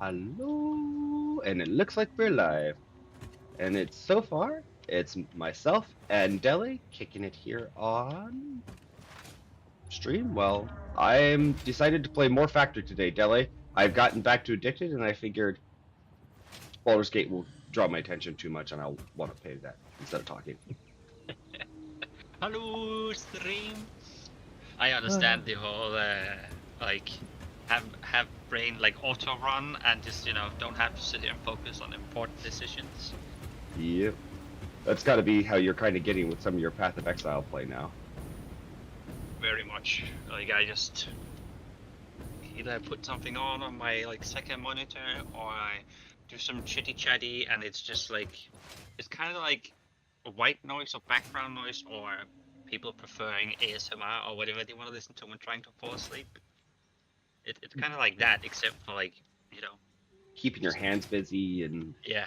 Hello, and it looks like we're live. And it's so far, it's myself and Deli kicking it here on stream. Well, I'm decided to play more Factory today, Deli. I've gotten back to Addicted, and I figured Baldur's Gate will draw my attention too much, and I'll want to play that instead of talking. Hello, stream. I understand the whole like have brain like auto run and just don't have to sit here and focus on important decisions. Yep, that's got to be how you're kind of getting with some of your Path of Exile play now. Very much. Like I just either put something on my like second monitor or I do some chitty chatty and it's just like it's kind of like a white noise or background noise or people preferring ASMR or whatever they want to listen to when trying to fall asleep. It's kind of like that, except for like, you know, Keeping your hands busy, and yeah,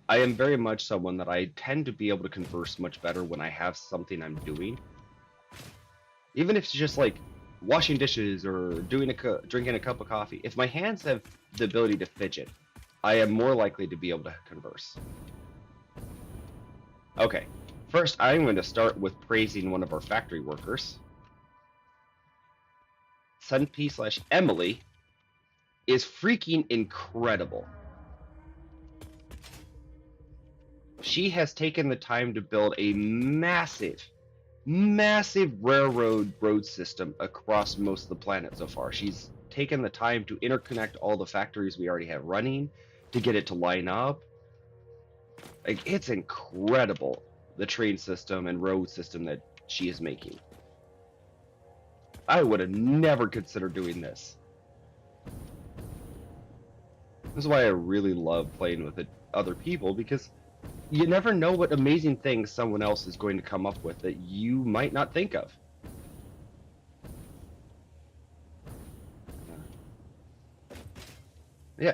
I am very much someone that I tend to be able to converse much better when I have something I'm doing. Even if it's just like washing dishes or drinking a cup of coffee. If my hands have the ability to fidget, I am more likely to be able to converse. Okay, first I'm going to start with praising one of our factory workers. Sunp/Emily is freaking incredible. She has taken the time to build a massive railroad road system across most of the planet so far. She's taken the time to interconnect all the factories we already have running to get it to line up. Like, it's incredible, the train system and road system that she is making. I would have never considered doing this. This is why I really love playing with other people, because you never know what amazing things someone else is going to come up with that you might not think of. Yeah.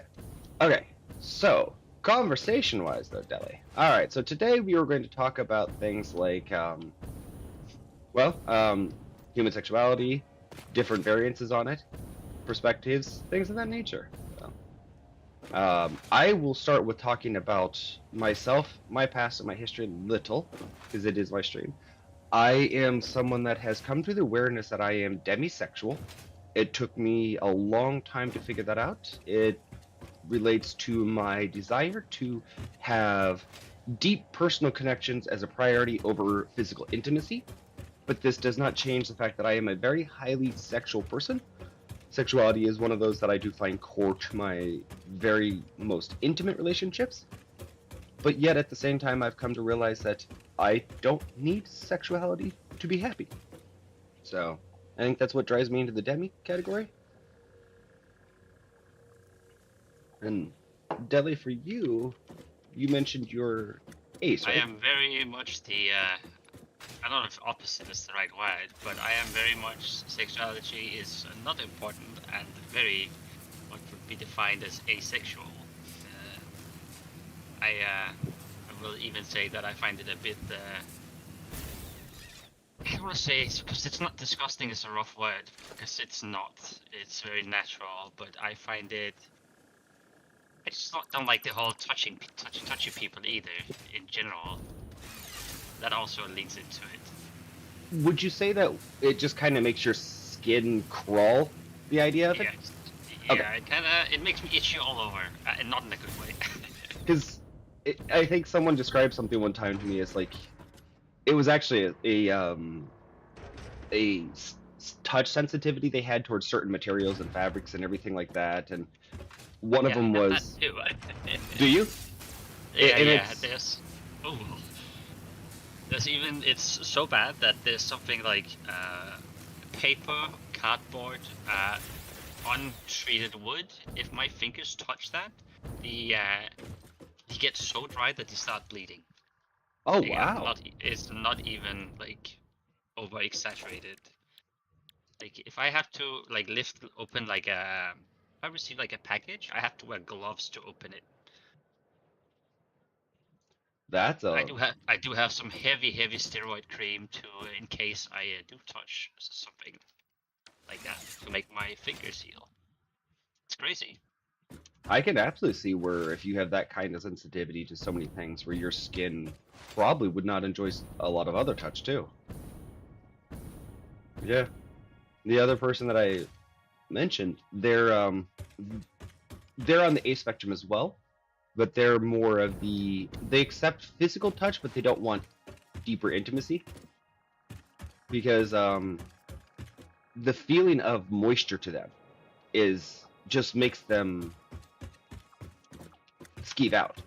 Okay. So, conversation-wise, though, Deli. All right. So today we are going to talk about things like, human sexuality, different variances on it, perspectives, things of that nature. I will start with talking about myself, my past, and my history a little, because it is my stream. I am someone that has come to the awareness that I am demisexual. It took me a long time to figure that out. It relates to my desire to have deep personal connections as a priority over physical intimacy, but this does not change the fact that I am a very highly sexual person. Sexuality is one of those that I do find core to my very most intimate relationships, but yet at the same time I've come to realize that I don't need sexuality to be happy. So I think that's what drives me into the demi category. And Deli, for you, you mentioned your ace, I right? am very much the I don't know if opposite is the right word, but I am very much sexuality is not important and very what would be defined as asexual. I will even say that I find it a bit. I don't want to say because it's not disgusting is a rough word because it's not. It's very natural, but I find it. I just don't like the whole touchy people either in general. That also leads into it. Would you say that it just kind of makes your skin crawl, the idea of it? Yeah, Okay, yeah. It makes me itchy all over, and not in a good way. because I think someone described something one time to me as like, it was actually a touch sensitivity they had towards certain materials and fabrics and everything like that, and one of Yeah, them I have that was, too. do you? Yeah, And yeah. it's, There's even it's so bad that there's something like paper, cardboard, untreated wood. If my fingers touch that, the he gets so dry that he start bleeding. oh Like, wow, it's not even like over exaggerated. Like if I have to like lift open like a, if I receive like a package, I have to wear gloves to open it. that's a I do have some heavy steroid cream to in case I do touch something like that to make my fingers heal. It's crazy. I can absolutely see where if you have that kind of sensitivity to so many things, where your skin probably would not enjoy a lot of other touch too. Yeah. The other person that I mentioned, they're on the A spectrum as well, but they're more of they accept physical touch, but they don't want deeper intimacy because the feeling of moisture to them is just makes them skeeve out.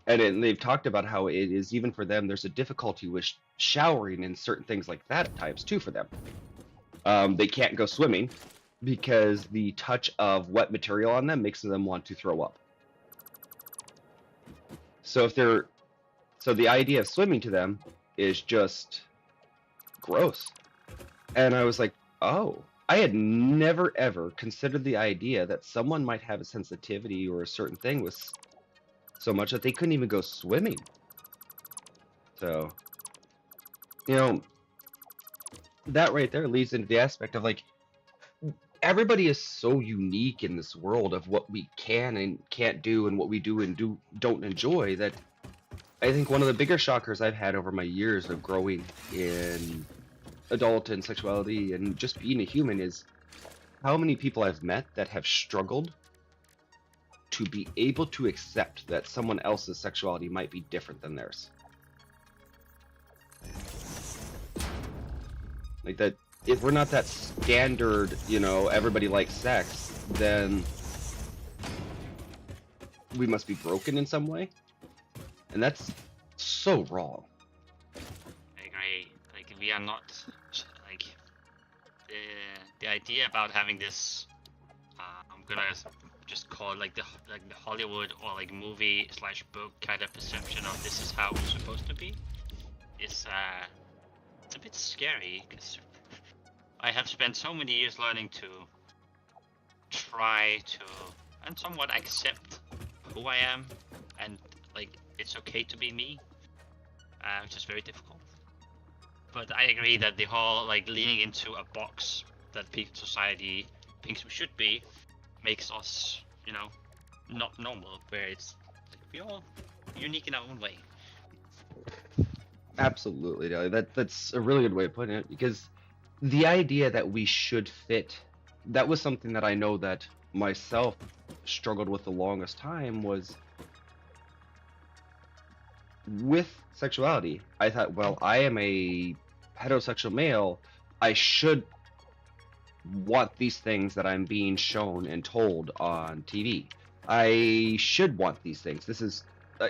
And they've talked about how it is even for them. There's a difficulty with showering and certain things like that at times too for them. They can't go swimming because the touch of wet material on them makes them want to throw up. So the idea of swimming to them is just gross. And I was like, oh, I had never ever considered the idea that someone might have a sensitivity or a certain thing with so much that they couldn't even go swimming. So, you know, that right there leads into the aspect of like, everybody is so unique in this world of what we can and can't do and what we do and don't enjoy, that I think one of the bigger shockers I've had over my years of growing in adult and sexuality and just being a human is how many people I've met that have struggled to be able to accept that someone else's sexuality might be different than theirs. Like that, if we're not that standard, everybody likes sex, then we must be broken in some way. And that's so wrong. I agree. Like, we are not, like, the idea about having this, I'm gonna just call it like the Hollywood or like movie / book kind of perception of this is how it's supposed to be, is it's a bit scary, because I have spent so many years learning to try to and somewhat accept who I am, and like it's okay to be me, which is very difficult. But I agree that the whole like leaning into a box that society thinks we should be makes us, not normal, where it's like we're all unique in our own way. Absolutely, Deli. That's a really good way of putting it, because the idea that we should fit, that was something that I know that myself struggled with the longest time, was with sexuality. I thought, well, I am a heterosexual male, I should want these things that I'm being shown and told on TV. I should want these things. This is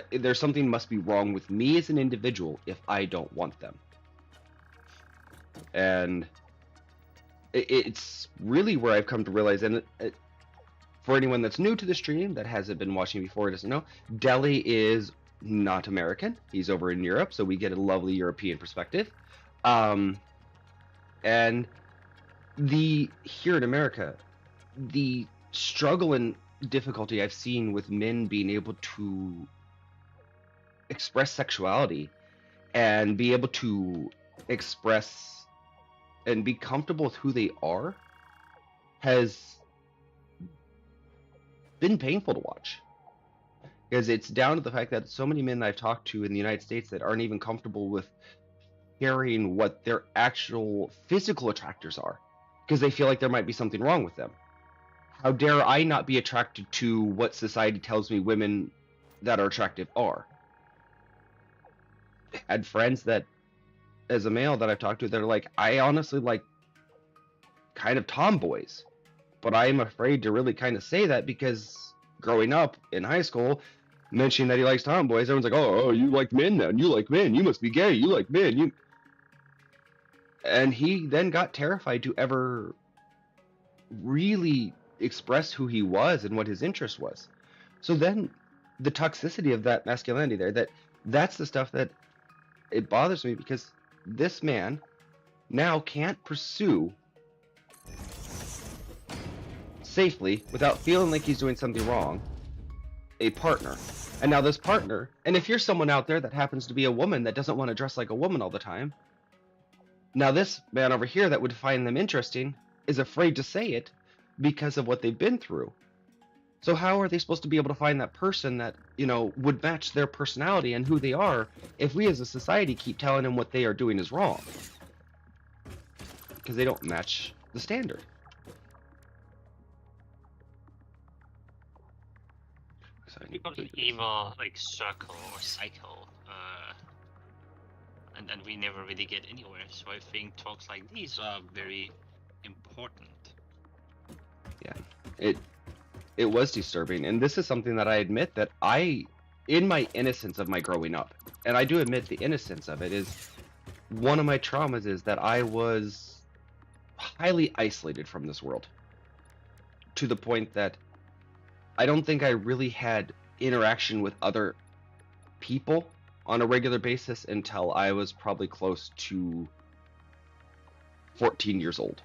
there's something must be wrong with me as an individual if I don't want them. And it's really where I've come to realize, and for anyone that's new to the stream that hasn't been watching before, doesn't know, Deli is not American. He's over in Europe, so we get a lovely European perspective. And here in America, the struggle and difficulty I've seen with men being able to express sexuality and be able to express and be comfortable with who they are has been painful to watch, because it's down to the fact that so many men I've talked to in the United States that aren't even comfortable with sharing what their actual physical attractors are, because they feel like there might be something wrong with them. How dare I not be attracted to what society tells me women that are attractive are? I had friends that, as a male that I've talked to, they're like, I honestly like kind of tomboys, but I am afraid to really kind of say that, because growing up in high school, mentioning that he likes tomboys, everyone's like, oh, you like men now, you like men, you must be gay, you like men, and he then got terrified to ever really express who he was and what his interest was. So then the toxicity of that masculinity that's the stuff that it bothers me, because this man now can't pursue safely, without feeling like he's doing something wrong, a partner. And now this partner, and if you're someone out there that happens to be a woman that doesn't want to dress like a woman all the time, now this man over here that would find them interesting is afraid to say it because of what they've been through. So how are they supposed to be able to find that person that, you know, would match their personality and who they are if we as a society keep telling them what they are doing is wrong? Because they don't match the standard. Becomes an evil like circle or cycle, and we never really get anywhere. So I think talks like these are very important. Yeah, it was disturbing, and this is something that I admit that in my innocence of my growing up, and I do admit the innocence of it is one of my traumas is that I was highly isolated from this world to the point that I don't think I really had interaction with other people on a regular basis until I was probably close to 14 years old.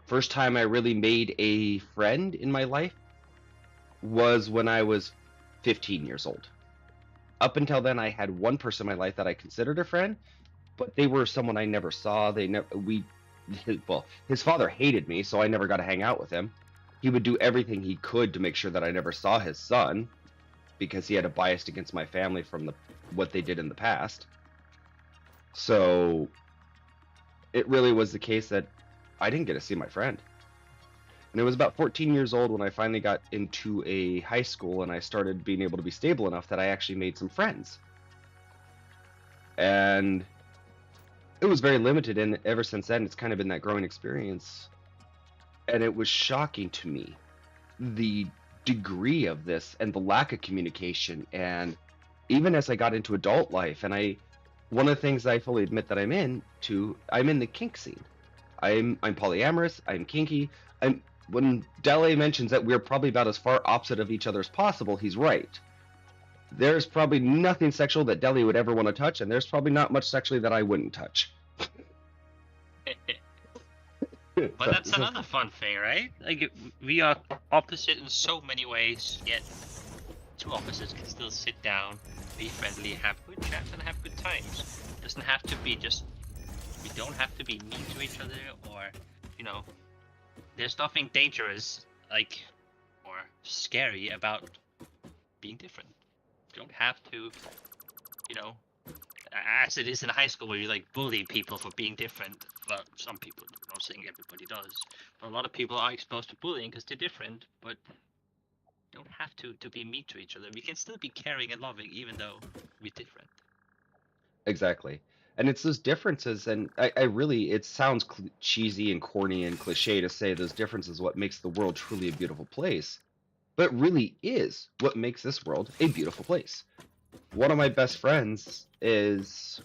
First time I really made a friend in my life was when I was 15 years old. Up until then, I had one person in my life that I considered a friend, but they were someone I never saw. His father hated me, so I never got to hang out with him. He would do everything he could to make sure that I never saw his son, because he had a bias against my family from what they did in the past. So it really was the case that I didn't get to see my friend. And it was about 14 years old when I finally got into a high school and I started being able to be stable enough that I actually made some friends. And it was very limited, and ever since then it's kind of been that growing experience. And it was shocking to me the degree of this and the lack of communication. And even as I got into adult life, and one of the things I fully admit that I'm in the kink scene. I'm polyamorous, I'm kinky. When Dele mentions that we're probably about as far opposite of each other as possible, he's right. There's probably nothing sexual that Dele would ever want to touch, and there's probably not much sexually that I wouldn't touch. But that's another fun thing, right? Like, we are opposite in so many ways, yet two opposites can still sit down, be friendly, have good chats, and have good times. It doesn't have to be we don't have to be mean to each other, or, you know, there's nothing dangerous, like, or scary about being different. You don't have to, you know, as it is in high school where you like bully people for being different. Well, some people, I'm not saying everybody does, but a lot of people are exposed to bullying because they're different, but you don't have to be mean to each other. We can still be caring and loving even though we're different. Exactly. And it's those differences, and I really, it sounds cheesy and corny and cliche to say those differences what makes the world truly a beautiful place, but really is what makes this world a beautiful place. One of my best friends is,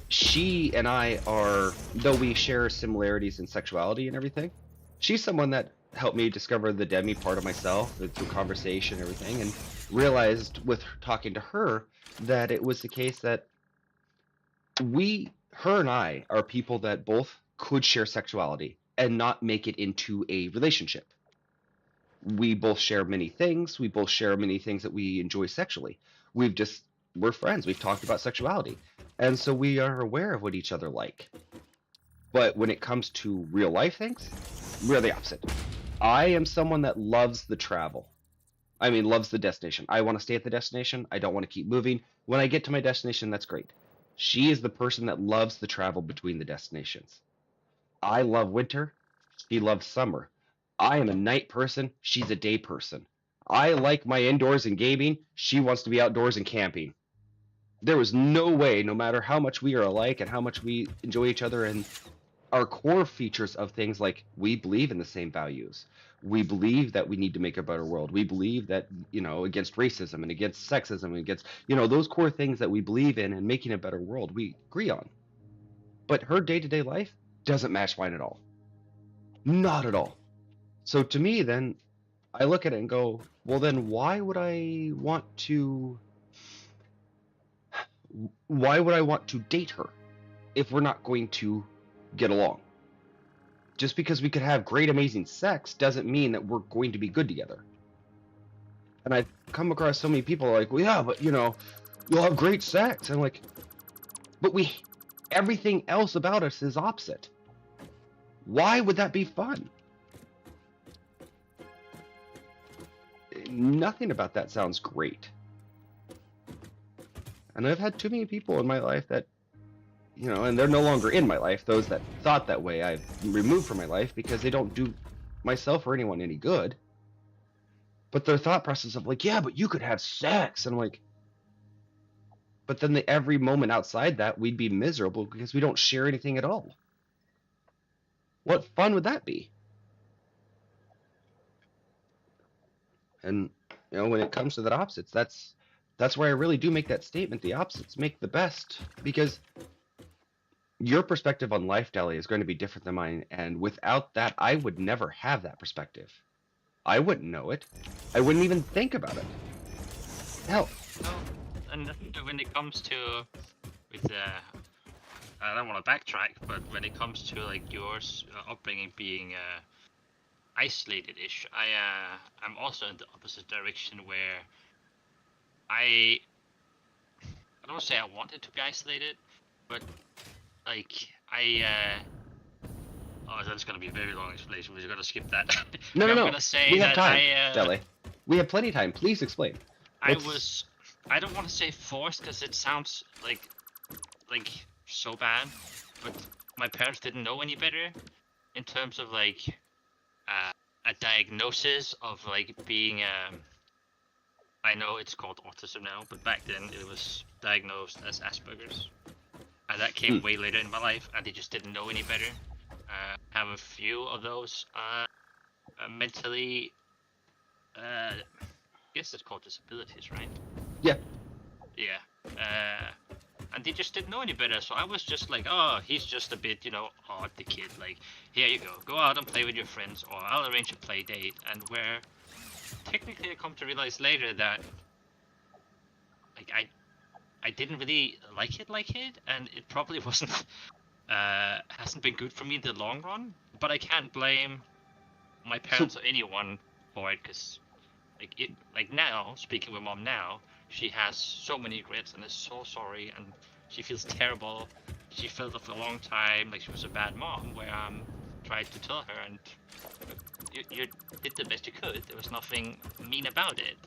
she and I are, though we share similarities in sexuality and everything, she's someone that helped me discover the demi part of myself through conversation and everything, and realized with talking to her that it was the case that her and I are people that both could share sexuality and not make it into a relationship. We both share many things. We both share many things that we enjoy sexually. We're friends. We've talked about sexuality. And so we are aware of what each other like. But when it comes to real life things, we're the opposite. I am someone that loves the travel. I mean, loves the destination. I want to stay at the destination. I don't want to keep moving. When I get to my destination, that's great. She is the person that loves the travel between the destinations. I love winter. She loves summer. I am a night person. She's a day person. I like my indoors and gaming. She wants to be outdoors and camping. There was no way, no matter how much we are alike and how much we enjoy each other, and our core features of things like we believe in the same values. We believe that we need to make a better world. We believe that, you know, against racism and against sexism and against, you know, those core things that we believe in and making a better world, we agree on. But her day-to-day life doesn't match mine at all. Not at all. So to me, then, I look at it and go, well, then why would I want to date her if we're not going to get along? Just because we could have great, amazing sex doesn't mean that we're going to be good together. And I've come across so many people like, well, yeah, but, you know, you'll have great sex. And I'm like, but everything else about us is opposite. Why would that be fun? Nothing about that sounds great. And I've had too many people in my life that, you know, and they're no longer in my life. Those that thought that way, I've removed from my life because they don't do myself or anyone any good. But their thought process of like, yeah, but you could have sex. And I'm like, but then every moment outside that, we'd be miserable because we don't share anything at all. What fun would that be? And, you know, when it comes to the opposites, that's where I really do make that statement. The opposites make the best, because your perspective on life, Deli, is going to be different than mine. And without that, I would never have that perspective. I wouldn't know it. I wouldn't even think about it. Hell. No, and when it comes to with I don't want to backtrack, but when it comes to like yours upbringing being isolated-ish, I'm also in the opposite direction where I don't say I wanted to be isolated, but like oh, that's gonna be a very long explanation. We're gonna skip that. No, I'm no. gonna say We have that time, Deli. We have plenty of time. Please explain. I don't want to say forced because it sounds like so bad, but my parents didn't know any better in terms of like a diagnosis of like being I know it's called autism now, but back then it was diagnosed as Asperger's, and that came way later in my life, and they just didn't know any better. Have a few of those mentally I guess it's called disabilities, right? Yeah. Yeah. And they just didn't know any better, so I was just like, oh, he's just a bit, you know, odd, the kid. Like, here you go out and play with your friends, or I'll arrange a play date. And where technically I come to realize later that, like, I didn't really like it, and it probably wasn't, hasn't been good for me in the long run. But I can't blame my parents or anyone for it, because, like now, speaking with mom now, she has so many regrets and is so sorry, and she feels terrible. She felt it for a long time like she was a bad mom, where tried to tell her, and you did the best you could. There was nothing mean about it.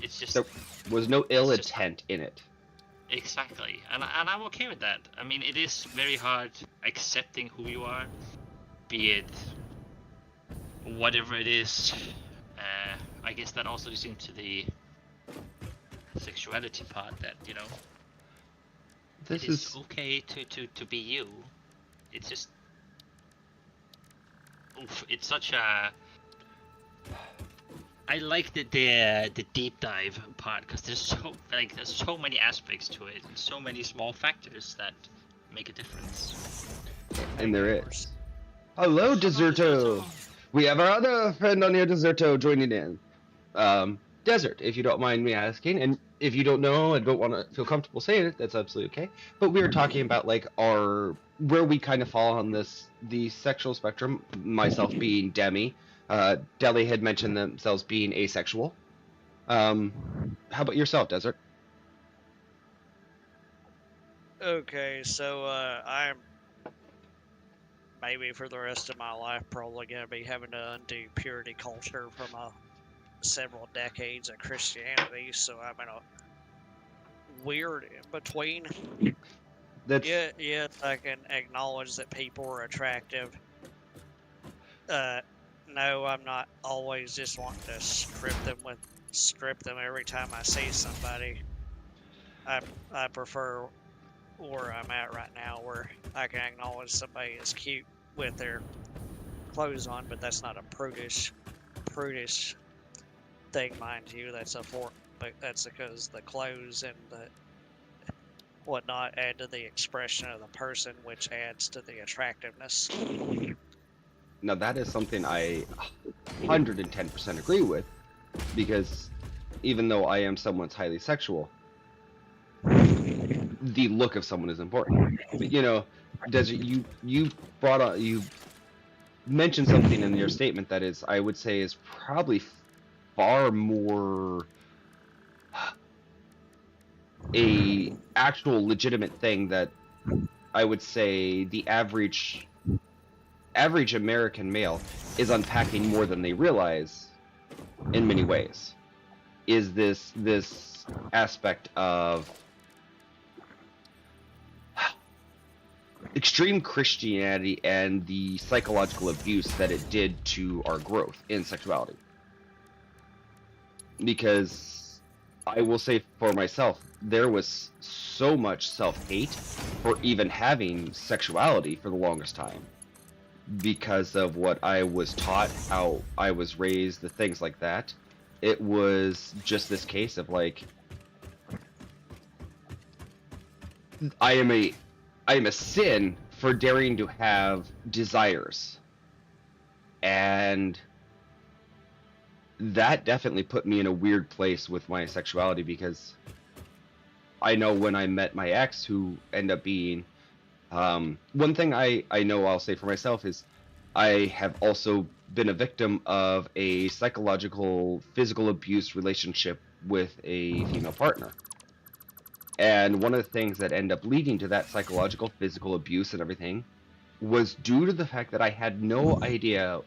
It's just there was no ill intent in it. Exactly, and I'm okay with that. I mean, it is very hard accepting who you are, be it whatever it is. I guess that also is into the sexuality part, that, you know, This it is okay to be you. It's just, oof, it's such a. I like the deep dive part, because there's so many aspects to it, and so many small factors that make a difference. And there is. Hello, Deserto. We have our other friend on here, Deserto, joining in. Desert, if you don't mind me asking, and if you don't know and don't want to feel comfortable saying it, that's absolutely okay. But we were talking about like where we kind of fall on the sexual spectrum. Myself being demi, Deli had mentioned themselves being asexual. How about yourself, Desert? Okay, so I'm maybe for the rest of my life probably going to be having to undo purity culture from several decades of Christianity, so I'm in a weird in between. Yes, I can acknowledge that people are attractive. No, I'm not always just wanting to script them every time I see somebody. I prefer where I'm at right now, where I can acknowledge somebody is cute with their clothes on, but that's not a prudish thing, mind you. But that's because the clothes and the whatnot add to the expression of the person, which adds to the attractiveness. Now that is something I 110% agree with, because even though I am someone's highly sexual, the look of someone is important. But, you know, Desert, you mentioned something in your statement that is, I would say, is probably far more a actual legitimate thing that I would say the average average American male is unpacking more than they realize in many ways. Is this aspect of extreme Christianity and the psychological abuse that it did to our growth in sexuality. Because I will say for myself, there was so much self-hate for even having sexuality for the longest time. Because of what I was taught, how I was raised, the things like that. It was just this case of like, I am a sin for daring to have desires. And that definitely put me in a weird place with my sexuality, because I know when I met my ex, who ended up being, one thing I know I'll say for myself is I have also been a victim of a psychological, physical abuse relationship with a female partner. And one of the things that ended up leading to that psychological, physical abuse and everything was due to the fact that I had no idea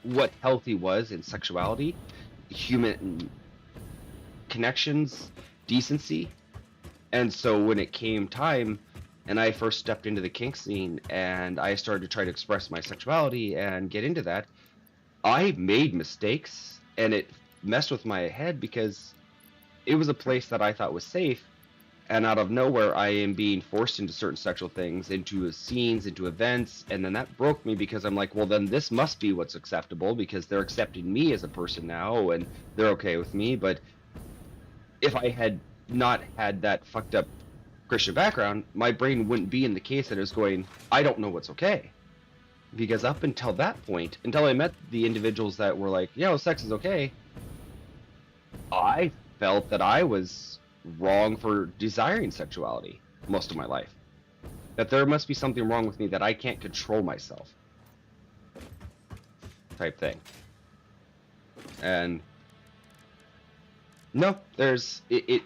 what healthy was in sexuality, human connections, decency. And so when it came time and I first stepped into the kink scene and I started to try to express my sexuality and get into that, I made mistakes and it messed with my head, because it was a place that I thought was safe. And out of nowhere, I am being forced into certain sexual things, into scenes, into events, and then that broke me, because I'm like, well, then this must be what's acceptable, because they're accepting me as a person now, and they're okay with me. But if I had not had that fucked up Christian background, my brain wouldn't be in the case that it was going, I don't know what's okay. Because up until that point, until I met the individuals that were like, yeah, well, sex is okay, I felt that I was wrong for desiring sexuality most of my life. That there must be something wrong with me, that I can't control myself, type thing. And no, there's it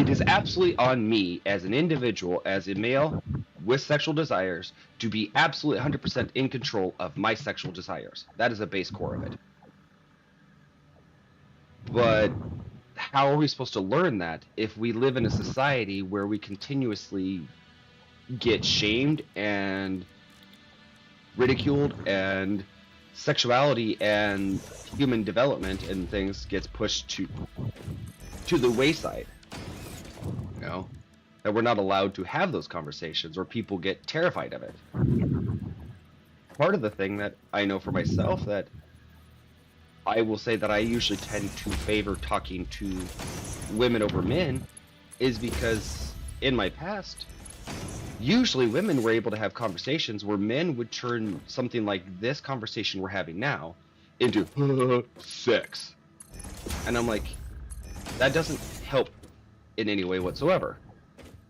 is absolutely on me as an individual, as a male with sexual desires, to be absolutely 100% in control of my sexual desires. That is a base core of it. But how are we supposed to learn that if we live in a society where we continuously get shamed and ridiculed, and sexuality and human development and things gets pushed to the wayside? You know, that we're not allowed to have those conversations, or people get terrified of it. Part of the thing that I know for myself, that I will say that I usually tend to favor talking to women over men, is because in my past, usually women were able to have conversations where men would turn something like this conversation we're having now into sex. And I'm like, that doesn't help in any way whatsoever.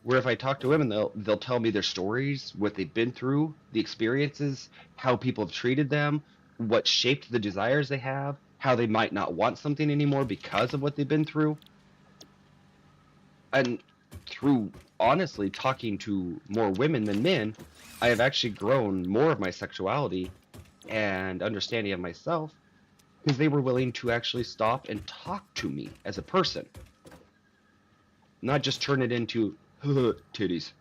Where if I talk to women, they'll tell me their stories, what they've been through, the experiences, how people have treated them, what shaped the desires they have, how they might not want something anymore because of what they've been through. And through, honestly, talking to more women than men, I have actually grown more of my sexuality and understanding of myself, because they were willing to actually stop and talk to me as a person. Not just turn it into titties.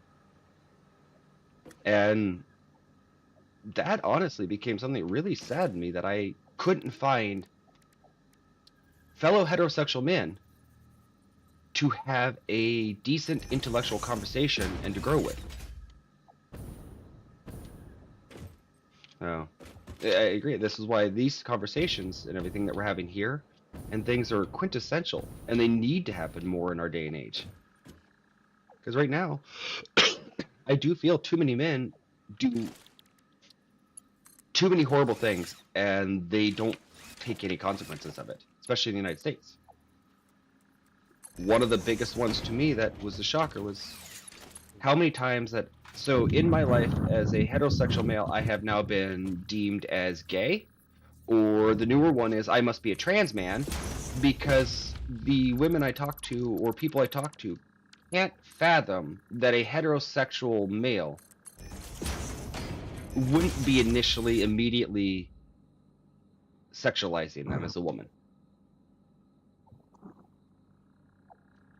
And that honestly became something really sad to me, that I couldn't find fellow heterosexual men to have a decent intellectual conversation and to grow with. Oh, I agree. This is why these conversations and everything that we're having here and things are quintessential, and they need to happen more in our day and age. Because right now, I do feel too many men do too many horrible things, and they don't take any consequences of it, especially in the United States. One of the biggest ones to me that was the shocker was how many times that, so in my life as a heterosexual male, I have now been deemed as gay, or the newer one is I must be a trans man, because the women I talk to or people I talk to can't fathom that a heterosexual male wouldn't be initially immediately sexualizing them as a woman.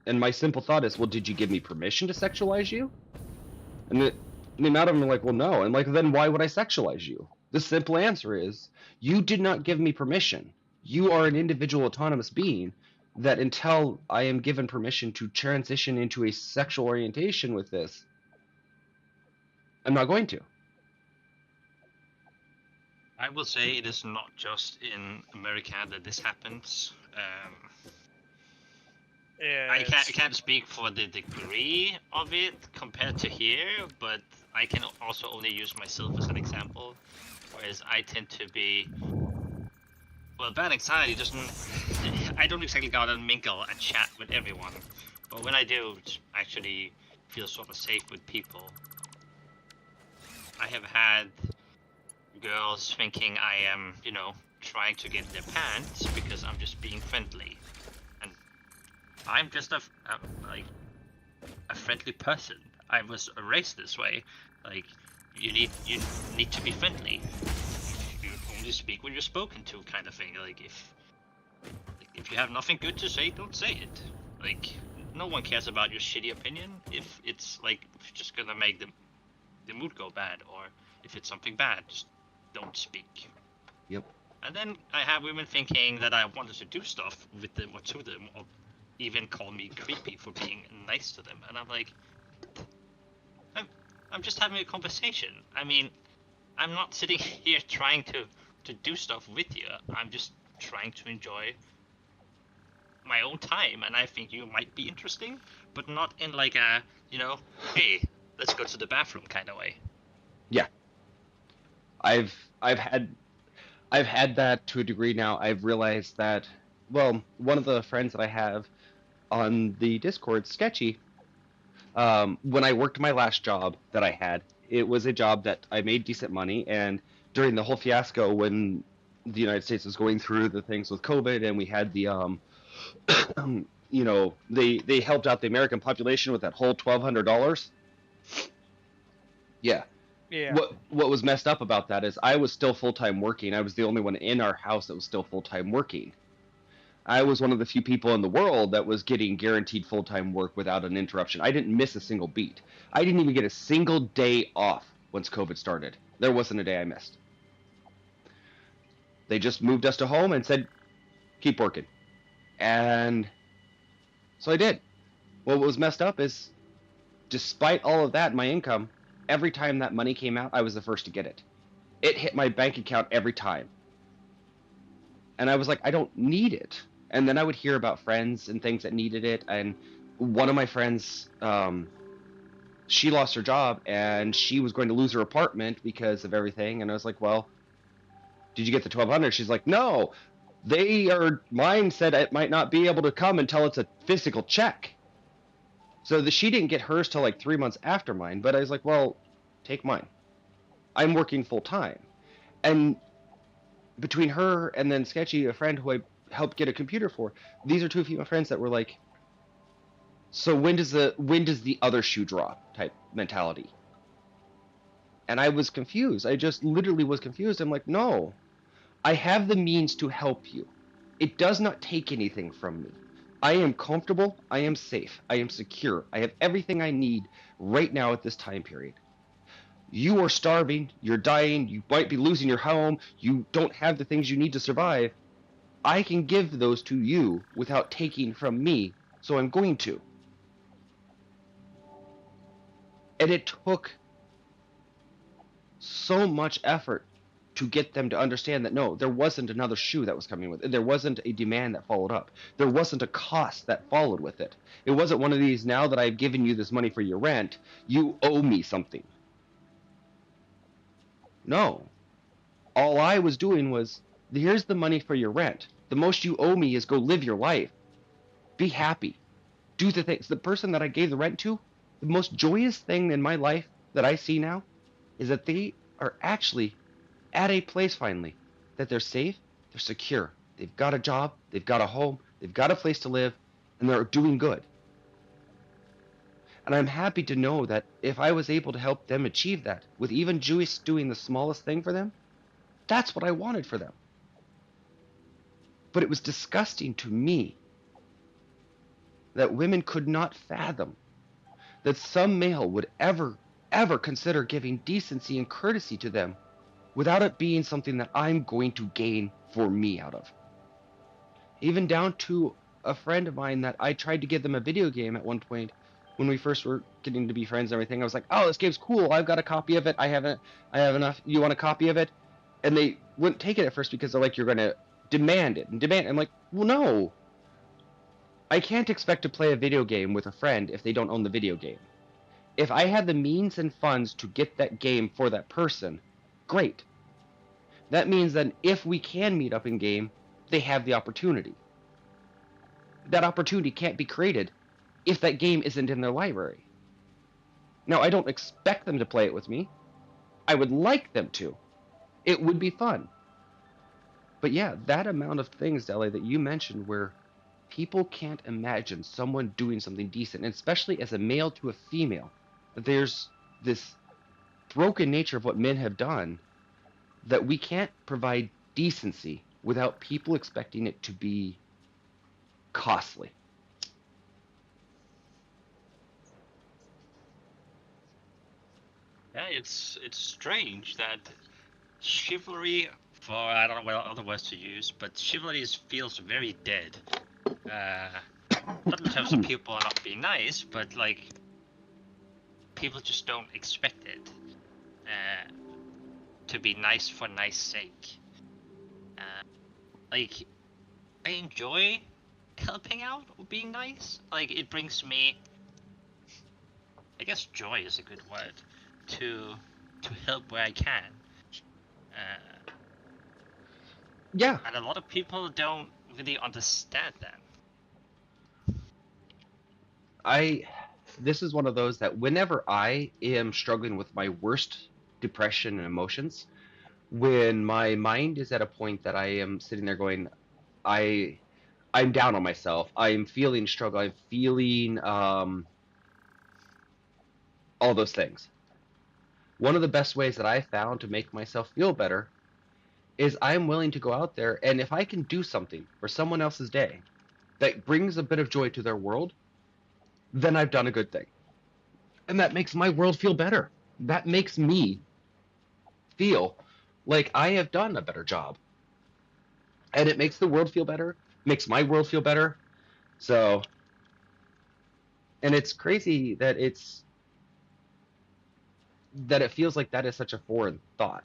And my simple thought is, well, did you give me permission to sexualize you? And the amount of them are like, well, no. And like, then why would I sexualize you? The simple answer is, you did not give me permission. You are an individual autonomous being that until I am given permission to transition into a sexual orientation with this, I'm not going to. I will say it is not just in America that this happens. Yeah, I can't speak for the degree of it compared to here, but I can also only use myself as an example. Whereas I tend to be, well, bad anxiety doesn't. I don't exactly go out and mingle and chat with everyone, but when I do, actually feel sort of safe with people. I have had girls thinking I am, trying to get their pants because I'm just being friendly, and I'm just a friendly person. I was raised this way. Like, you need to be friendly. You only speak when you're spoken to, kind of thing. Like, if you have nothing good to say, don't say it. Like, no one cares about your shitty opinion if it's like just gonna make the mood go bad, or if it's something bad, just don't speak. Yep. And then I have women thinking that I wanted to do stuff with them or to them, or even call me creepy for being nice to them. And I'm like, I'm just having a conversation. I mean, I'm not sitting here trying to do stuff with you. I'm just trying to enjoy my own time, and I think you might be interesting, but not in like a, hey, let's go to the bathroom kind of way. Yeah. I've had that to a degree now. I've realized that, well, one of the friends that I have on the Discord, Sketchy, when I worked my last job that I had, it was a job that I made decent money, and during the whole fiasco when the United States was going through the things with COVID, and we had the they helped out the American population with that whole $1,200. Yeah. yeah, What was messed up about that is I was still full-time working. I was the only one in our house that was still full-time working. I was one of the few people in the world that was getting guaranteed full-time work without an interruption. I didn't miss a single beat. I didn't even get a single day off once COVID started. There wasn't a day I missed. They just moved us to home and said, keep working. And so I did. What was messed up is, despite all of that, my income, every time that money came out, I was the first to get it. It hit my bank account every time. And I was like, I don't need it. And then I would hear about friends and things that needed it. And one of my friends, she lost her job and she was going to lose her apartment because of everything. And I was like, well, did you get the 1,200? She's like, no, mine said it might not be able to come until it's a physical check. So she didn't get hers till like 3 months after mine. But I was like, well, take mine. I'm working full time. And between her and then Sketchy, a friend who I helped get a computer for, these are two of my friends that were like, so when does the other shoe drop type mentality? And I was confused. I just literally was confused. I'm like, no, I have the means to help you. It does not take anything from me. I am comfortable. I am safe. I am secure. I have everything I need right now at this time period. You are starving, you're dying, you might be losing your home, you don't have the things you need to survive. I can give those to you without taking from me, so I'm going to. And it took so much effort to get them to understand that no, there wasn't another shoe that was coming with it. There wasn't a demand that followed up. There wasn't a cost that followed with it. It wasn't one of these, now that I've given you this money for your rent, you owe me something. No. All I was doing was, here's the money for your rent. The most you owe me is go live your life. Be happy. Do the things. The person that I gave the rent to, the most joyous thing in my life that I see now is that they are actually at a place finally that they're safe, they're secure. They've got a job, they've got a home, they've got a place to live, and they're doing good. And I'm happy to know that if I was able to help them achieve that, with even just doing the smallest thing for them, that's what I wanted for them. But it was disgusting to me that women could not fathom that some male would ever consider giving decency and courtesy to them without it being something that I'm going to gain for me out of. Even down to a friend of mine that I tried to give them a video game at one point when we first were getting to be friends and everything. I was like, oh, this game's cool. I've got a copy of it. I have enough. You want a copy of it? And they wouldn't take it at first because they're like, you're going to demand it and demand it. I'm like, well, no. I can't expect to play a video game with a friend if they don't own the video game. If I had the means and funds to get that game for that person, great. That means that if we can meet up in game, they have the opportunity. That opportunity can't be created if that game isn't in their library. Now, I don't expect them to play it with me. I would like them to. It would be fun. But yeah, that amount of things, Dele, that you mentioned where people can't imagine someone doing something decent, and especially as a male to a female, that there's this broken nature of what men have done, that we can't provide decency without people expecting it to be costly. Yeah, it's strange that chivalry, for I don't know what other words to use, but chivalry feels very dead. Not in terms of people not being nice, but like people just don't expect it to be nice for nice sake. Like I enjoy helping out or being nice. Like it brings me, I guess joy is a good word, to help where I can. Yeah. And a lot of people don't really understand that. This is one of those that whenever I am struggling with my worst depression and emotions, when my mind is at a point that I am sitting there going, I'm down on myself, I'm feeling struggle, I'm feeling all those things. One of the best ways that I found to make myself feel better is I'm willing to go out there, and if I can do something for someone else's day that brings a bit of joy to their world, then I've done a good thing. And that makes my world feel better. That makes me feel like I have done a better job. And it makes the world feel better, makes my world feel better. So, and it's crazy that it feels like that is such a foreign thought.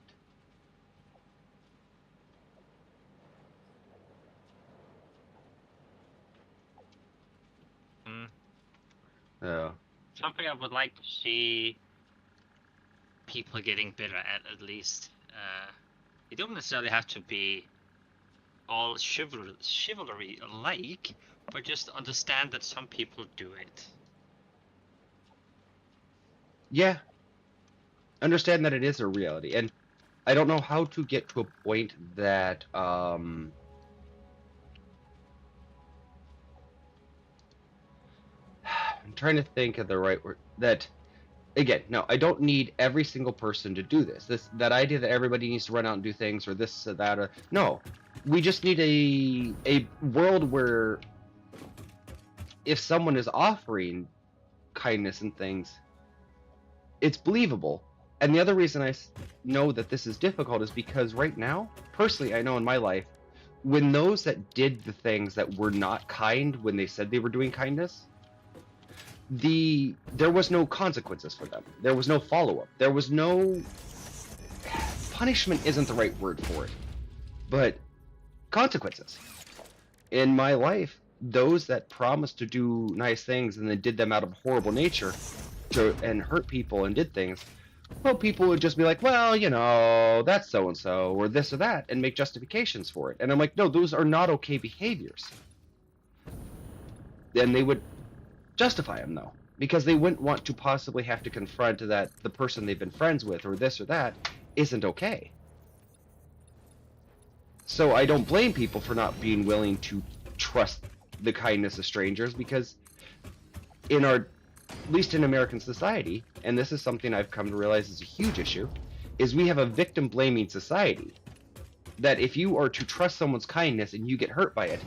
Oh. Something I would like to see people getting better at least. You don't necessarily have to be all chivalry-like, but just understand that some people do it. Yeah. Understand that it is a reality. And I don't know how to get to a point that I'm trying to think of the right word. That, again, no, I don't need every single person to do this. That idea that everybody needs to run out and do things, or this or that, or no. We just need a world where if someone is offering kindness and things, it's believable. And the other reason I know that this is difficult is because right now, personally, I know in my life, when those that did the things that were not kind when they said they were doing kindness, there was no consequences for them. There was no follow-up. There was no punishment isn't the right word for it, but consequences. In my life, those that promised to do nice things and then did them out of horrible nature and hurt people and did things, well, people would just be like, well, you know, that's so-and-so or this or that, and make justifications for it. And I'm like, no, those are not okay behaviors. Then they would justify them, though, because they wouldn't want to possibly have to confront that the person they've been friends with or this or that isn't okay. So I don't blame people for not being willing to trust the kindness of strangers, because in our at least in American society, and this is something I've come to realize is a huge issue, is we have a victim-blaming society. That if you are to trust someone's kindness and you get hurt by it,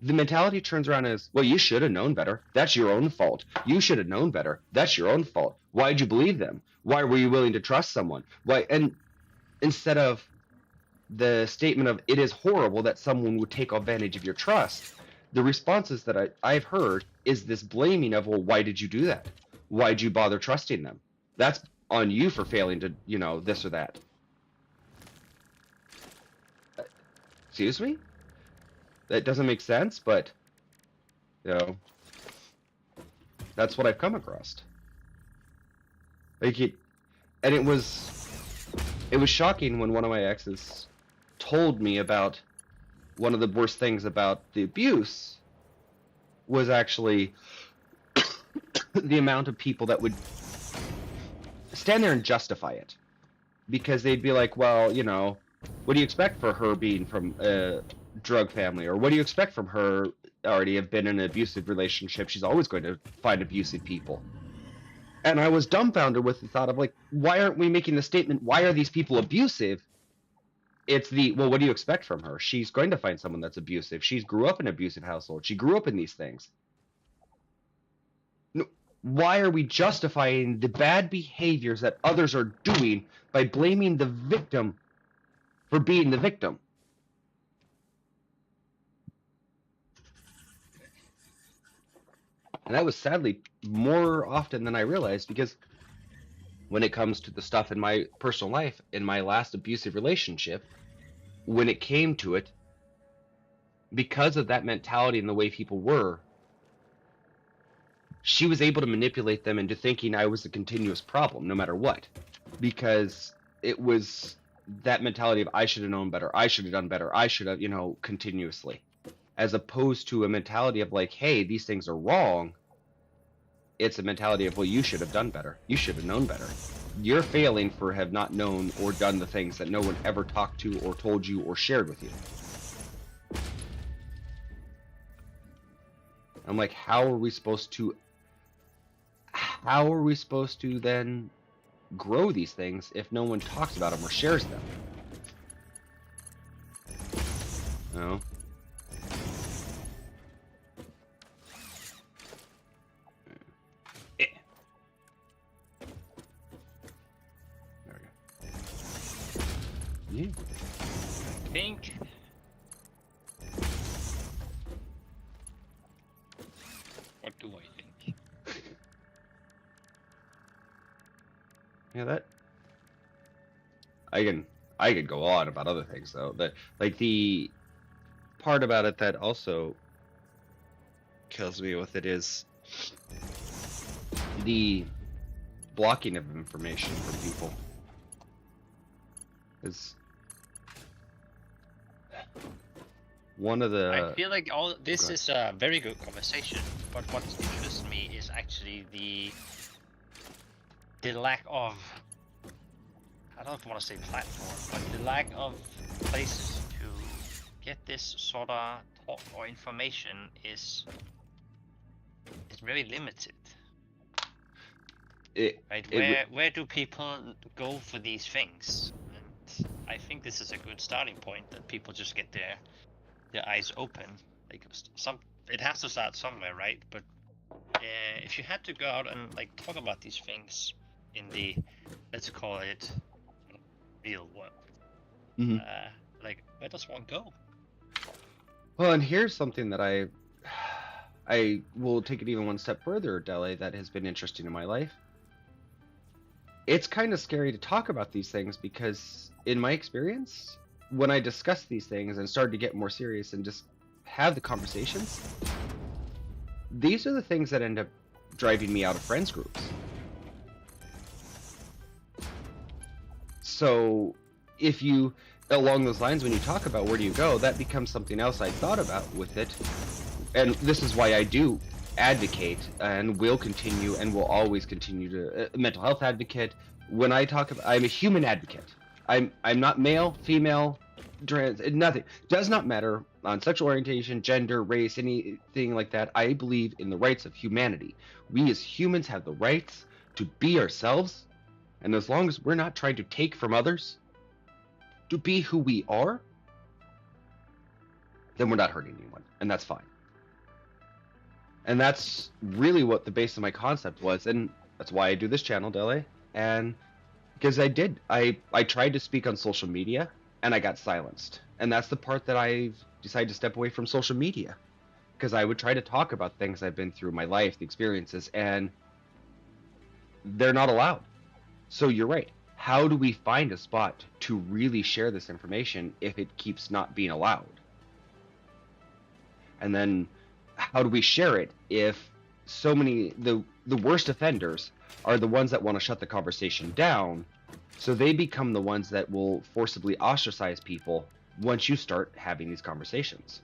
the mentality turns around as, well, you should have known better. That's your own fault. You should have known better. That's your own fault. Why'd you believe them? Why were you willing to trust someone? Why? And instead of the statement of, it is horrible that someone would take advantage of your trust, the responses that I've heard is this blaming of, well, why did you do that? Why'd you bother trusting them? That's on you for failing to, this or that. Excuse me? That doesn't make sense, but, that's what I've come across. And it was shocking when one of my exes told me about one of the worst things about the abuse was actually the amount of people that would stand there and justify it. Because they'd be like, well, what do you expect for her being from a drug family? Or what do you expect from her already have been in an abusive relationship? She's always going to find abusive people. And I was dumbfounded with the thought of, like, why aren't we making the statement, why are these people abusive? It's well, what do you expect from her? She's going to find someone that's abusive. She grew up in an abusive household. She grew up in these things. Why are we justifying the bad behaviors that others are doing by blaming the victim for being the victim? And that was sadly more often than I realized, because when it comes to the stuff in my personal life, in my last abusive relationship, when it came to it, because of that mentality and the way people were, she was able to manipulate them into thinking I was a continuous problem, no matter what. Because it was that mentality of, I should have known better, I should have done better, I should have, continuously. As opposed to a mentality of like, hey, these things are wrong. It's a mentality of, well, you should have done better. You should have known better. You're failing for have not known or done the things that no one ever talked to or told you or shared with you. I'm like, how are we supposed to then grow these things if no one talks about them or shares them? No. Yeah. I think. What do I think? Yeah, that. I could go on about other things though. That, like, the part about it that also kills me with it is the blocking of information from people. Is one of the. I feel like all this is a very good conversation, but what interests me is actually the lack of, I don't want to say platform, but the lack of places to get this sort of talk or information is very limited. Right? Where do people go for these things? And I think this is a good starting point, that people just get their eyes open. Like, it has to start somewhere, right? But if you had to go out and like talk about these things in the, let's call it, real world, like, where does one go? Well, and here's something that I will take it even one step further, Dele, that has been interesting in my life. It's kind of scary to talk about these things because, in my experience, when I discuss these things and started to get more serious and just have the conversations, these are the things that end up driving me out of friends groups. So if you, along those lines, when you talk about where do you go, that becomes something else I thought about with it. And this is why I do advocate and will continue and will always continue to mental health advocate. When I talk about, I'm a human advocate. I'm not male, female, trans, nothing. Does not matter on sexual orientation, gender, race, anything like that. I believe in the rights of humanity. We as humans have the rights to be ourselves, and as long as we're not trying to take from others to be who we are, then we're not hurting anyone, and that's fine. And that's really what the base of my concept was, and that's why I do this channel, Dele. And because I tried to speak on social media, and I got silenced. And that's the part that I've decided to step away from social media, because I would try to talk about things I've been through, my life, the experiences, and they're not allowed. So you're right. How do we find a spot to really share this information if it keeps not being allowed? And then how do we share it if so many, the worst offenders are the ones that want to shut the conversation down, so they become the ones that will forcibly ostracize people once you start having these conversations.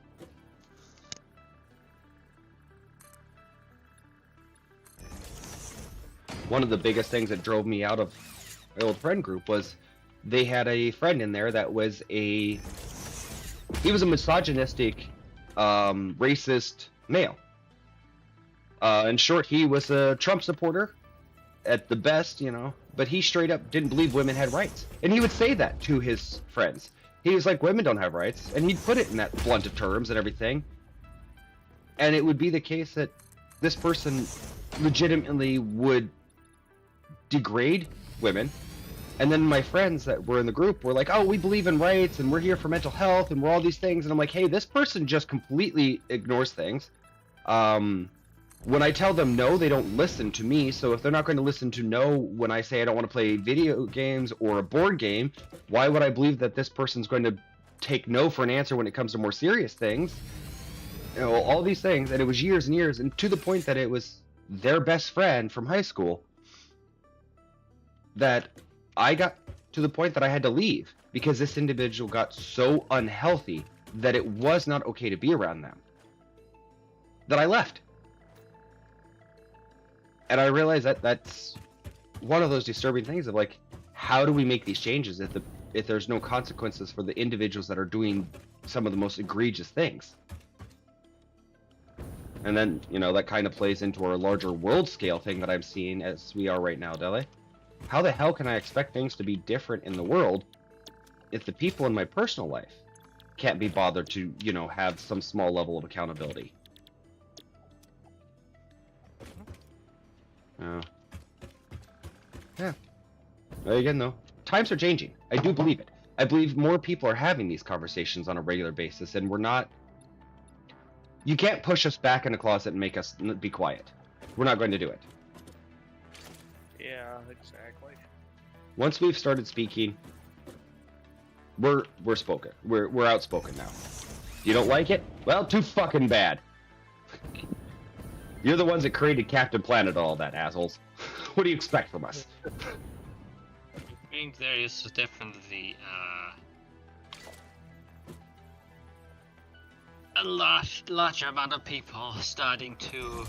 One of the biggest things that drove me out of my old friend group was they had a friend in there that was he was a misogynistic, racist male. In short, he was a Trump supporter at the best, you know, but he straight up didn't believe women had rights. And he would say that to his friends. He was like, women don't have rights. And he'd put it in that blunt of terms and everything. And it would be the case that this person legitimately would degrade women. And then my friends that were in the group were like, oh, we believe in rights and we're here for mental health and we're all these things. And I'm like, hey, this person just completely ignores things. When I tell them no, they don't listen to me. So if they're not going to listen to no when I say I don't want to play video games or a board game, why would I believe that this person's going to take no for an answer when it comes to more serious things? You know, all these things. And it was years and years, and to the point that it was their best friend from high school, that I got to the point that I had to leave because this individual got so unhealthy that it was not okay to be around them, that I left. And I realized that that's one of those disturbing things of like, how do we make these changes if there's no consequences for the individuals that are doing some of the most egregious things? And then, you know, that kind of plays into our larger world scale thing that I'm seeing as we are right now, Dele. How the hell can I expect things to be different in the world if the people in my personal life can't be bothered to, you know, have some small level of accountability? Yeah. Again, though, times are changing. I do believe it. I believe more people are having these conversations on a regular basis, and we're not... You can't push us back in a closet and make us be quiet. We're not going to do it. Yeah, exactly. Once we've started speaking, we're spoken. We're outspoken now. You don't like it? Well, too fucking bad. You're the ones that created Captain Planet, all that, assholes. What do you expect from us? I think there is definitely a large amount of people starting to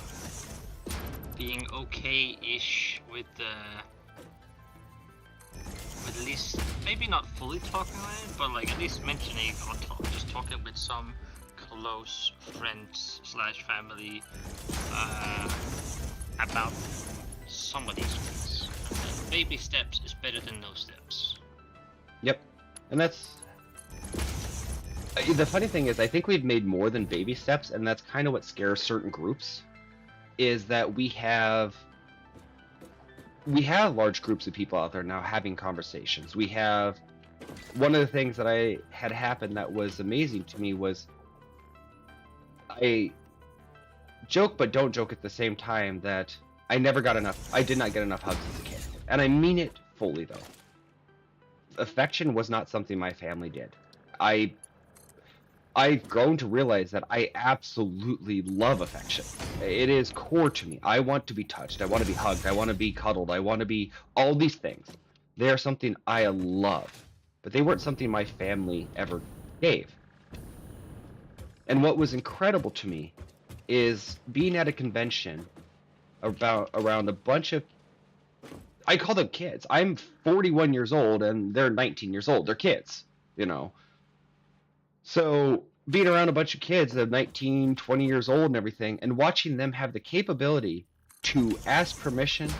being okay-ish with at least maybe not fully talking about it, but like at least mentioning or just talking with some close friends / family about some of these things. Baby steps is better than no steps. Yep. And that's... The funny thing is, I think we've made more than baby steps, and that's kind of what scares certain groups, is that we have large groups of people out there now having conversations. We have... One of the things that I had happen that was amazing to me was I joke but don't joke at the same time that I did not get enough hugs as a kid. And I mean it fully, though. Affection was not something my family did. I've grown to realize that I absolutely love affection. It is core to me. I want to be touched. I want to be hugged. I want to be cuddled. I want to be all these things. They are something I love, but they weren't something my family ever gave. And what was incredible to me is being at a convention around a bunch of, I call them kids. I'm 41 years old and they're 19 years old. They're kids, you know. So being around a bunch of kids of 19, 20 years old and everything, and watching them have the capability to ask permission,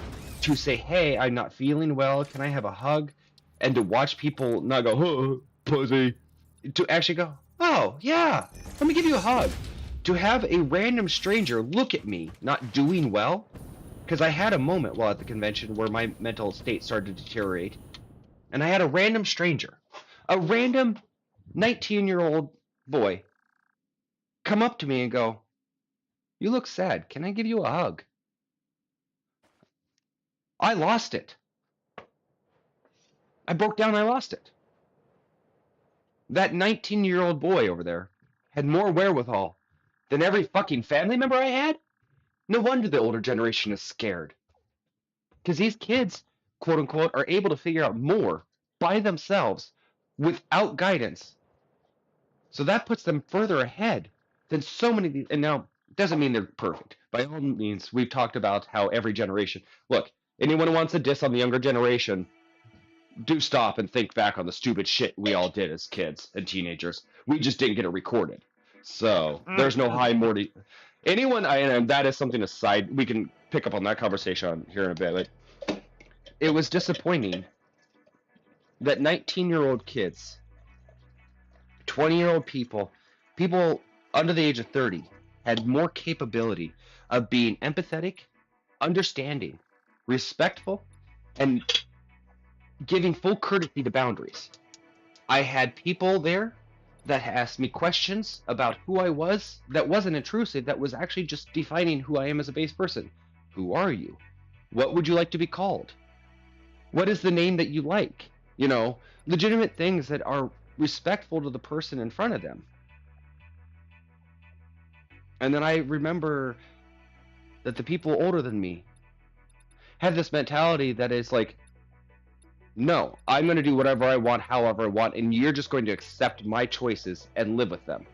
to say, hey, I'm not feeling well, can I have a hug? And to watch people not go, oh, pussy, to actually go, oh, yeah, let me give you a hug. To have a random stranger look at me not doing well, because I had a moment while at the convention where my mental state started to deteriorate, and I had a random stranger, a random 19-year-old boy, come up to me and go, you look sad, can I give you a hug? I lost it. I broke down, I lost it. That 19-year-old boy over there had more wherewithal than every fucking family member I had. No wonder the older generation is scared. Because these kids, quote unquote, are able to figure out more by themselves without guidance. So that puts them further ahead than so many. And now, it doesn't mean they're perfect. By all means, we've talked about how every generation. Look, anyone who wants to diss on the younger generation, do stop and think back on the stupid shit we all did as kids and teenagers. We just didn't get it recorded. So there's no high morty. Anyone, and that is something aside. We can pick up on that conversation here in a bit. Like, it was disappointing that 19-year-old kids, 20-year-old people, people under the age of 30, had more capability of being empathetic, understanding, respectful, and giving full courtesy to boundaries. I had people there that asked me questions about who I was that wasn't intrusive, that was actually just defining who I am as a base person. Who are you? What would you like to be called? What is the name that you like? You know, legitimate things that are respectful to the person in front of them. And then I remember that the people older than me have this mentality that is like, no, I'm going to do whatever I want, however I want, and you're just going to accept my choices and live with them.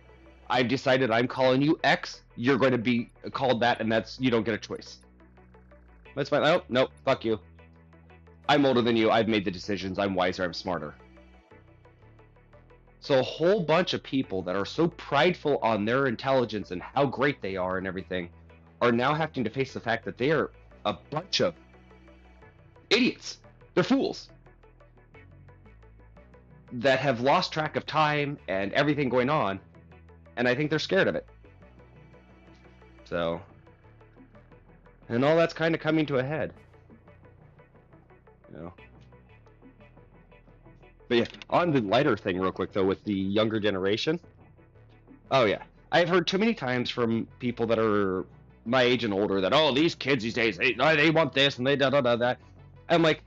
I've decided I'm calling you X, you're going to be called that, and that's, you don't get a choice. That's fine. Oh, no, fuck you. I'm older than you, I've made the decisions, I'm wiser, I'm smarter. So a whole bunch of people that are so prideful on their intelligence and how great they are and everything are now having to face the fact that they are a bunch of idiots. They're fools that have lost track of time and everything going on, and I think they're scared of it. So, and all that's kind of coming to a head. You know. But yeah, on the lighter thing real quick though, with the younger generation. Oh yeah, I've heard too many times from people that are my age and older that, oh, these kids these days, they want this and they da-da-da that. I'm like,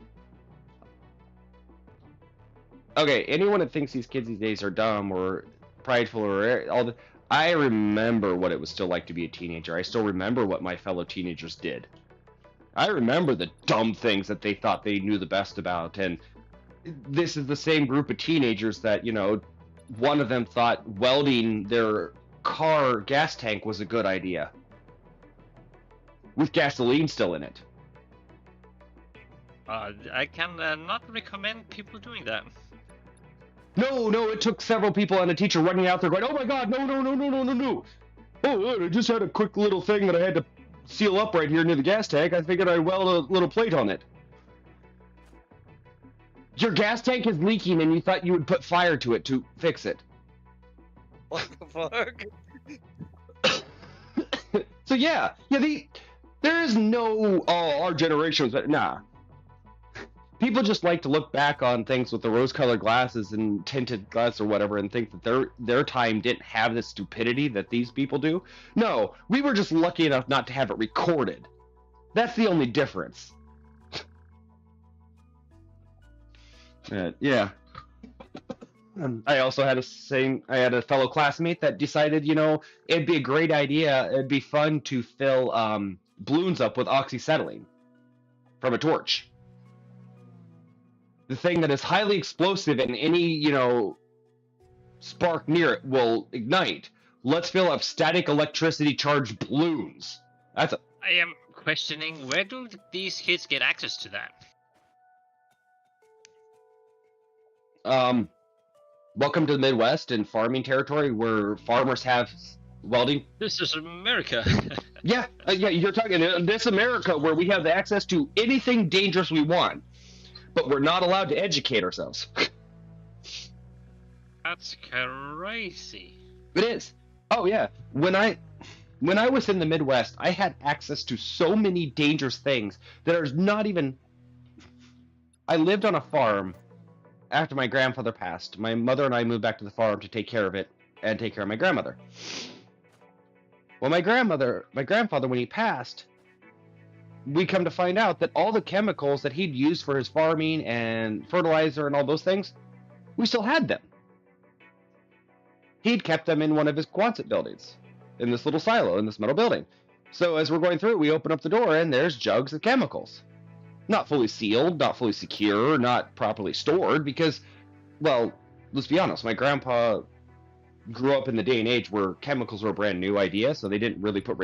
okay, anyone that thinks these kids these days are dumb or prideful or all the, I remember what it was still like to be a teenager. I still remember what my fellow teenagers did. I remember the dumb things that they thought they knew the best about, and this is the same group of teenagers that, you know, one of them thought welding their car gas tank was a good idea with gasoline still in it. I can not recommend people doing that. No, it took several people and a teacher running out there going, oh my god, no. Oh, I just had a quick little thing that I had to seal up right here near the gas tank. I figured I'd weld a little plate on it. Your gas tank is leaking and you thought you would put fire to it to fix it. What the fuck? So yeah, there is no, oh, our generation was, nah. People just like to look back on things with the rose-colored glasses and tinted glass or whatever and think that their time didn't have the stupidity that these people do. No, we were just lucky enough not to have it recorded. That's the only difference. Yeah. I also had I had a fellow classmate that decided, you know, it'd be a great idea, it'd be fun to fill balloons up with oxyacetylene from a torch. The thing that is highly explosive and any, you know, spark near it will ignite. Let's fill up static electricity charged balloons. I am questioning, where do these kids get access to that? Welcome to the Midwest and farming territory where farmers have welding. This is America. Yeah, you're talking this America where we have access to anything dangerous we want, but we're not allowed to educate ourselves. That's crazy. It is. Oh yeah. When I was in the Midwest, I had access to so many dangerous things that are not even. I lived on a farm after my grandfather passed. My mother and I moved back to the farm to take care of it and take care of my grandmother. Well, my grandfather, when he passed, we come to find out that all the chemicals that he'd used for his farming and fertilizer and all those things, we still had them. He'd kept them in one of his Quonset buildings, in this little silo, in this metal building. So as we're going through, we open up the door and there's jugs of chemicals. Not fully sealed, not fully secure, not properly stored because, well, let's be honest, my grandpa grew up in the day and age where chemicals were a brand new idea, so they didn't really put...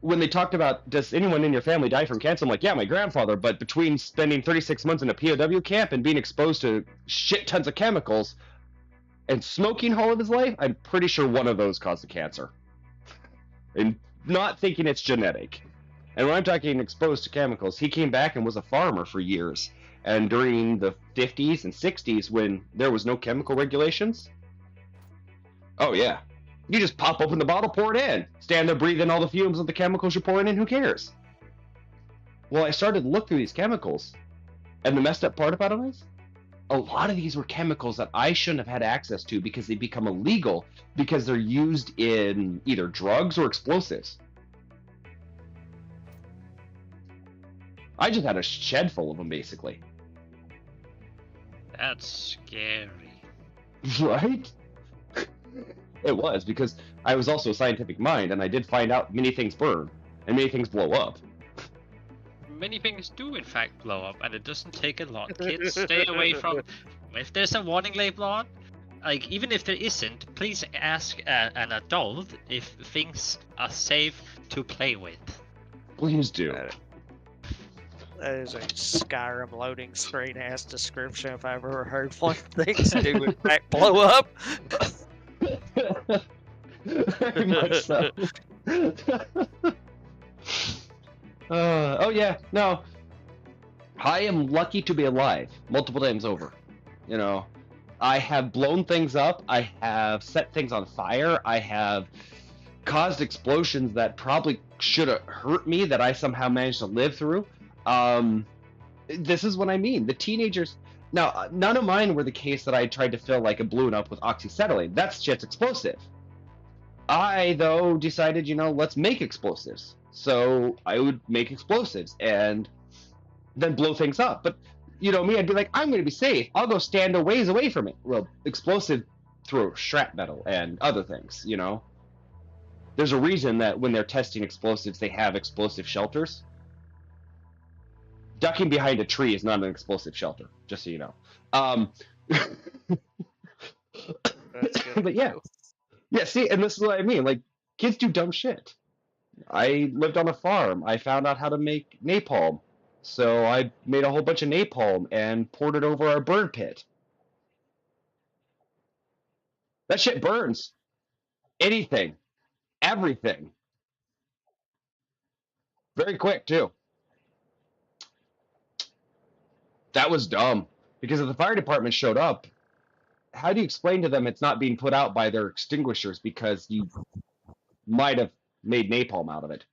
When they talked about, does anyone in your family die from cancer? I'm like, yeah, my grandfather, but between spending 36 months in a POW camp and being exposed to shit tons of chemicals and smoking all of his life, I'm pretty sure one of those caused the cancer. And not thinking it's genetic. And when I'm talking exposed to chemicals, he came back and was a farmer for years. And during the 50s and 60s, when there was no chemical regulations, oh yeah, you just pop open the bottle, pour it in. Stand there breathing all the fumes of the chemicals you're pouring in, who cares? Well, I started to look through these chemicals, and the messed up part about it is, a lot of these were chemicals that I shouldn't have had access to because they become illegal because they're used in either drugs or explosives. I just had a shed full of them, basically. That's scary. Right? It was, because I was also a scientific mind, and I did find out many things burn, and many things blow up. Many things do in fact blow up, and it doesn't take a lot. Kids, stay away from... If there's a warning label on, like, even if there isn't, please ask an adult if things are safe to play with. Please do. That is a Skyrim loading screen ass description if I've ever heard one. Things do in fact blow up. Very much so. Oh yeah, no. I am lucky to be alive multiple times over. You know, I have blown things up. I have set things on fire. I have caused explosions that probably should have hurt me that I somehow managed to live through. This is what I mean. The teenagers. Now, none of mine were the case that I tried to fill like a balloon up with oxyacetylene. That's just explosive. I, though, decided, you know, let's make explosives. So I would make explosives and then blow things up. But, you know, me, I'd be like, I'm going to be safe. I'll go stand a ways away from it. Well, explosive through shrapnel and other things, you know. There's a reason that when they're testing explosives, they have explosive shelters. Ducking behind a tree is not an explosive shelter, just so you know. But yeah. Yeah, see, and this is what I mean. Like, kids do dumb shit. I lived on a farm. I found out how to make napalm. So I made a whole bunch of napalm and poured it over our burn pit. That shit burns. Anything. Everything. Very quick, too. That was dumb. Because if the fire department showed up, how do you explain to them it's not being put out by their extinguishers because you might have made napalm out of it?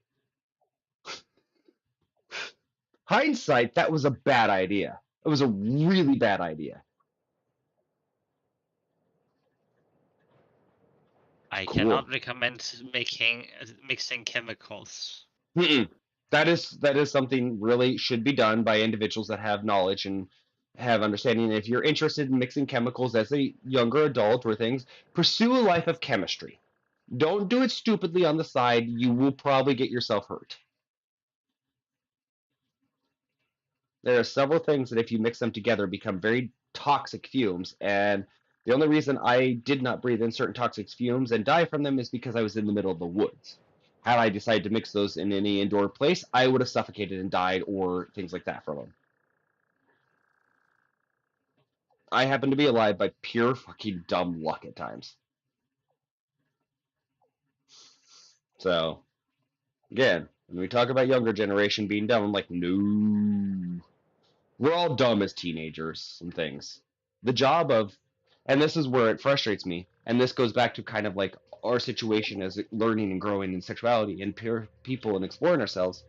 Hindsight, that was a bad idea. It was a really bad idea. I Cool. cannot recommend mixing chemicals. Mm-mm. That is something really should be done by individuals that have knowledge and have understanding. If you're interested in mixing chemicals as a younger adult or things, pursue a life of chemistry. Don't do it stupidly on the side. You will probably get yourself hurt. There are several things that if you mix them together become very toxic fumes, and the only reason I did not breathe in certain toxic fumes and die from them is because I was in the middle of the woods. Had I decided to mix those in any indoor place, I would have suffocated and died or things like that from them. I happen to be alive by pure fucking dumb luck at times. So, again, when we talk about younger generation being dumb, I'm like, no. We're all dumb as teenagers and things. The job of, and this is where it frustrates me, and this goes back to kind of like our situation as learning and growing in sexuality and pure people and exploring ourselves.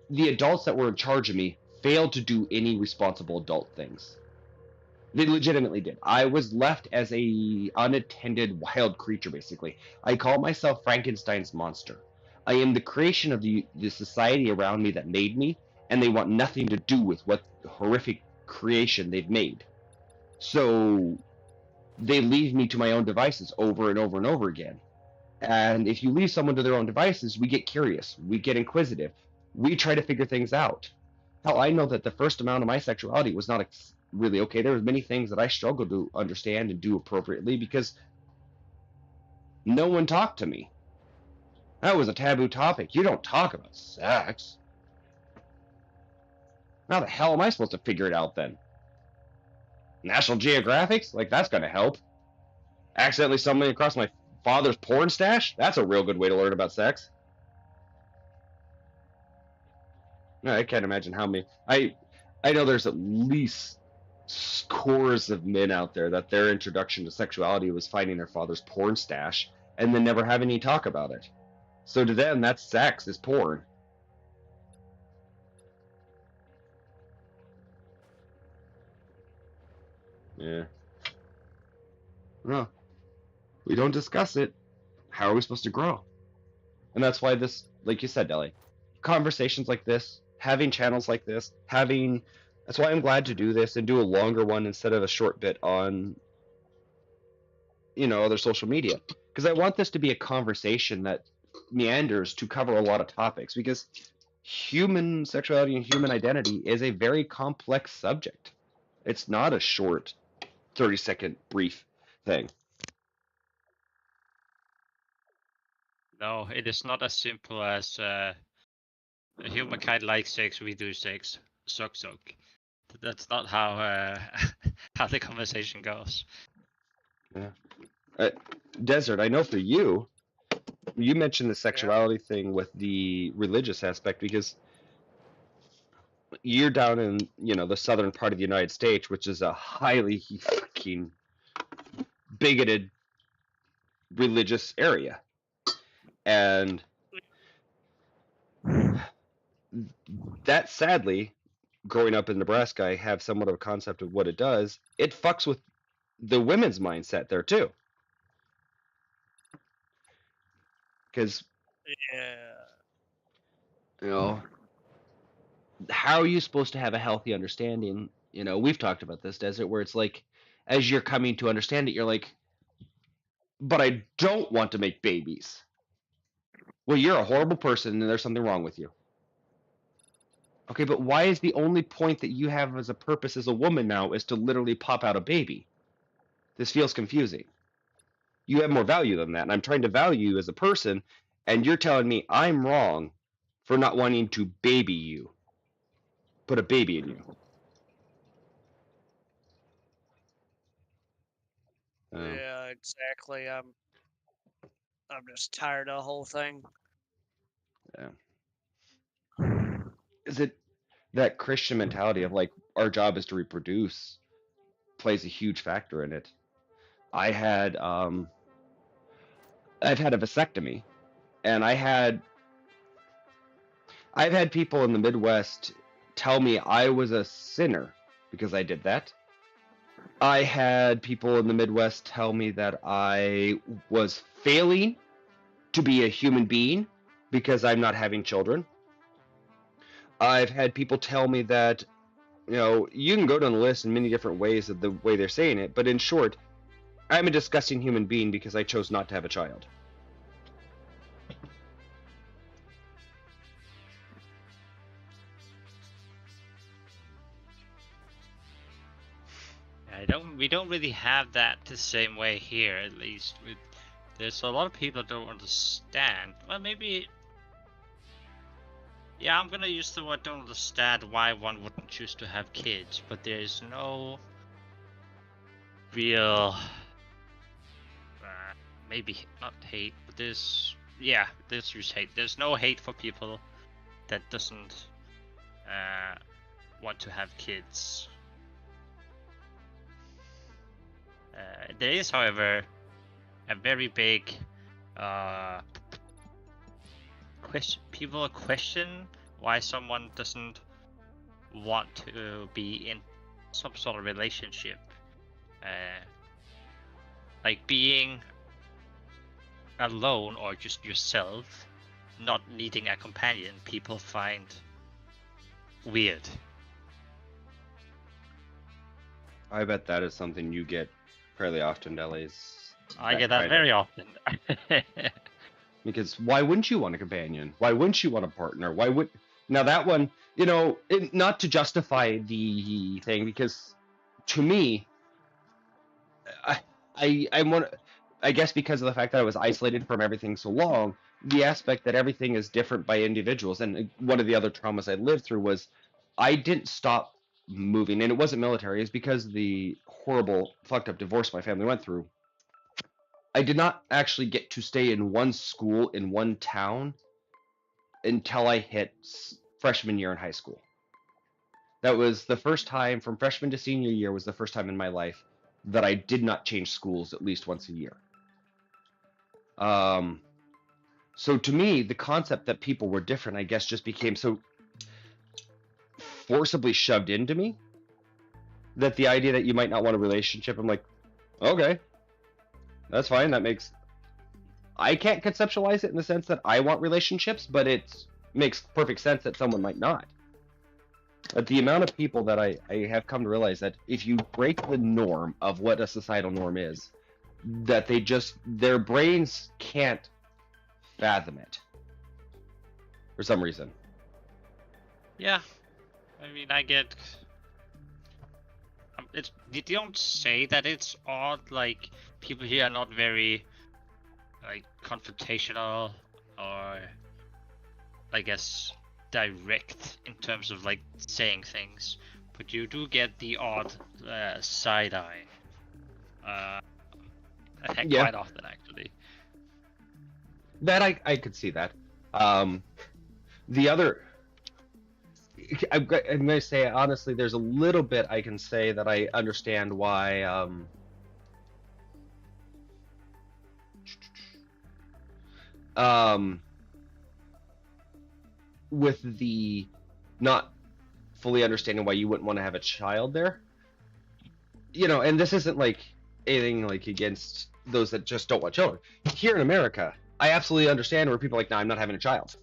The adults that were in charge of me failed to do any responsible adult things. They legitimately did. I was left as a unattended wild creature, basically. I call myself Frankenstein's monster. I am the creation of the society around me that made me, and they want nothing to do with what horrific creation they've made. So they leave me to my own devices over and over and over again. And if you leave someone to their own devices, we get curious, we get inquisitive, we try to figure things out. Hell, I know that the first amount of my sexuality was not really okay. There was many things that I struggled to understand and do appropriately because no one talked to me. That was a taboo topic. You don't talk about sex. How the hell am I supposed to figure it out then? National Geographics? Like, that's gonna help. Accidentally stumbling across my father's porn stash? That's a real good way to learn about sex. No, I can't imagine how many. I know there's at least scores of men out there that their introduction to sexuality was finding their father's porn stash and then never having any talk about it. So to them, that's sex, is porn. Yeah. No, we don't discuss it. How are we supposed to grow? And that's why this, like you said, Deli, conversations like this, having channels like this, having. That's why I'm glad to do this and do a longer one instead of a short bit on, other social media. Because I want this to be a conversation that meanders to cover a lot of topics. Because human sexuality and human identity is a very complex subject. It's not a short 30-second brief thing. No, it is not as simple as humankind likes sex, we do sex. Suck, suck. That's not how how the conversation goes. Yeah. Desert, I know for you, you mentioned the sexuality thing with the religious aspect because you're down in, the southern part of the United States, which is a highly fucking bigoted religious area. And that sadly, growing up in Nebraska, I have somewhat of a concept of what it does. It fucks with the women's mindset there too. Because, Yeah. How are you supposed to have a healthy understanding? We've talked about this, Desert, where it's like, as you're coming to understand it, you're like, but I don't want to make babies. Well, you're a horrible person and there's something wrong with you. Okay, but why is the only point that you have as a purpose as a woman now is to literally pop out a baby? This feels confusing. You have more value than that, and I'm trying to value you as a person, and you're telling me I'm wrong for not wanting to baby you. Put a baby in you. Yeah, exactly. I'm just tired of the whole thing. Yeah. Is it that Christian mentality of like our job is to reproduce plays a huge factor in it? I've had a vasectomy, and I've had people in the Midwest tell me I was a sinner because I did that. I had people in the Midwest tell me that I was failing to be a human being because I'm not having children. I've had people tell me that, you can go down the list in many different ways of the way they're saying it, but in short, I'm a disgusting human being because I chose not to have a child. We don't really have that the same way here, at least. There's a lot of people that don't understand. Well, maybe. Yeah, I'm gonna use the word don't understand why one wouldn't choose to have kids, but there's no real, maybe not hate, but let's use hate. There's no hate for people that doesn't want to have kids. There is, however, a very big question. People question why someone doesn't want to be in some sort of relationship. Like being alone or just yourself, not needing a companion, people find weird. I bet that is something you get fairly often, Delis. I get that very often. Because why wouldn't you want a companion? Why wouldn't you want a partner? Why would now that one? You know, not to justify the thing, because to me, I'm one. I guess because of the fact that I was isolated from everything so long, the aspect that everything is different by individuals, and one of the other traumas I lived through was I didn't stop moving, and it wasn't military. It's because of the horrible, fucked up divorce my family went through. I did not actually get to stay in one school in one town until I hit freshman year in high school. That was the first time, from freshman to senior year, was the first time in my life that I did not change schools at least once a year. So to me, the concept that people were different, I guess, just became so forcibly shoved into me that the idea that you might not want a relationship, I'm like, okay, that's fine. That makes, I can't conceptualize it in the sense that I want relationships, but it makes perfect sense that someone might not. But the amount of people that I have come to realize that if you break the norm of what a societal norm is, that they just, their brains can't fathom it for some reason. Yeah, I mean, I get. It's, they don't say that it's odd. Like, people here are not very, like, confrontational or, I guess, direct in terms of like saying things, but you do get the odd side eye. Yeah. Quite often, actually. That I could see that. The other, I'm going to say honestly, there's a little bit I can say that I understand why. With the not fully understanding why you wouldn't want to have a child there, you know, and this isn't like anything like against those that just don't want children. Here in America, I absolutely understand where people are like, no, I'm not having a child.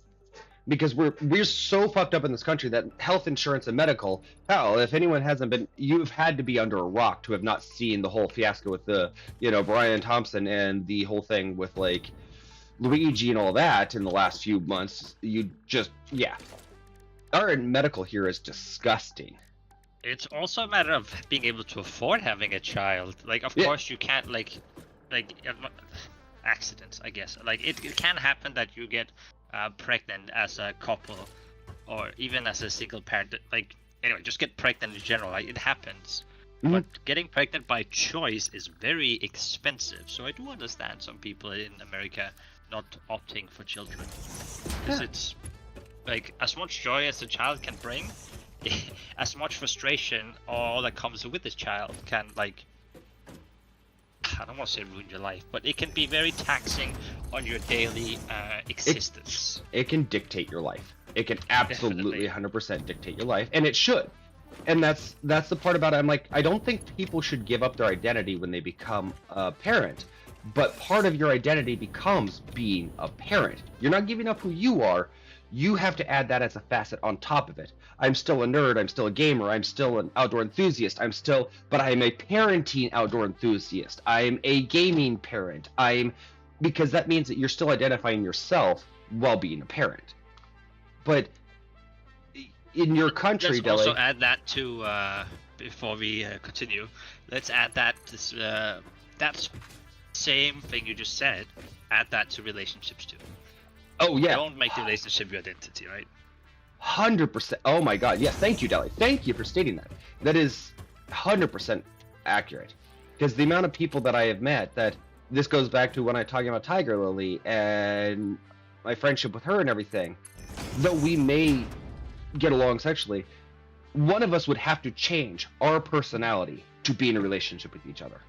Because we're so fucked up in this country that health insurance and medical, hell, if anyone hasn't been, you've had to be under a rock to have not seen the whole fiasco with the, you know, Brian Thompson and the whole thing with like Luigi and all that in the last few months. You just, yeah. Our medical here is disgusting. It's also a matter of being able to afford having a child. Like, of course, you can't like accidents, I guess. Like, it can happen that you get pregnant as a couple, or even as a single parent. Like, anyway, just get pregnant in general. Like, it happens. Mm-hmm. But getting pregnant by choice is very expensive. So I do understand some people in America not opting for children, because it's like as much joy as a child can bring, as much frustration all that comes with this child can, like, I don't want to say ruin your life, but it can be very taxing on your daily existence. It can dictate your life. It can absolutely Definitely. 100% dictate your life, and it should. And that's the part about it. I'm like, I don't think people should give up their identity when they become a parent, but part of your identity becomes being a parent. You're not giving up who you are. You have to add that as a facet on top of it. I'm still a nerd, I'm still a gamer, I'm still an outdoor enthusiast, but I am a parenting outdoor enthusiast. I'm a gaming parent. Because that means that you're still identifying yourself while being a parent. But in your country, Let's also Deli, add that to, before we continue, let's add that, that's same thing you just said, add that to relationships too. oh yeah, Don't make the relationship your identity, right? 100%. Oh my God, yes, thank you, Deli. Thank you for stating that. That is 100% accurate. Because the amount of people that I have met, that this goes back to when I'm talking about Tiger Lily and my friendship with her and everything. Though we may get along sexually, one of us would have to change our personality to be in a relationship with each other.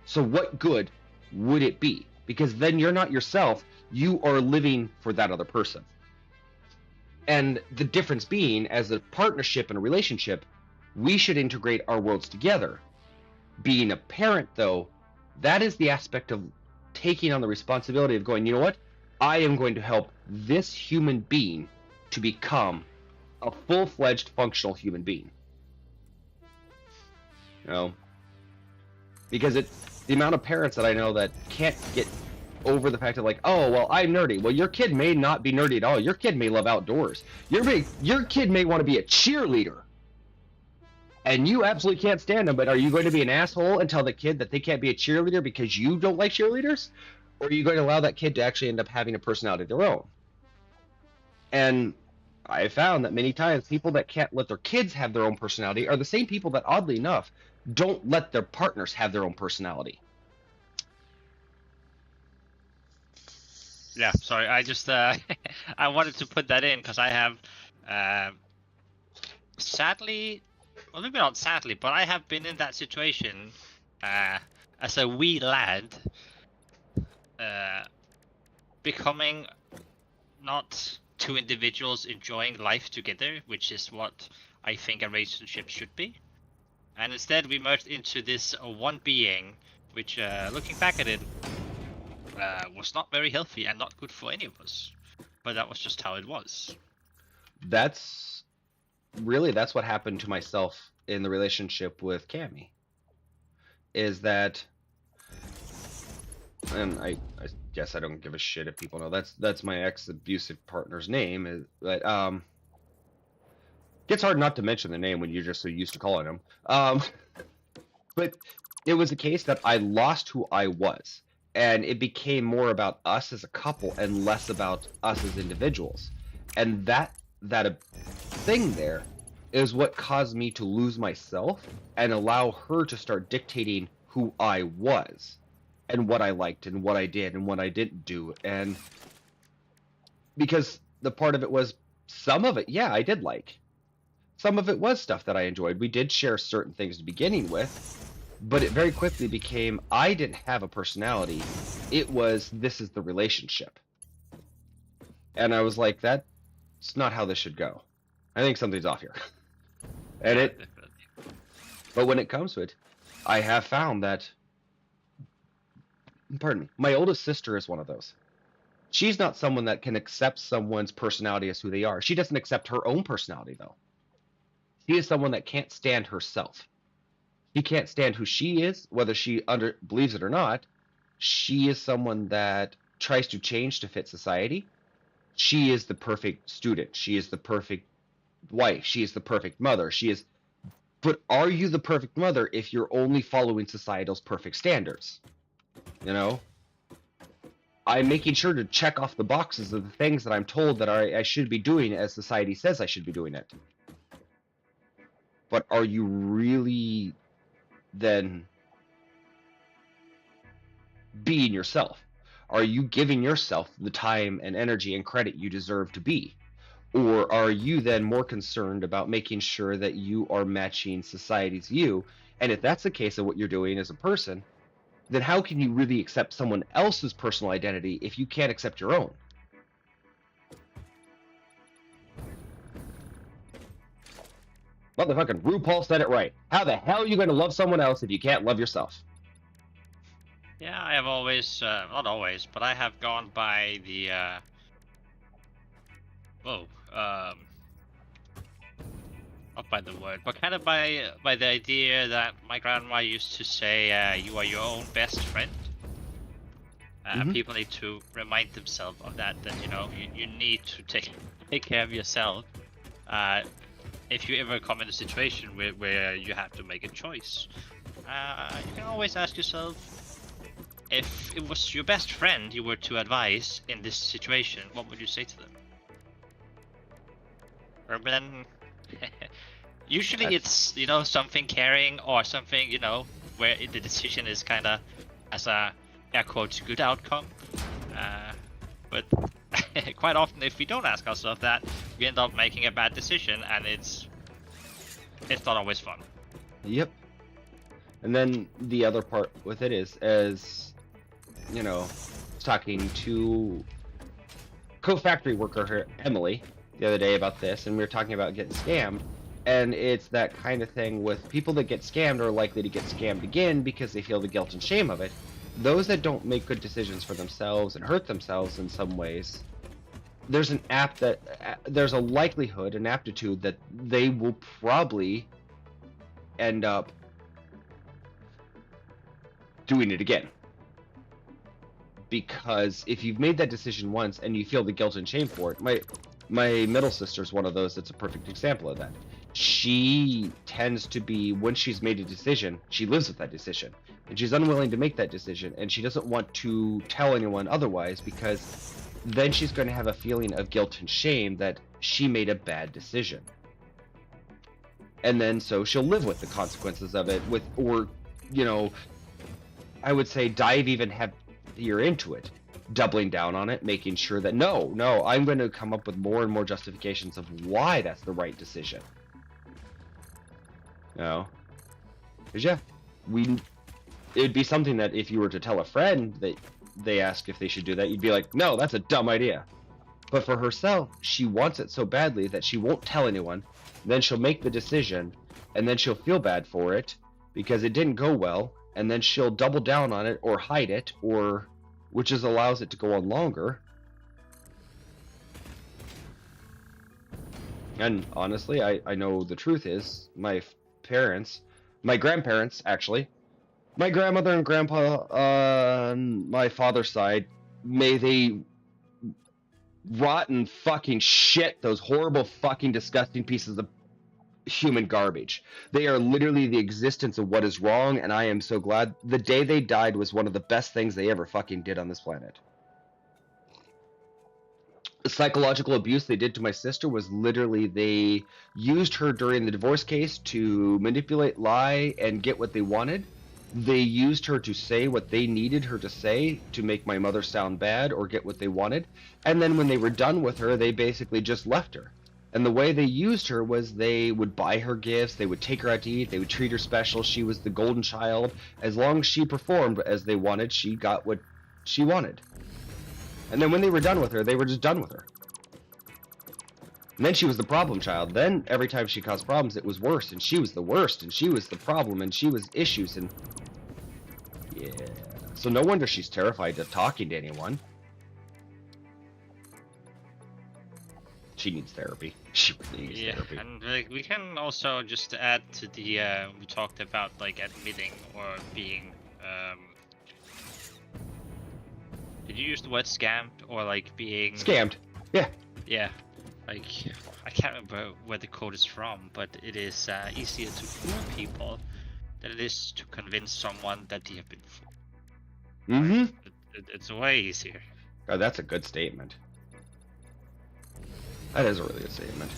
So what good would it be? Because then you're not yourself, you are living for that other person. And the difference being, as a partnership and a relationship, we should integrate our worlds together. Being a parent, though, that is the aspect of taking on the responsibility of going, you know what? I am going to help this human being to become a full-fledged functional human being. You know? Because the amount of parents that I know that can't get over the fact of like, oh, well, I'm nerdy. Well, your kid may not be nerdy at all. Your kid may love outdoors. Your kid may want to be a cheerleader. And you absolutely can't stand them, but are you going to be an asshole and tell the kid that they can't be a cheerleader because you don't like cheerleaders? Or are you going to allow that kid to actually end up having a personality of their own? And I have found that many times people that can't let their kids have their own personality are the same people that, oddly enough, don't let their partners have their own personality. Yeah, sorry, I just I wanted to put that in because I have sadly, well, maybe not sadly, but I have been in that situation as a wee lad, becoming not two individuals enjoying life together, which is what I think a relationship should be. And instead we merged into this one being, which looking back at it, was not very healthy and not good for any of us. But that was just how it was. That's what happened to myself in the relationship with Cammy. Is that, and I guess I don't give a shit if people know that's my ex-abusive partner's name. But gets hard not to mention the name when you're just so used to calling him. But it was a case that I lost who I was, and it became more about us as a couple and less about us as individuals. And that thing there is what caused me to lose myself and allow her to start dictating who I was and what I liked and what I did and what I didn't do. And because the part of it was, some of it, yeah, I did like. Some of it was stuff that I enjoyed. We did share certain things to beginning with, but it very quickly became, I didn't have a personality. It was, this is the relationship. And I was like, that's not how this should go. I think something's off here. And but when it comes to it, I have found that, pardon me, my oldest sister is one of those. She's not someone that can accept someone's personality as who they are. She doesn't accept her own personality, though. She is someone that can't stand herself. She can't stand who she is, whether she believes it or not. She is someone that tries to change to fit society. She is the perfect student. She is the perfect wife. She is the perfect mother. But are you the perfect mother if you're only following societal's perfect standards? You know? I'm making sure to check off the boxes of the things that I'm told that I should be doing as society says I should be doing it. But are you really then being yourself? Are you giving yourself the time and energy and credit you deserve to be? Or are you then more concerned about making sure that you are matching society's view? And if that's the case of what you're doing as a person, then how can you really accept someone else's personal identity if you can't accept your own? Motherfucking RuPaul said it right. How the hell are you going to love someone else if you can't love yourself? Yeah, I have always, not always, but I have gone by the, not by the word, but kind of by the idea that my grandma used to say, you are your own best friend. People need to remind themselves of that, you know, you need to take care of yourself. If you ever come in a situation where you have to make a choice, you can always ask yourself, if it was your best friend you were to advise in this situation, what would you say to them? Or then, usually it's, you know, something caring or something, you know, where the decision is kind of as a air quotes good outcome, but quite often if we don't ask ourselves that, we end up making a bad decision, and it's not always fun. Yep. And then the other part with it is, as you know, I was talking to co-factory worker here, Emily, the other day about this, and we were talking about getting scammed. And it's that kind of thing with people that get scammed are likely to get scammed again because they feel the guilt and shame of it. Those that don't make good decisions for themselves and hurt themselves in some ways, there's a likelihood, an aptitude that they will probably end up doing it again. Because if you've made that decision once and you feel the guilt and shame for it, my middle sister's one of those that's a perfect example of that. She tends to be, when she's made a decision, she lives with that decision. And she's unwilling to make that decision, and she doesn't want to tell anyone otherwise, because then she's going to have a feeling of guilt and shame that she made a bad decision. And then so she'll live with the consequences of it, I would say dive even heavier into it, doubling down on it, making sure that no, I'm going to come up with more and more justifications of why that's the right decision. Because it'd be something that if you were to tell a friend that they ask if they should do that, you'd be like, no, that's a dumb idea. But for herself, she wants it so badly that she won't tell anyone. Then she'll make the decision, and then she'll feel bad for it because it didn't go well, and then she'll double down on it or hide it, which allows it to go on longer. And honestly, I know the truth is my grandparents, actually, my grandmother and grandpa on my father's side, may they rotten fucking shit, those horrible fucking disgusting pieces of human garbage. They are literally the existence of what is wrong, and I am so glad the day they died was one of the best things they ever fucking did on this planet. The psychological abuse they did to my sister was literally they used her during the divorce case to manipulate, lie, and get what they wanted. They used her to say what they needed her to say to make my mother sound bad or get what they wanted. And then when they were done with her, they basically just left her. And the way they used her was they would buy her gifts, they would take her out to eat, they would treat her special. She was the golden child. As long as she performed as they wanted, she got what she wanted. And then when they were done with her, they were just done with her. And then she was the problem child. Then every time she caused problems, it was worse, and she was the worst, and she was the problem, and she was issues, and yeah. So no wonder she's terrified of talking to anyone. She needs therapy. She really needs therapy. And we can also just add to the we talked about like admitting or being. Did you use the word scammed or like being scammed? Yeah. Yeah. Like I can't remember where the quote is from, but it is easier to fool people than it is to convince someone that they have been fooled. Mm-hmm. It's way easier. Oh, that's a good statement. That is a really good statement.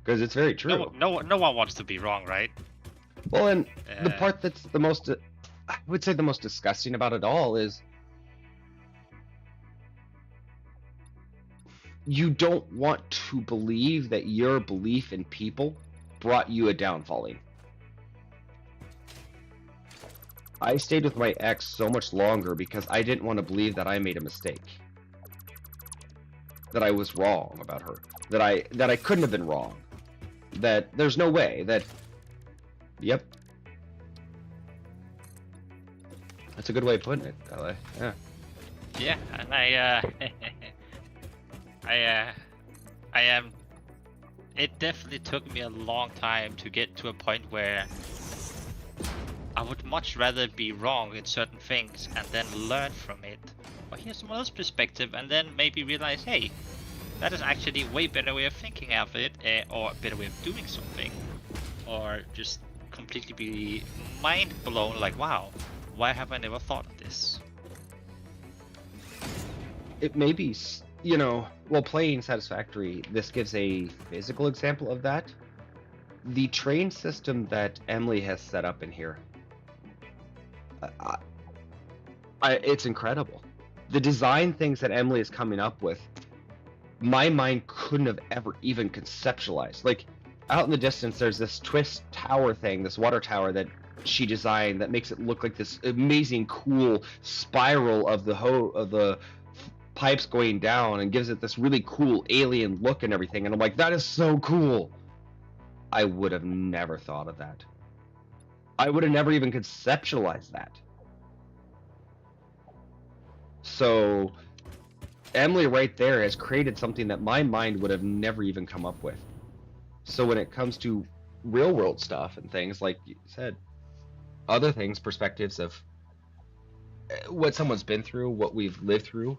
Because it's very true. No one wants to be wrong, right? Well, and the part that's the most, I would say the most disgusting about it all is you don't want to believe that your belief in people brought you a downfalling. I stayed with my ex so much longer because I didn't want to believe that I made a mistake. That I was wrong about her. That I couldn't have been wrong. That there's no way that... Yep. That's a good way of putting it, LA. Yeah. Yeah, and I am. It definitely took me a long time to get to a point where I would much rather be wrong in certain things and then learn from it, or hear someone else's perspective, and then maybe realize, hey, that is actually a way better way of thinking of it, or a better way of doing something, or just completely be mind blown, like, wow, why have I never thought of this? It may be, you know, well, playing Satisfactory, this gives a physical example of that. the train system that Emily has set up in here, it's incredible. The design things that Emily is coming up with, my mind couldn't have ever even conceptualized. Like, out in the distance, there's this twist tower thing, this water tower that she designed that makes it look like this amazing, cool spiral of the pipes going down and gives it this really cool alien look and everything. And I'm like, that is so cool. I would have never thought of that. I would have never even conceptualized that. So Emily right there has created something that my mind would have never even come up with. So when it comes to real world stuff and things, like you said, other things, perspectives of what someone's been through, what we've lived through,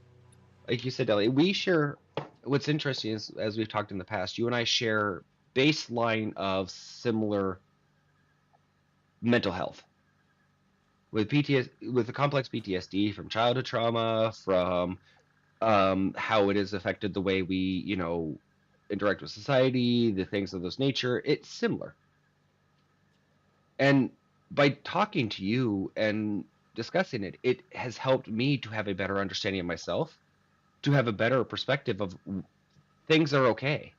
like you said, Ellie, we share. What's interesting is, as we've talked in the past, you and I share baseline of similar mental health with with the complex PTSD from childhood trauma, from how it has affected the way we, interact with society, the things of this nature. It's similar. And by talking to you and discussing it, it has helped me to have a better understanding of myself, to have a better perspective of things are okay.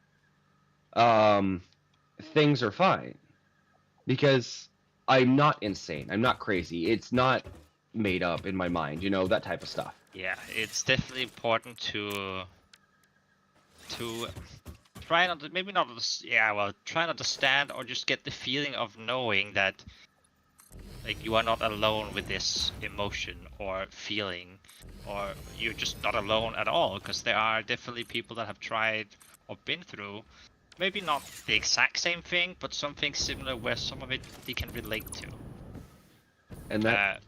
Things are fine. Because I'm not insane. I'm not crazy. It's not made up in my mind, that type of stuff. Yeah, it's definitely important to try not to, maybe not, yeah, well, try and understand or just get the feeling of knowing that, like, you are not alone with this emotion or feeling, or you're just not alone at all, because there are definitely people that have tried or been through, maybe not the exact same thing, but something similar where some of it they can relate to. And that,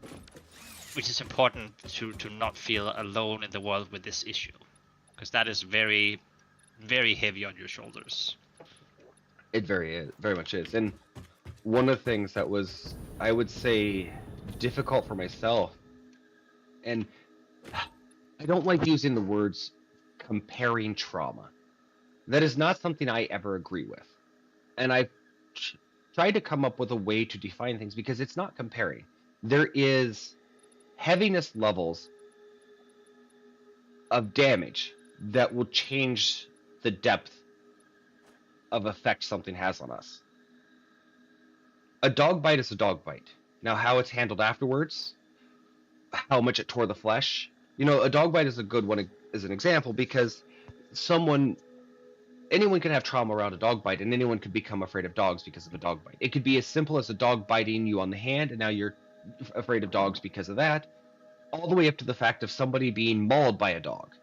which is important to not feel alone in the world with this issue, because that is very, very heavy on your shoulders. It very much is. And one of the things that was, I would say, difficult for myself, and I don't like using the words comparing trauma. That is not something I ever agree with. And I tried to come up with a way to define things, because it's not comparing. There is heaviness levels of damage that will change the depth of effect something has on us. A dog bite is a dog bite. Now, how it's handled afterwards, how much it tore the flesh. A dog bite is a good one as an example, because anyone can have trauma around a dog bite, and anyone could become afraid of dogs because of a dog bite. It could be as simple as a dog biting you on the hand, and now you're afraid of dogs because of that, all the way up to the fact of somebody being mauled by a dog.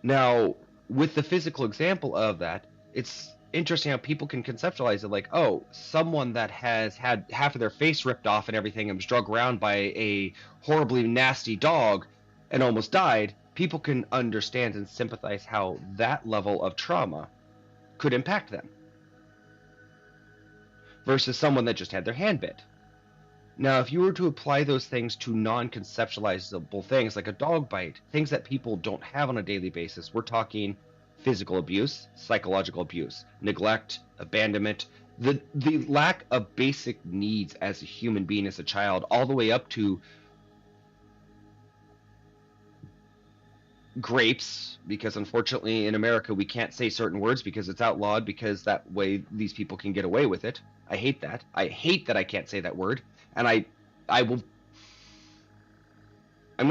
Now, with the physical example of that, it's interesting how people can conceptualize it like, oh, someone that has had half of their face ripped off and everything and was dragged around by a horribly nasty dog and almost died, people can understand and sympathize how that level of trauma could impact them. Versus someone that just had their hand bit. Now, if you were to apply those things to non-conceptualizable things like a dog bite, things that people don't have on a daily basis, we're talking physical abuse, psychological abuse, neglect, abandonment, the lack of basic needs as a human being, as a child, all the way up to grapes, because unfortunately in America we can't say certain words because it's outlawed, because that way these people can get away with it. I hate that. I hate that I can't say that word. And I'm going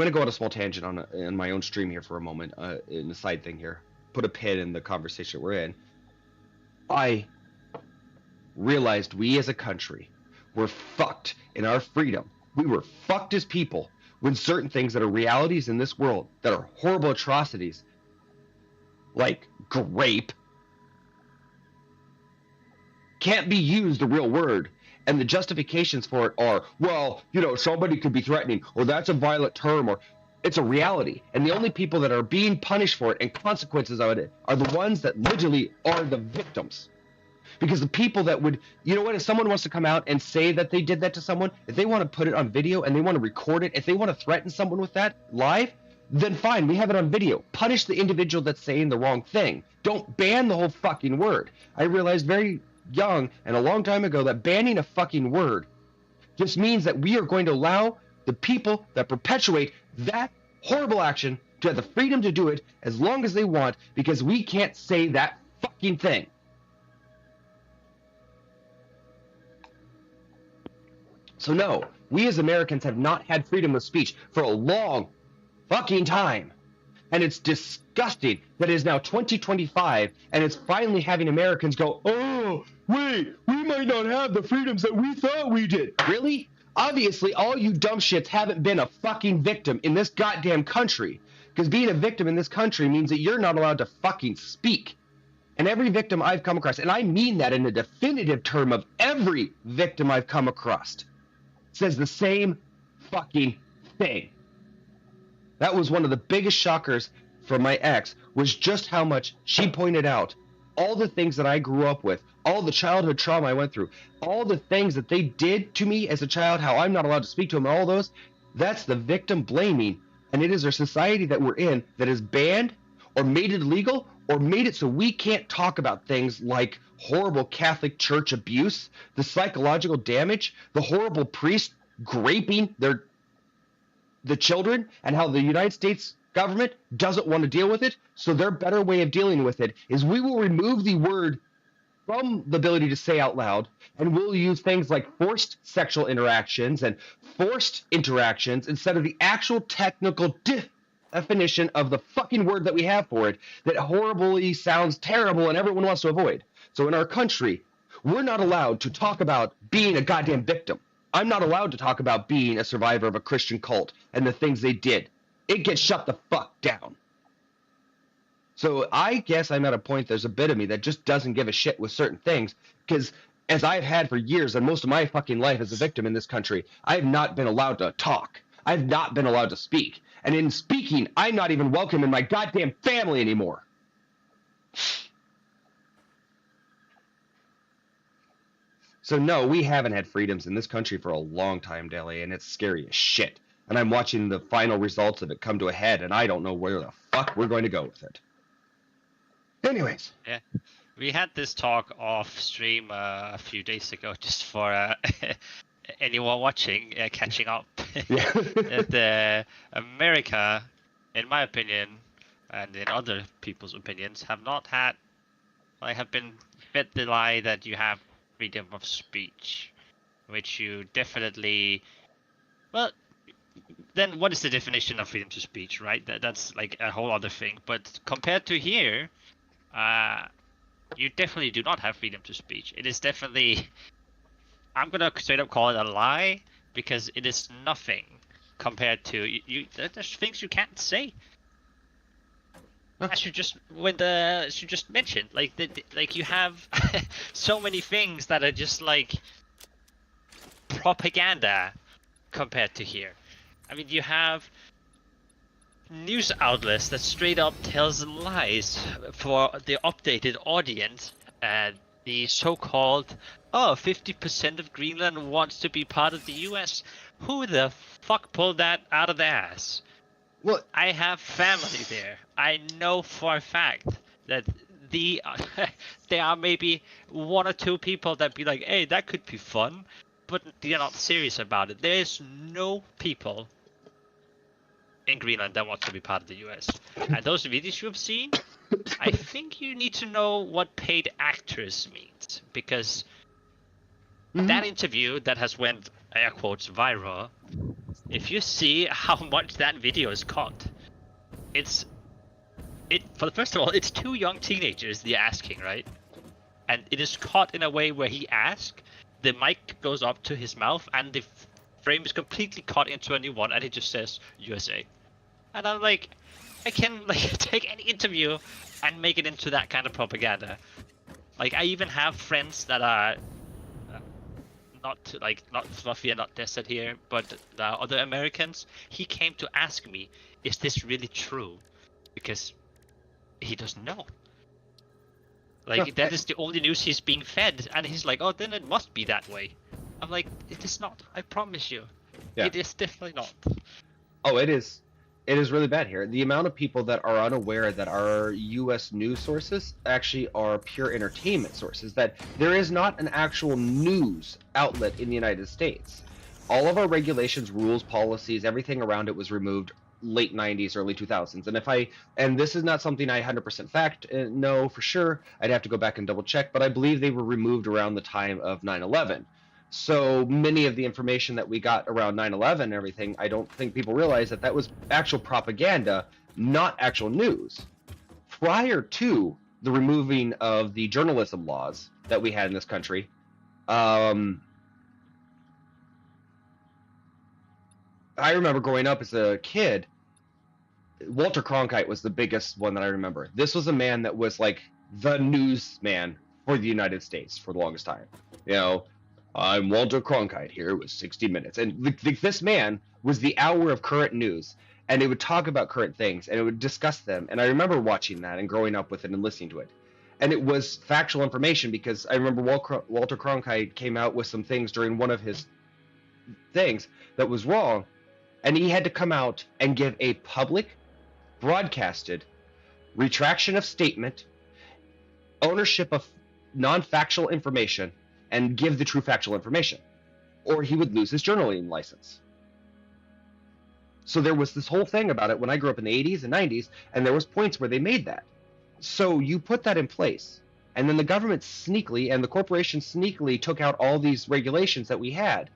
to go on a small tangent on my own stream here for a moment, in a side thing here. Put a pin in the conversation we're in. I realized we as a country were fucked in our freedom. We were fucked as people when certain things that are realities in this world, that are horrible atrocities, like grape, can't be used a real word. And the justifications for it are, well, somebody could be threatening, or that's a violent term, or it's a reality. And the only people that are being punished for it and consequences of it are the ones that literally are the victims. Because the people that would, if someone wants to come out and say that they did that to someone, if they want to put it on video and they want to record it, if they want to threaten someone with that live, then fine, we have it on video. Punish the individual that's saying the wrong thing. Don't ban the whole fucking word. I realized very young and a long time ago that banning a fucking word just means that we are going to allow the people that perpetuate that horrible action to have the freedom to do it as long as they want, because we can't say that fucking thing. So no, we as Americans have not had freedom of speech for a long fucking time. And it's disgusting that it is now 2025 and it's finally having Americans go, oh, wait, we might not have the freedoms that we thought we did. Really? Obviously, all you dumb shits haven't been a fucking victim in this goddamn country. Because being a victim in this country means that you're not allowed to fucking speak. And every victim I've come across, and I mean that in a definitive term of every victim I've come across, says the same fucking thing. That was one of the biggest shockers from my ex, was just how much she pointed out all the things that I grew up with, all the childhood trauma I went through, all the things that they did to me as a child, how I'm not allowed to speak to them, all those. That's the victim blaming. And it is our society that we're in that has banned or made it illegal or made it so we can't talk about things like horrible Catholic Church abuse, the psychological damage, the horrible priests raping the children, and how the United States government doesn't want to deal with it. So their better way of dealing with it is we will remove the word from the ability to say out loud, and we'll use things like forced sexual interactions and forced interactions instead of the actual technical definition of the fucking word that we have for it that horribly sounds terrible and everyone wants to avoid. So in our country, we're not allowed to talk about being a goddamn victim. I'm not allowed to talk about being a survivor of a Christian cult and the things they did. It gets shut the fuck down. So I guess I'm at a point, there's a bit of me that just doesn't give a shit with certain things, because as I've had for years and most of my fucking life as a victim in this country, I've not been allowed to talk. I've not been allowed to speak. And in speaking, I'm not even welcome in my goddamn family anymore. So no, we haven't had freedoms in this country for a long time, Deli, and it's scary as shit. And I'm watching the final results of it come to a head, and I don't know where the fuck we're going to go with it. Anyways. Yeah, we had this talk off stream a few days ago, just for anyone watching catching up. Yeah. That America, in my opinion, and in other people's opinions, have been fed the lie that you have freedom of speech, which you definitely, well, then what is the definition of freedom to speech, right? That's like a whole other thing. But compared to here, you definitely do not have freedom to speech. It is definitely, I'm gonna straight up call it a lie, because it is nothing compared to there's things you can't say. As you just mentioned, like you have so many things that are just like propaganda compared to here. I mean, you have news outlets that straight up tells lies for the updated audience, and the so-called 50% of Greenland wants to be part of the US. Who the fuck pulled that out of the ass? Well, I have family there. I know for a fact that there are maybe one or two people that be like, hey, that could be fun, but they're not serious about it. There's no people in Greenland that wants to be part of the US. And those videos you've seen, I think you need to know what paid actors means, because that interview that has went, air quotes, viral, if you see how much that video is cut, first of all, it's two young teenagers they're asking, right? And it is caught in a way where he asks, the mic goes up to his mouth, and the frame is completely cut into a new one, and it just says USA. And I'm like, I can take any interview and make it into that kind of propaganda. Like, I even have friends that are not fluffy and not tested here, but the other Americans. He came to ask me, is this really true? Because he doesn't know. Like, that is the only news he's being fed, and he's like, oh, then it must be that way. I'm like, it is not. I promise you. Yeah. It is definitely not. Oh, it is. It is really bad here. The amount of people that are unaware that our U.S. news sources actually are pure entertainment sources, that there is not an actual news outlet in the United States. All of our regulations, rules, policies, everything around it was removed late 90s, early 2000s. And this is not something I 100% know for sure. I'd have to go back and double check, but I believe they were removed around the time of 9/11. So many of the information that we got around 9/11 and everything, I don't think people realize that that was actual propaganda, not actual news. Prior to the removing of the journalism laws that we had in this country, I remember growing up as a kid, Walter Cronkite was the biggest one that I remember. This was a man that was like the newsman for the United States for the longest time. You know, I'm Walter Cronkite here with 60 Minutes. And this man was the hour of current news. And it would talk about current things and it would discuss them. And I remember watching that and growing up with it and listening to it. And it was factual information because I remember Walter Cronkite came out with some things during one of his things that was wrong. And he had to come out and give a public, broadcasted retraction of statement, ownership of non-factual information, and give the true factual information, or he would lose his journalism license. So there was this whole thing about it when I grew up in the 80s and 90s, and there was points where they made that. So you put that in place, and then the government sneakily and the corporation sneakily took out all these regulations that we had.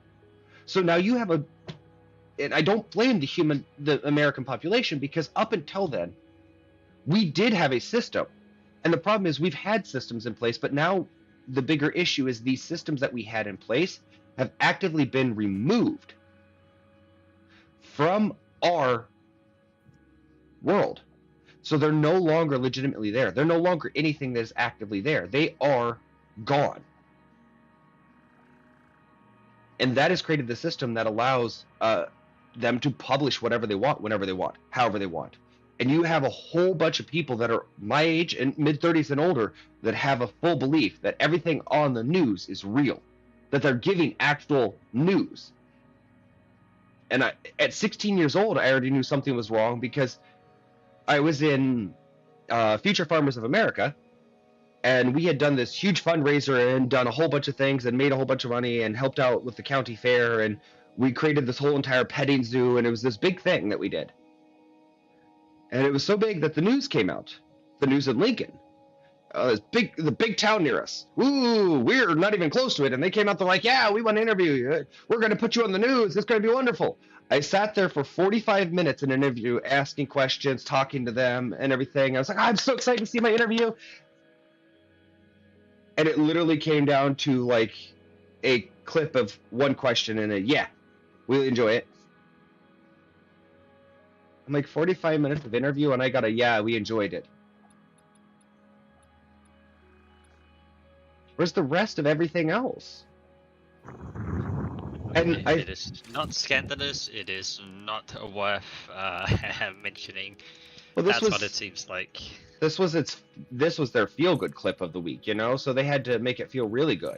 So now you have and I don't blame the American population, because up until then, we did have a system. And the problem is we've had systems in place, but now the bigger issue is these systems that we had in place have actively been removed from our world. So they're no longer legitimately there. They're no longer anything that is actively there. They are gone. And that has created the system that allows them to publish whatever they want, whenever they want, however they want. And you have a whole bunch of people that are my age and mid-30s and older that have a full belief that everything on the news is real, that they're giving actual news. And at 16 years old, I already knew something was wrong because I was in Future Farmers of America, and we had done this huge fundraiser and done a whole bunch of things and made a whole bunch of money and helped out with the county fair, and we created this whole entire petting zoo, and it was this big thing that we did. And it was so big that the news came out, the news in Lincoln, the big town near us. Ooh, we're not even close to it. And they came out, they're like, yeah, we want to interview you. We're going to put you on the news. It's going to be wonderful. I sat there for 45 minutes in an interview, asking questions, talking to them and everything. I was like, I'm so excited to see my interview. And it literally came down to like a clip of one question and yeah, we'll enjoy it. I'm like, 45 minutes of interview and I got a yeah, we enjoyed it. Where's the rest of everything else? And it is not scandalous. It is not worth mentioning. Well, That's what it seems like. This was their feel-good clip of the week, you know. So they had to make it feel really good.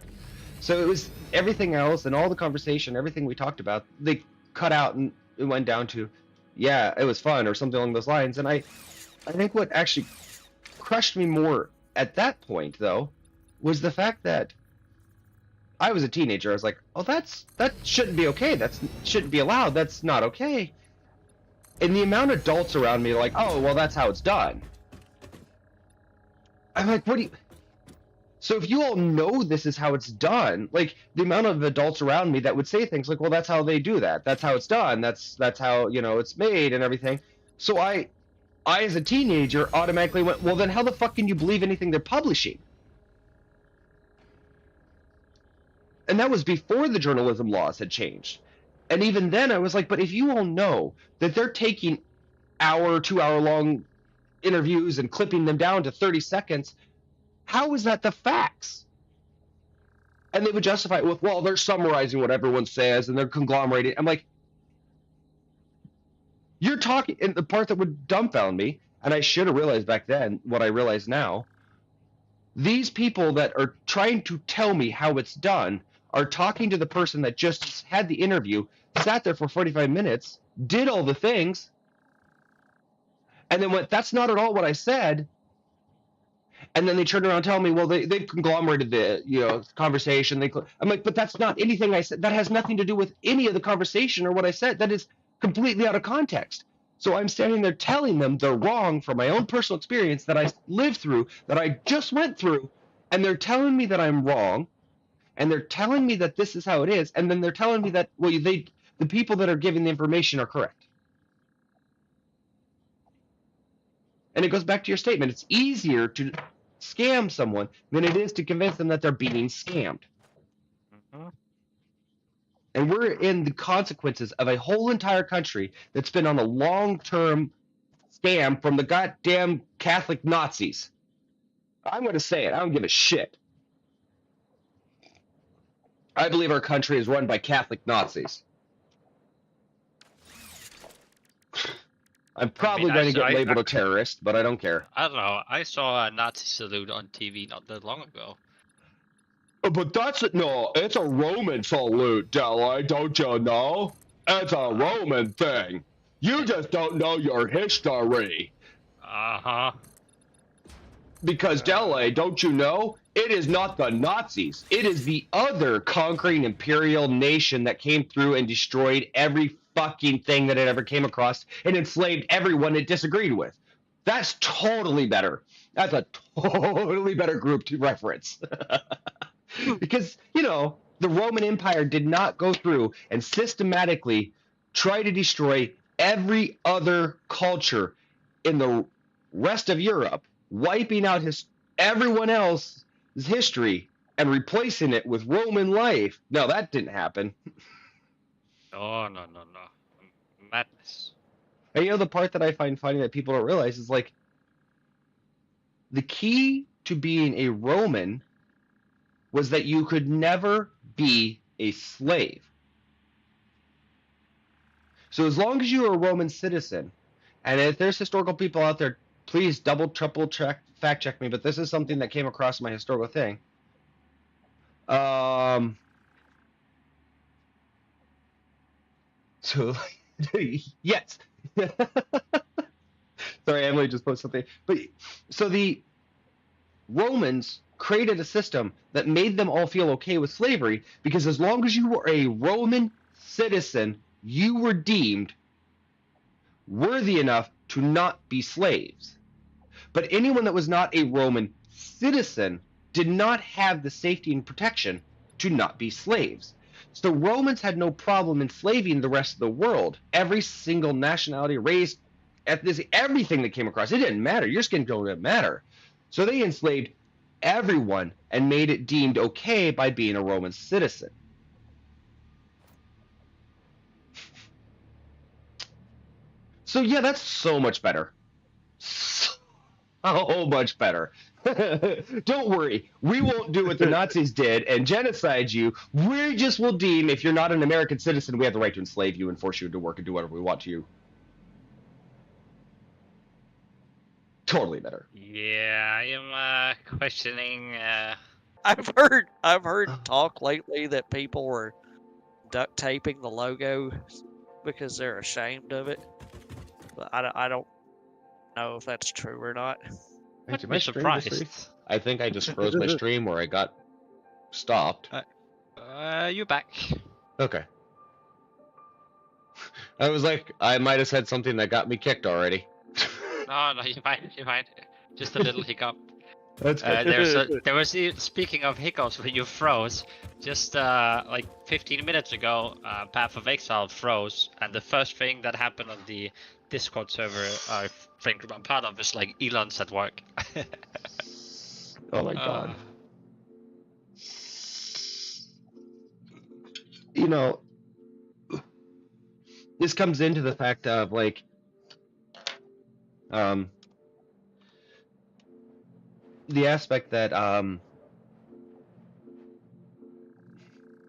So it was everything else and all the conversation, everything we talked about. They cut out and it went down to, yeah, it was fun or something along those lines. And I think what actually crushed me more at that point, though, was the fact that I was a teenager. I was like, oh, that shouldn't be okay. That shouldn't be allowed. That's not okay. And the amount of adults around me are like, oh, well, that's how it's done. I'm like, what do you... So if you all know this is how it's done, like the amount of adults around me that would say things like, well, that's how they do that. That's how it's done. That's how, you know, it's made and everything. So I as a teenager automatically went, well, then how the fuck can you believe anything they're publishing? And that was before the journalism laws had changed. And even then I was like, but if you all know that they're taking 2-hour long interviews and clipping them down to 30 seconds, how is that the facts? And they would justify it with, well, they're summarizing what everyone says and they're conglomerating. I'm like, you're talking, and the part that would dumbfound me, and I should have realized back then what I realize now, these people that are trying to tell me how it's done are talking to the person that just had the interview, sat there for 45 minutes, did all the things, and then went, "That's not at all what I said." And then they turned around and tell me, well, they've conglomerated the conversation. I'm like, but that's not anything I said. That has nothing to do with any of the conversation or what I said. That is completely out of context. So I'm standing there telling them they're wrong from my own personal experience that I lived through, that I just went through, and they're telling me that I'm wrong, and they're telling me that this is how it is, and then they're telling me that, well, the people that are giving the information are correct. And it goes back to your statement. It's easier to scam someone than it is to convince them that they're being scammed. Mhm. And we're in the consequences of a whole entire country that's been on a long-term scam from the goddamn Catholic Nazis. I'm going to say it. I don't give a shit. I believe our country is run by Catholic Nazis. I'm probably going to get labeled a terrorist, but I don't care. I don't know. I saw a Nazi salute on TV not that long ago. But it's a Roman salute, Deli, don't you know? It's a Roman thing. You just don't know your history. Uh-huh. Because, Deli, don't you know? It is not the Nazis. It is the other conquering imperial nation that came through and destroyed every fucking thing that it ever came across and enslaved everyone it disagreed with. That's totally better. That's a totally better group to reference. Because, the Roman Empire did not go through and systematically try to destroy every other culture in the rest of Europe, wiping out everyone else's history and replacing it with Roman life. No, that didn't happen. Oh, no. Madness. And the part that I find funny that people don't realize is like the key to being a Roman was that you could never be a slave. So as long as you are a Roman citizen, and if there's historical people out there, please double, triple check, fact check me, but this is something that came across my historical thing. So, yes. Sorry, Emily just posted something. But so the Romans created a system that made them all feel okay with slavery because as long as you were a Roman citizen, you were deemed worthy enough to not be slaves. But anyone that was not a Roman citizen did not have the safety and protection to not be slaves. So Romans had no problem enslaving the rest of the world. Every single nationality, race, ethnicity, everything that came across, it didn't matter. Your skin tone didn't matter. So they enslaved everyone and made it deemed okay by being a Roman citizen. So yeah, that's so much better. So much better. Don't worry, we won't do what the Nazis did and genocide you. We just will deem if you're not an American citizen, we have the right to enslave you and force you to work and do whatever we want to you. Totally better. Yeah, I am questioning. I've heard talk lately that people were duct taping the logo because they're ashamed of it. But I don't know if that's true or not. I'd be surprised. I think I just froze my stream where I got stopped. You're back. Okay. I was like, I might have said something that got me kicked already. No, you might. Just a little hiccup. That's good. There was speaking of hiccups when you froze, just like 15 minutes ago, Path of Exile froze, and the first thing that happened on the Discord server I think I'm part of is like Elon's at work. Oh my god. This comes into the fact of like the aspect that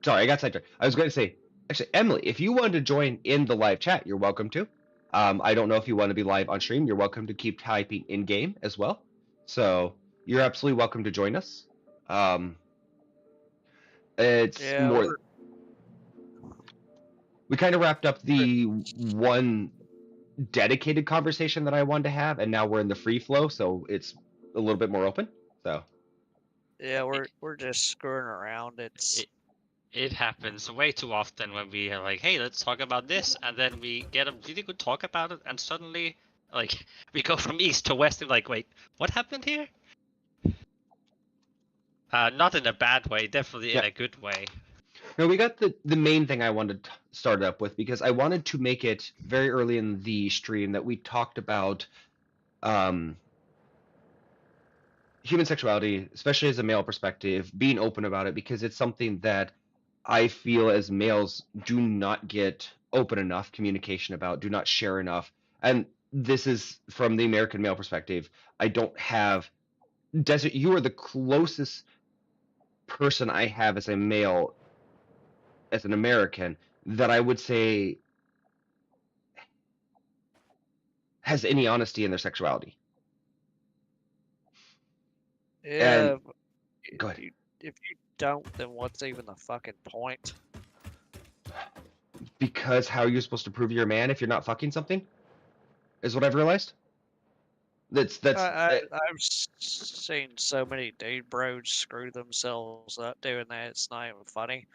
sorry, I got sidetracked. I was going to say, actually, Emily, if you wanted to join in the live chat, you're welcome to. I don't know if you want to be live on stream. You're welcome to keep typing in game as well. So you're absolutely welcome to join us. It's more. We kind of wrapped up the one dedicated conversation that I wanted to have, and now we're in the free flow, so it's a little bit more open. So Yeah, we're just screwing around. It's It happens way too often when we are like, hey, let's talk about this, and then we get a really good talk about it, and suddenly, like, we go from east to west, and like, wait, what happened here? Not in a bad way, definitely in Yeah. a good way. no, we got the main thing I wanted to start up with because I wanted to make it very early in the stream that we talked about human sexuality, especially as a male perspective, being open about it because it's something that I feel as males do not get open enough communication about, do not share enough. And this is from the American male perspective. I don't have Desert, you are the closest person I have as a male, as an American, that I would say has any honesty in their sexuality. And yeah. go ahead. If you don't, then what's even the fucking point? Because how are you supposed to prove you're a man if you're not fucking something? Is what I've realized. I've seen so many dude bros screw themselves up doing that. It's not even funny.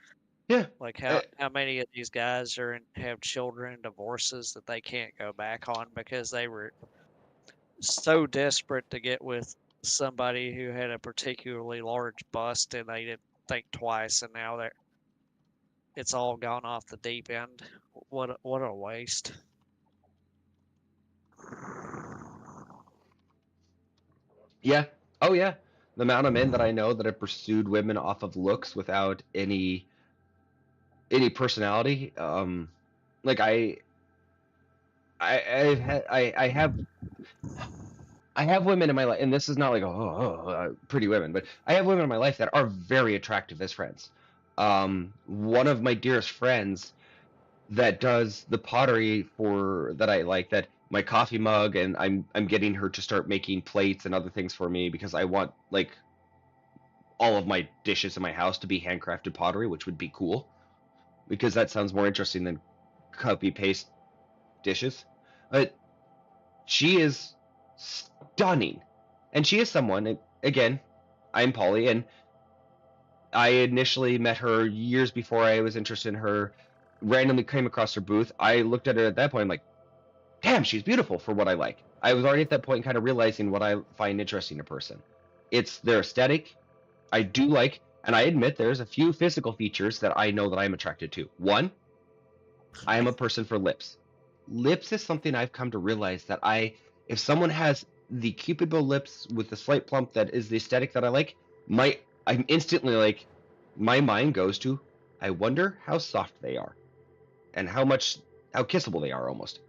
Yeah. Like uh, how many of these guys have children and divorces that they can't go back on because they were so desperate to get with somebody who had a particularly large bust and they didn't think twice, and now it's all gone off the deep end. What a waste. Yeah. Oh yeah. The amount of men that I know that have pursued women off of looks without any personality. Like I've had I have women in my life, and this is not like pretty women, but I have women in my life that are very attractive as friends. One of my dearest friends that does the pottery for that I like, that my coffee mug, and I'm getting her to start making plates and other things for me because I want like all of my dishes in my house to be handcrafted pottery, which would be cool because that sounds more interesting than copy paste dishes. But she is stunning, and she is someone. Again, I'm Polly, and I initially met her years before I was interested in her. Randomly came across her booth. I looked at her at that point. I'm like, damn, she's beautiful for what I like. I was already at that point kind of realizing what I find interesting in a person. It's their aesthetic. I do like, and I admit there's a few physical features that I know that I'm attracted to. One, I am a person for lips. Lips is something I've come to realize that if someone has the cupid bow lips with the slight plump that is the aesthetic that I like, I'm instantly like, my mind goes to, I wonder how soft they are, and how kissable they are almost.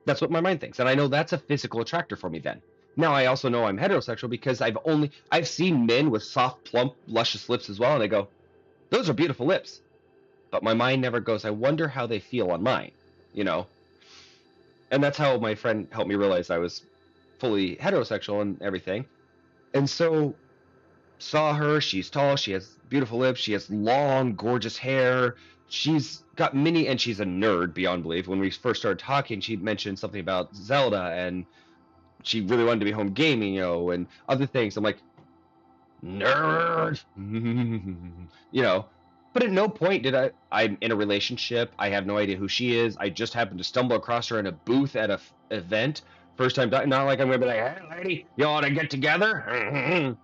That's what my mind thinks, and I know that's a physical attractor for me. Then now I also know I'm heterosexual because I've seen men with soft, plump, luscious lips as well, and I go, those are beautiful lips. But my mind never goes, I wonder how they feel on mine, you know? And that's how my friend helped me realize I was fully heterosexual and everything. And so saw her, she's tall, she has beautiful lips, she has long, gorgeous hair. She's got and she's a nerd beyond belief. When we first started talking, she mentioned something about Zelda, and she really wanted to be home gaming, and other things. I'm like, nerd, But at no point I'm in a relationship. I have no idea who she is. I just happened to stumble across her in a booth at a event. First time, not like I'm gonna be like, hey, lady, you want to get together?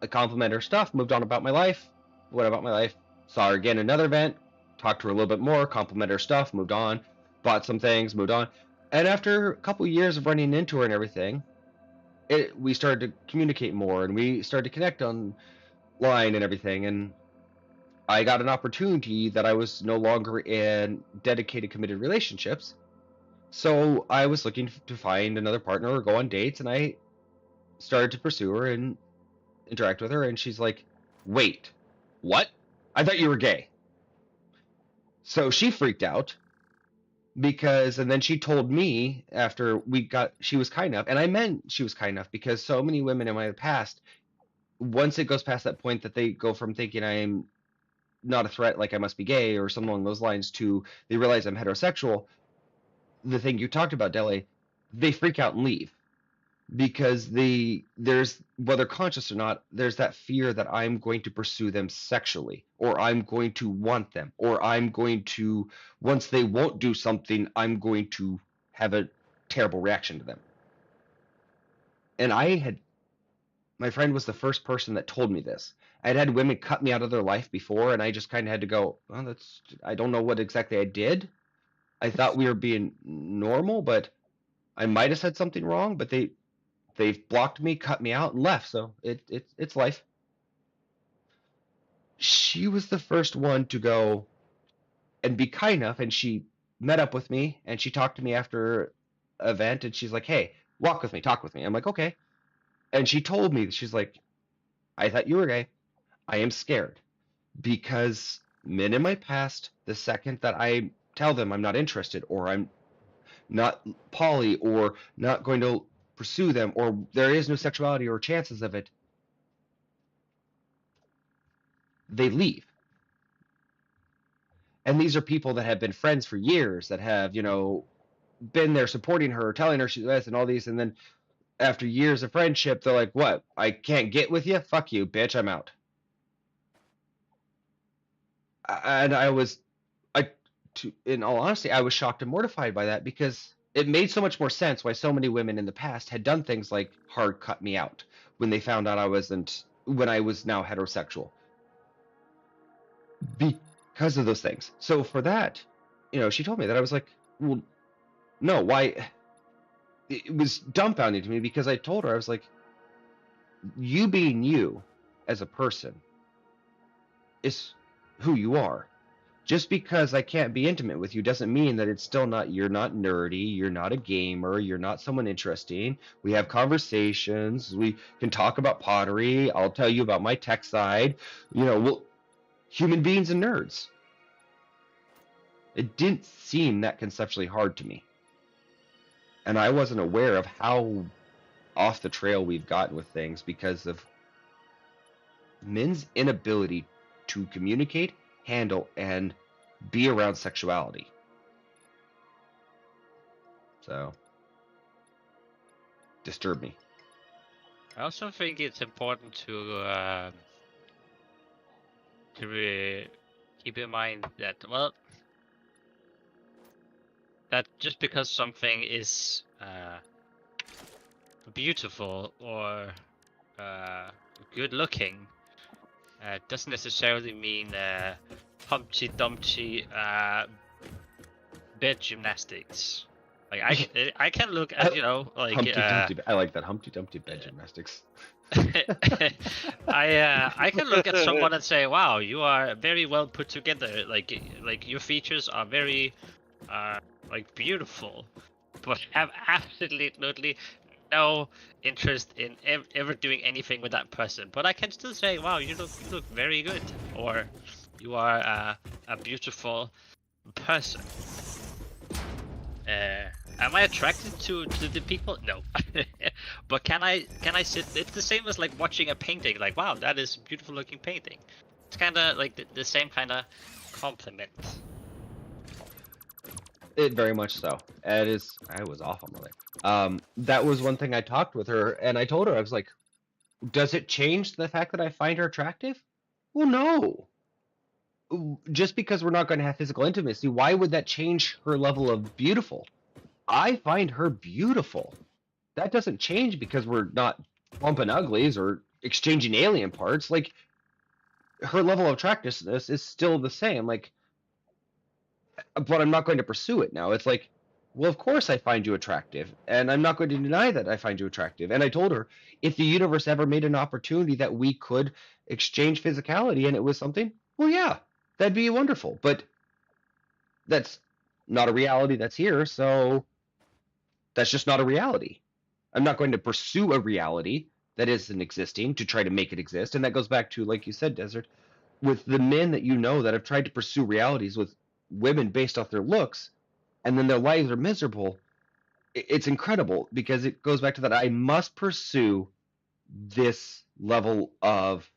I compliment her stuff, moved on about my life. What about my life? Saw her again at another event, talked to her a little bit more, complimented her stuff, moved on, bought some things, moved on. And after a couple years of running into her and everything, we started to communicate more, and we started to connect online and everything. And I got an opportunity that I was no longer in dedicated, committed relationships. So I was looking to find another partner or go on dates, and I started to pursue her and interact with her, and she's like, wait, what? I thought you were gay. So she freaked out and then she told me after she was kind enough, and I meant she was kind enough because so many women in my past, once it goes past that point that they go from thinking I am not a threat, like I must be gay or something along those lines, to they realize I'm heterosexual, the thing you talked about, Dele, they freak out and leave because there's, whether conscious or not, there's that fear that I'm going to pursue them sexually, or I'm going to want them, or I'm going to, once they won't do something, I'm going to have a terrible reaction to them. And my friend was the first person that told me this. I'd had women cut me out of their life before, and I just kind of had to go, well, I don't know what exactly I did. I thought we were being normal, but I might have said something wrong, but they've blocked me, cut me out, and left. So it's life. She was the first one to go and be kind enough, and she met up with me and she talked to me after an event, and she's like, "Hey, walk with me, talk with me." I'm like, "Okay." And she told me, she's like, "I thought you were gay. I am scared because men in my past, the second that I tell them I'm not interested, or I'm not poly, or not going to pursue them, or there is no sexuality or chances of it, they leave." And these are people that have been friends for years, that have, been there supporting her, telling her she's this and all these, and then after years of friendship, they're like, "What? I can't get with you? Fuck you, bitch, I'm out." And in all honesty, I was shocked and mortified by that, because it made so much more sense why so many women in the past had done things like hard cut me out when they found out when I was now heterosexual, because of those things. So for that, she told me that. I was like, well, no, why? It was dumbfounding to me, because I told her, I was like, you being you as a person is who you are. Just because I can't be intimate with you doesn't mean that it's still not, you're not nerdy, you're not a gamer, you're not someone interesting. We have conversations, we can talk about pottery, I'll tell you about my tech side. Human beings and nerds. It didn't seem that conceptually hard to me. And I wasn't aware of how off the trail we've gotten with things because of men's inability to communicate, handle, and be around sexuality. So, disturbed me. I also think it's important to keep in mind that, well, that just because something is beautiful or good looking doesn't necessarily mean Humpty Dumpty bed gymnastics. Like I can look at Humpty Dumpty. I like that, Humpty Dumpty bed gymnastics. I can look at someone and say, wow, you are very well put together. Like your features are very like beautiful, but have absolutely no interest in ever doing anything with that person. But I can still say, wow, you look very good, or you are a beautiful person. Am I attracted to the people? No. But can I sit? It's the same as like watching a painting. Like, wow, that is a beautiful looking painting. It's kind of like the same kind of compliment. It very much so. I was off on my leg. That was one thing I talked with her, and I told her, I was like, does it change the fact that I find her attractive? Well, no. Just because we're not going to have physical intimacy, why would that change her level of beautiful? I find her beautiful. That doesn't change because we're not bumping uglies or exchanging alien parts. Like, her level of attractiveness is still the same. Like, but I'm not going to pursue it now. It's like, well, of course I find you attractive, and I'm not going to deny that I find you attractive. And I told her, if the universe ever made an opportunity that we could exchange physicality and it was something, well, yeah, that'd be wonderful. But that's not a reality that's here, so that's just not a reality. I'm not going to pursue a reality that isn't existing to try to make it exist. And that goes back to, like you said, Desert, with the men that that have tried to pursue realities with women based off their looks, and then their lives are miserable. It's incredible, because it goes back to that I must pursue this level of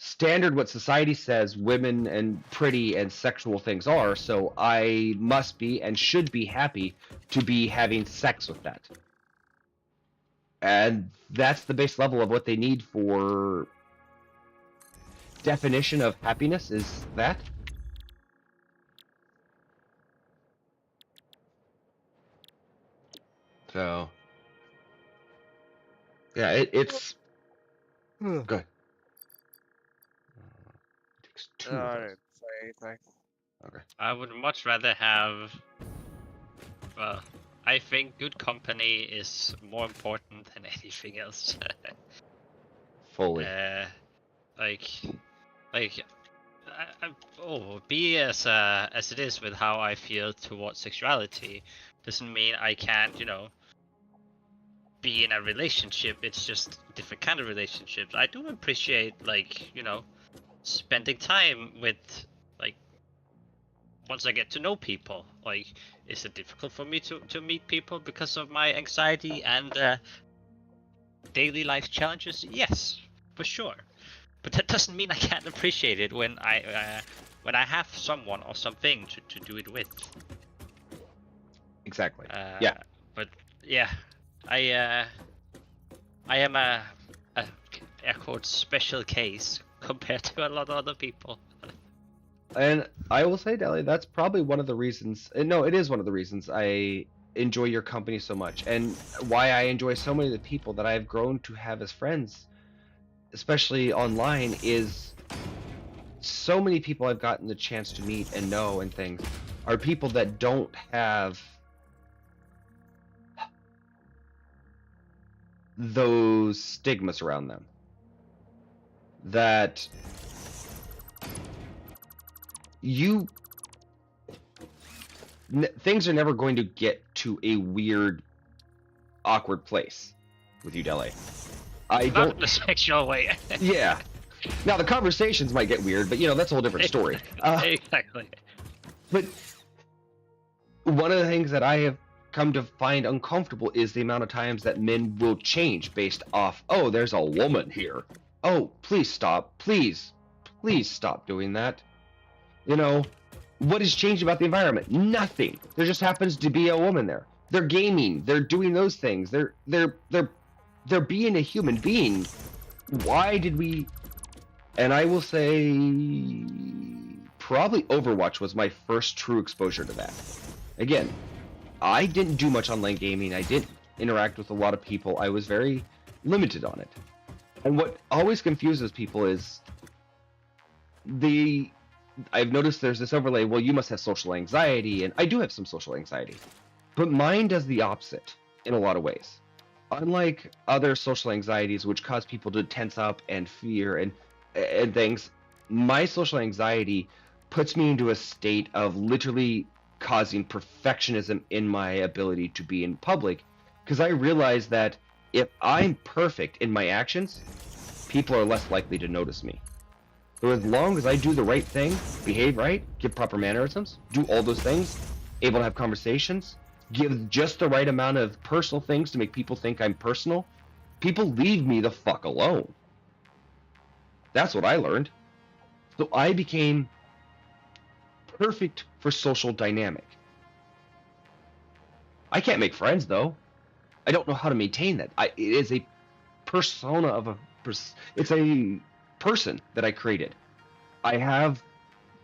standard what society says women and pretty and sexual things are, so I must be and should be happy to be having sex with that. And that's the base level of what they need for definition of happiness, is that. So yeah, it's good. It takes two I of those. didn't say anything. Okay. I would much rather have. Well, I think good company is more important than anything else. Fully. Like, be as it is with how I feel towards sexuality, doesn't mean I can't, be in a relationship. It's just different kind of relationships. I do appreciate, like, spending time with, like, once I get to know people. Like, is it difficult for me to meet people because of my anxiety and daily life challenges? Yes, for sure. But that doesn't mean I can't appreciate it when I have someone or something to do it with. Exactly. Yeah. But yeah, I am a air quotes special case compared to a lot of other people. And I will say, Deli, that's probably one of the reasons. No, it is one of the reasons I enjoy your company so much, and why I enjoy so many of the people that I've grown to have as friends, especially online, is so many people I've gotten the chance to meet and know and things are people that don't have those stigmas around them. That things are never going to get to a weird, awkward place with you, Dele. I Not don't. in a sexual way. Yeah. Now the conversations might get weird, but that's a whole different story. Exactly. But one of the things that I have come to find uncomfortable is the amount of times that men will change based off, oh, there's a woman here. Oh, please stop. Please stop doing that. What has changed about the environment? Nothing. There just happens to be a woman there. They're gaming. They're doing those things. They're being a human being. Why did we? And I will say, probably Overwatch was my first true exposure to that. Again, I didn't do much online gaming. I didn't interact with a lot of people. I was very limited on it. And what always confuses people is I've noticed there's this overlay, well, you must have social anxiety, and I do have some social anxiety. But mine does the opposite in a lot of ways. Unlike other social anxieties which cause people to tense up and fear and things, my social anxiety puts me into a state of literally causing perfectionism in my ability to be in public, because I realize that if I'm perfect in my actions, people are less likely to notice me. So as long as I do the right thing, behave right, give proper mannerisms, do all those things, able to have conversations, give just the right amount of personal things to make people think I'm personal, people leave me the fuck alone. That's what I learned. So I became perfect for social dynamic. I can't make friends though. I don't know how to maintain that. It is a persona of it's a person that I created. I have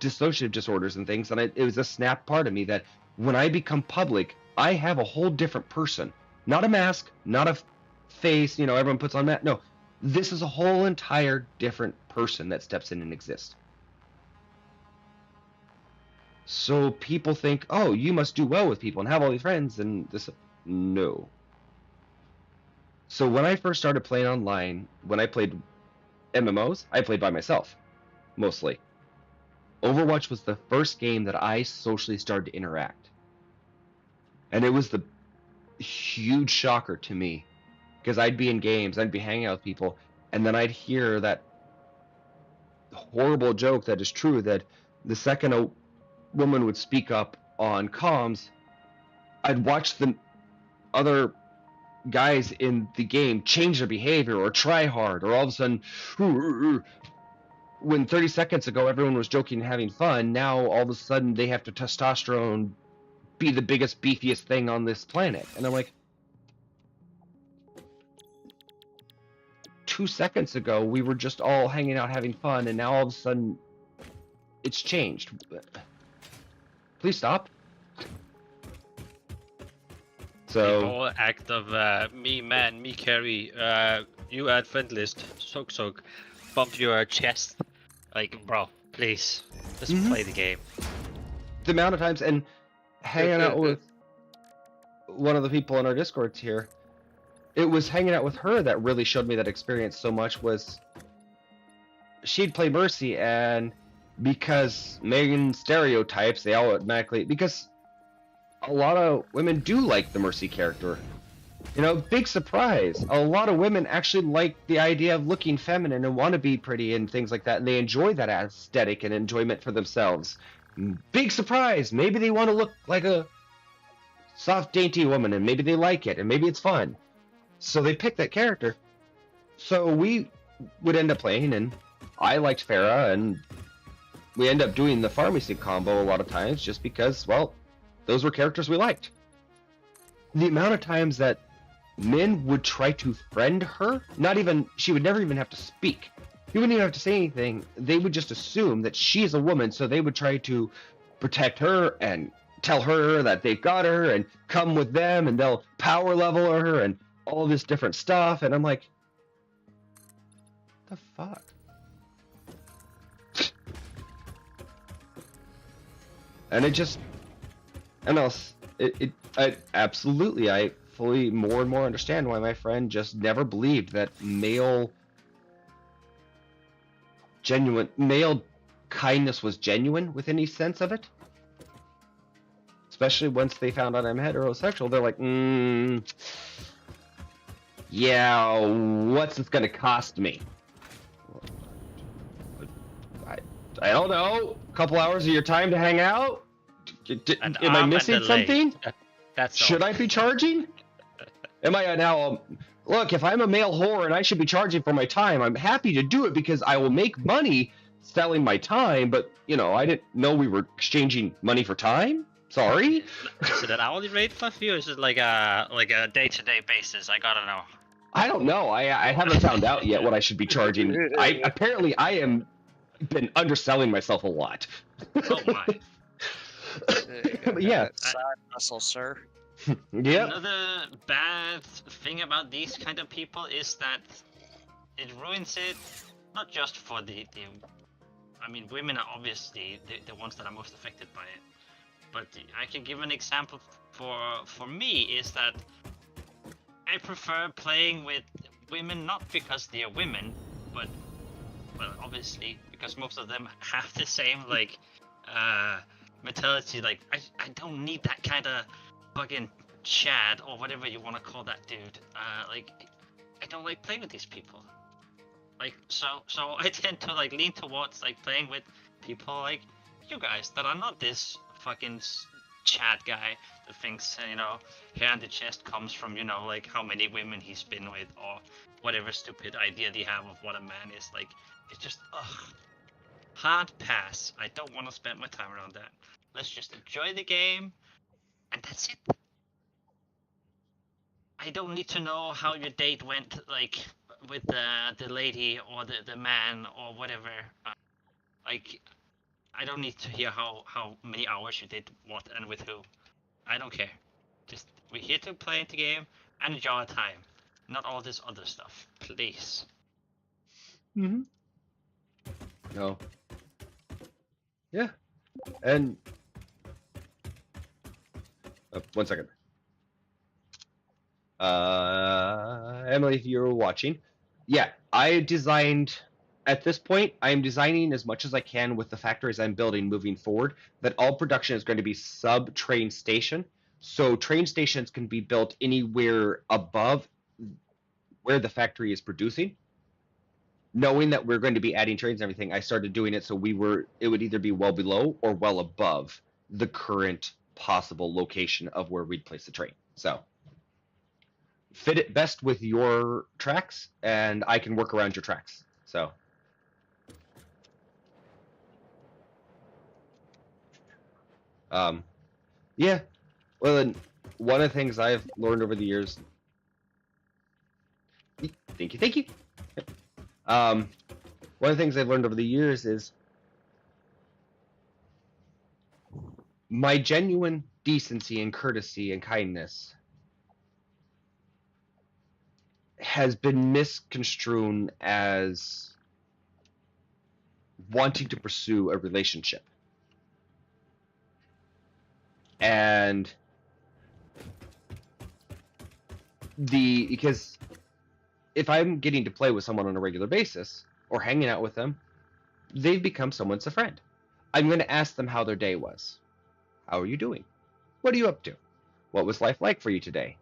dissociative disorders and things, and it was a snap part of me that when I become public, I have a whole different person. Not a mask, not a face, everyone puts on that. No, this is a whole entire different person that steps in and exists. So people think, oh, you must do well with people and have all these friends and this. No. So when I first started playing online, when I played MMOs, I played by myself, mostly. Overwatch was the first game that I socially started to interact. And it was the huge shocker to me, because I'd be in games, I'd be hanging out with people, and then I'd hear that horrible joke that is true, that the second a woman would speak up on comms, I'd watch the other guys in the game change their behavior or try hard, or all of a sudden, when 30 seconds ago everyone was joking and having fun, now all of a sudden they have to testosterone be the biggest, beefiest thing on this planet. And I'm like, 2 seconds ago we were just all hanging out having fun, and now all of a sudden it's changed. Please stop. So The whole act of me man, me carry, you add friend list, soak, bump your chest. Like, bro, please, just play the game. the amount of times, and hanging out with one of the people in our Discords here, it was hanging out with her that really showed me that experience so much. Was she'd play Mercy, and because Megan stereotypes, they all automatically, because a lot of women do like the Mercy character. You know, big surprise. A lot of women actually like the idea of looking feminine and want to be pretty and things like that, and they enjoy that aesthetic and enjoyment for themselves. Big surprise. Maybe they want to look like a soft, dainty woman, and maybe they like it, and maybe it's fun. So they pick that character. So we would end up playing, and I liked Farah, and we end up doing the pharmacy combo a lot of times just because, well, those were characters we liked. The amount of times that men would try to friend her, she would never even have to speak. You wouldn't even have to say anything. They would just assume that she is a woman, so they would try to protect her and tell her that they've got her and come with them, and they'll power level her and all this different stuff. And I'm like, the fuck? And it just, and else, I fully more and more understand why my friend just never believed that male kindness was genuine with any sense of it. Especially once they found out I'm heterosexual, they're like, yeah, what's this gonna cost me? I don't know. A couple hours of your time to hang out? Am I missing something? Should I be charging? Am I now? Look, if I'm a male whore and I should be charging for my time, I'm happy to do it because I will make money selling my time. But you know, I didn't know we were exchanging money for time. Sorry. Is it an hourly rate for you? Or is it like a day-to-day basis? I gotta know. I don't know. I haven't found out yet what I should be charging. I am been underselling myself a lot. Oh my. But yeah. Side hustle, sir. Yeah. Another bad thing about these kind of people is that it ruins it, not just for the I mean, women are obviously the ones that are most affected by it. But I can give an example for me is that I prefer playing with women not because they are women, but well, obviously because most of them have the same like mentality. Like I don't need that kind of fucking Chad or whatever you want to call that dude. Like I don't like playing with these people. Like so I tend to like lean towards like playing with people like you guys that are not this fucking Chad guy that thinks you know hair on the chest comes from you know like how many women he's been with or whatever stupid idea they have of what a man is. Like it's just hard pass. I don't want to spend my time around that. Let's just enjoy the game, and that's it. I don't need to know how your date went, like with the lady or the man or whatever. Like, I don't need to hear how many hours you did what and with who. I don't care. Just we're here to play the game and enjoy our time, not all this other stuff, please. Mm-hmm. No. Yeah. And 1 second. Emily, if you're watching, yeah, at this point, I am designing as much as I can with the factories I'm building moving forward, that all production is going to be sub-train station. So train stations can be built anywhere above where the factory is producing. Knowing that we're going to be adding trains and everything, I started doing it so it would either be well below or well above the current possible location of where we'd place the train. So fit it best with your tracks, and I can work around your tracks. So Yeah. Well, then one of the things I've learned over the years. Thank you. One of the things I've learned over the years is my genuine decency and courtesy and kindness has been misconstrued as wanting to pursue a relationship. And because if I'm getting to play with someone on a regular basis or hanging out with them, they've become someone's a friend. I'm going to ask them how their day was. How are you doing? What are you up to? What was life like for you today?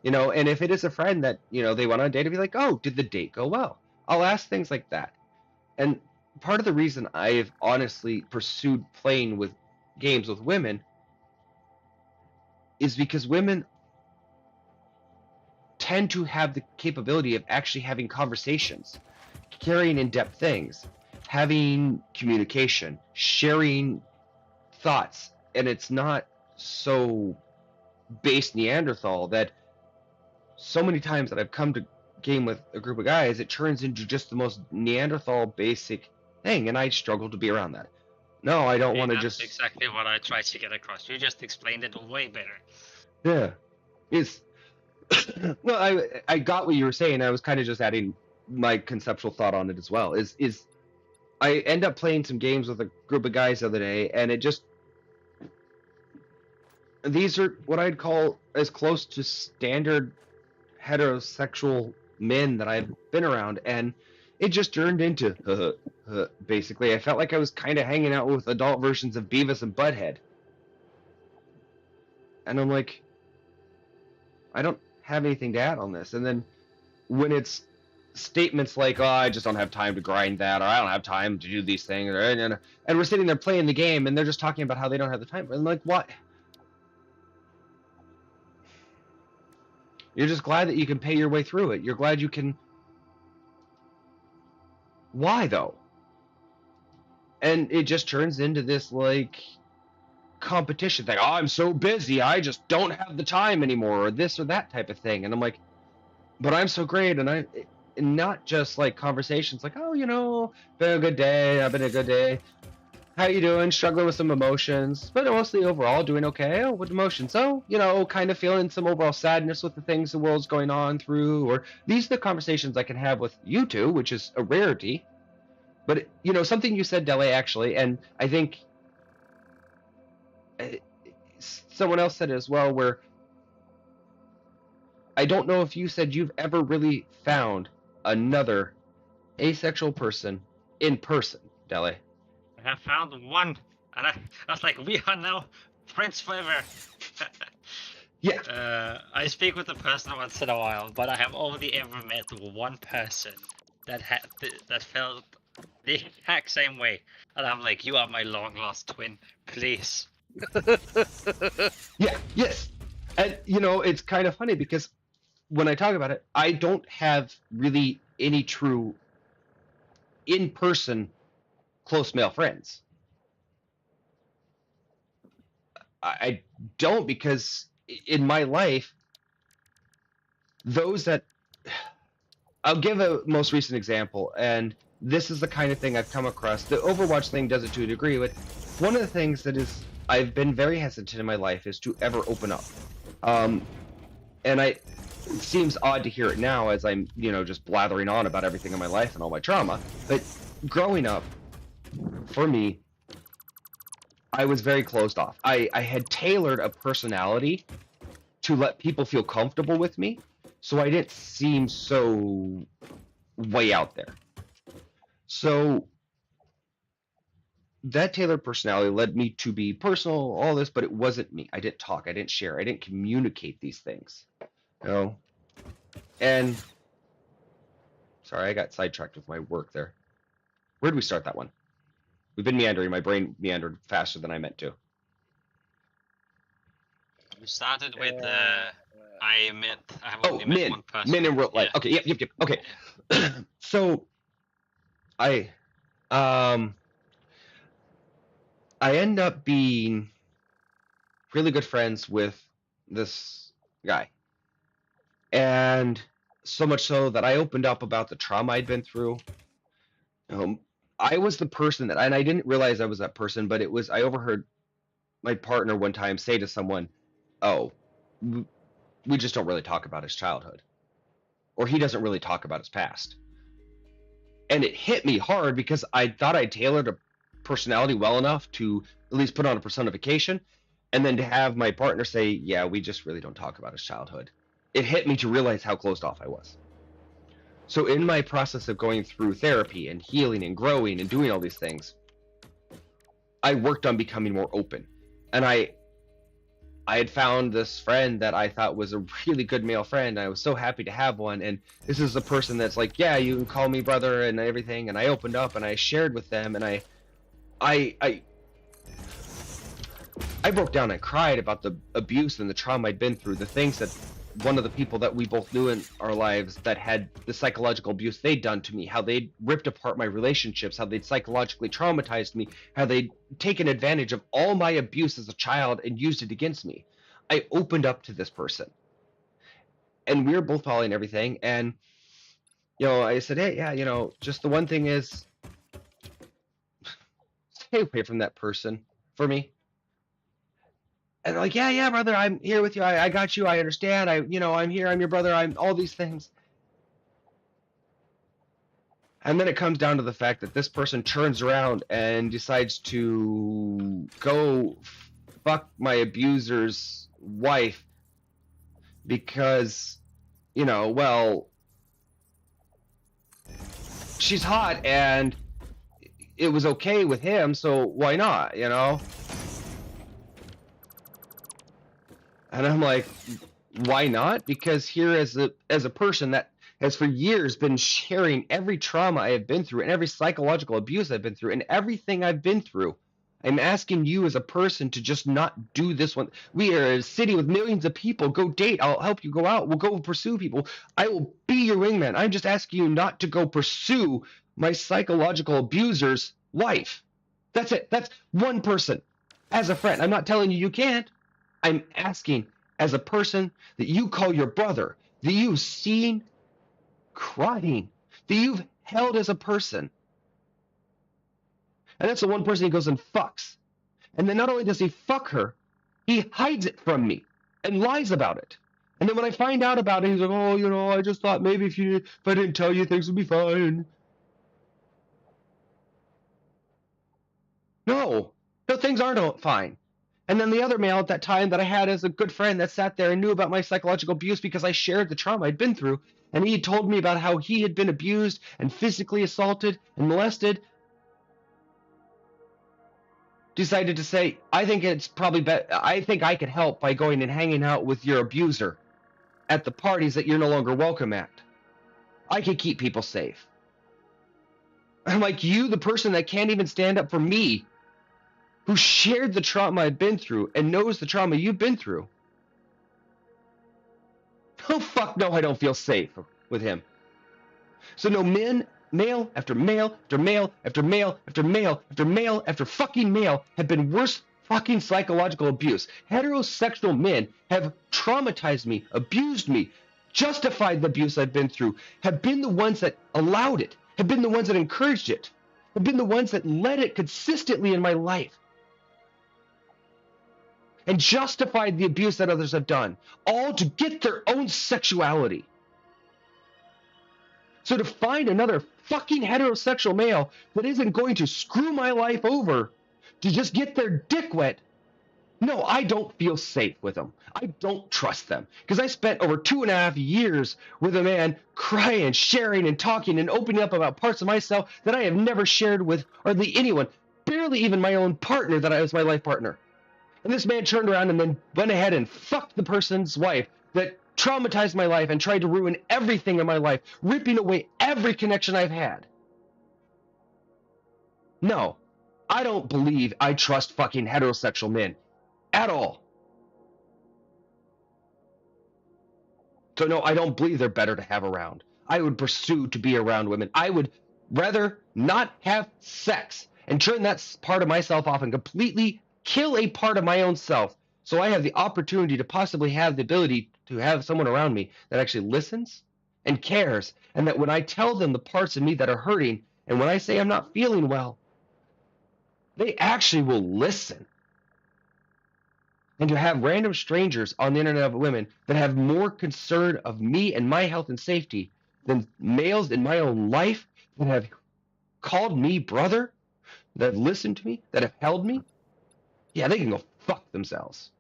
And if it is a friend that, they went on a date, to be like, oh, did the date go well? I'll ask things like that. And part of the reason I've honestly pursued playing with games with women is because women tend to have the capability of actually having conversations, carrying in-depth things, having communication, sharing thoughts, and it's not so base Neanderthal that so many times that I've come to game with a group of guys, it turns into just the most Neanderthal basic thing, and I struggle to be around that. No, I don't want to That's just. exactly what I tried to get across. You just explained it way better. Yeah, it's. Well, I got what you were saying. I was kind of just adding my conceptual thought on it as well. Is I end up playing some games with a group of guys the other day, and it just. These are what I'd call as close to standard heterosexual men that I've been around, and it just turned into basically. I felt like I was kind of hanging out with adult versions of Beavis and Butthead, and I'm like, I don't have anything to add on this. And then when it's statements like, "Oh, I just don't have time to grind that," or "I don't have time to do these things," and we're sitting there playing the game, and they're just talking about how they don't have the time. I'm like, what? You're just glad that you can pay your way through it. You're glad you can. Why though? And it just turns into this like competition thing. Oh, I'm so busy, I just don't have the time anymore, or this or that type of thing. And I'm like, but I'm so great, and not just like conversations like, oh, been a good day. I've been a good day. How you doing? Struggling with some emotions, but mostly overall doing okay. Oh, what emotions? Oh, kind of feeling some overall sadness with the things the world's going on through. Or these are the conversations I can have with you two, which is a rarity. But something you said, Dele, actually, and I think someone else said it as well, where I don't know if you said you've ever really found another asexual person in person, Dele. I have found one, and I was like, we are now friends forever. Yeah. I speak with a person once in a while, but I have only ever met one person that that felt the exact same way, and I'm like, you are my long lost twin, please. Yeah. Yes. And it's kind of funny because when I talk about it, I don't have really any true in-person close male friends. I don't, because in my life, those that I'll give a most recent example, and this is the kind of thing I've come across. The Overwatch thing does it to a degree, but one of the things that I've been very hesitant in my life is to ever open up. And it seems odd to hear it now as I'm, just blathering on about everything in my life and all my trauma. But growing up, for me, I was very closed off. I had tailored a personality to let people feel comfortable with me, so I didn't seem so way out there. So that tailored personality led me to be personal, all this, but it wasn't me. I didn't talk, I didn't share, I didn't communicate these things. And sorry, I got sidetracked with my work there. Where did we start that one? We've been meandering. My brain meandered faster than I meant to. We started with I have only met men. one person. Men in real life. Okay, yep. Okay. So I end up being really good friends with this guy. And so much so that I opened up about the trauma I'd been through. I was the person that, and I didn't realize I was that person, but I overheard my partner one time say to someone, "Oh, we just don't really talk about his childhood," or "He doesn't really talk about his past." And it hit me hard because I thought I tailored a personality well enough to at least put on a personification, and then to have my partner say, "Yeah, we just really don't talk about his childhood." It hit me to realize how closed off I was. So in my process of going through therapy and healing and growing and doing all these things, I worked on becoming more open. And I had found this friend that I thought was a really good male friend. I was so happy to have one. And this is a person that's like, "Yeah, you can call me brother," and everything. And I opened up and I shared with them, and I broke down and cried about the abuse and the trauma I'd been through, the things that one of the people that we both knew in our lives that had the psychological abuse they'd done to me, how they'd ripped apart my relationships, how they'd psychologically traumatized me, how they'd taken advantage of all my abuse as a child and used it against me. I opened up to this person, and we were both following everything. And I said, "Hey, yeah, just the one thing is, stay away from that person for me." And they're like, "Yeah, yeah, brother, I'm here with you. I got you. I understand. I'm here. I'm your brother. I'm all these things." And then it comes down to the fact that this person turns around and decides to go fuck my abuser's wife because, well, she's hot and it was okay with him, so why not, And I'm like, why not? Because here as a person that has for years been sharing every trauma I have been through and every psychological abuse I've been through and everything I've been through, I'm asking you as a person to just not do this one. We are a city with millions of people. Go date. I'll help you go out. We'll go pursue people. I will be your wingman. I'm just asking you not to go pursue my psychological abuser's wife. That's it. That's one person as a friend. I'm not telling you can't. I'm asking as a person that you call your brother, that you've seen crying, that you've held as a person. And that's the one person he goes and fucks. And then not only does he fuck her, he hides it from me and lies about it. And then when I find out about it, he's like, "Oh, I just thought maybe if I didn't tell you, things would be fine." No, things aren't fine. And then the other male at that time that I had as a good friend that sat there and knew about my psychological abuse because I shared the trauma I'd been through, and he had told me about how he had been abused and physically assaulted and molested, decided to say, "I think it's probably better. I think I could help by going and hanging out with your abuser at the parties that you're no longer welcome at. I could keep people safe." I'm like, you, the person that can't even stand up for me, who shared the trauma I've been through and knows the trauma you've been through. Oh, fuck no, I don't feel safe with him. So no, male after male after male after male after male after male after fucking male have been worse fucking psychological abuse. Heterosexual men have traumatized me, abused me, justified the abuse I've been through, have been the ones that allowed it, have been the ones that encouraged it, have been the ones that led it consistently in my life, and justified the abuse that others have done, all to get their own sexuality. So to find another fucking heterosexual male that isn't going to screw my life over to just get their dick wet, no, I don't feel safe with them. I don't trust them. Because I spent over 2.5 years with a man crying, sharing, and talking and opening up about parts of myself that I have never shared with hardly anyone, barely even my own partner that I was my life partner. And this man turned around and then went ahead and fucked the person's wife that traumatized my life and tried to ruin everything in my life, ripping away every connection I've had. No, I don't believe I trust fucking heterosexual men at all. So no, I don't believe they're better to have around. I would pursue to be around women. I would rather not have sex and turn that part of myself off and completely kill a part of my own self So I have the opportunity to possibly have the ability to have someone around me that actually listens and cares, and that when I tell them the parts of me that are hurting, and when I say I'm not feeling well, they actually will listen. And to have random strangers on the internet of women that have more concern of me and my health and safety than males in my own life that have called me brother, that have listened to me, that have held me, yeah, they can go fuck themselves.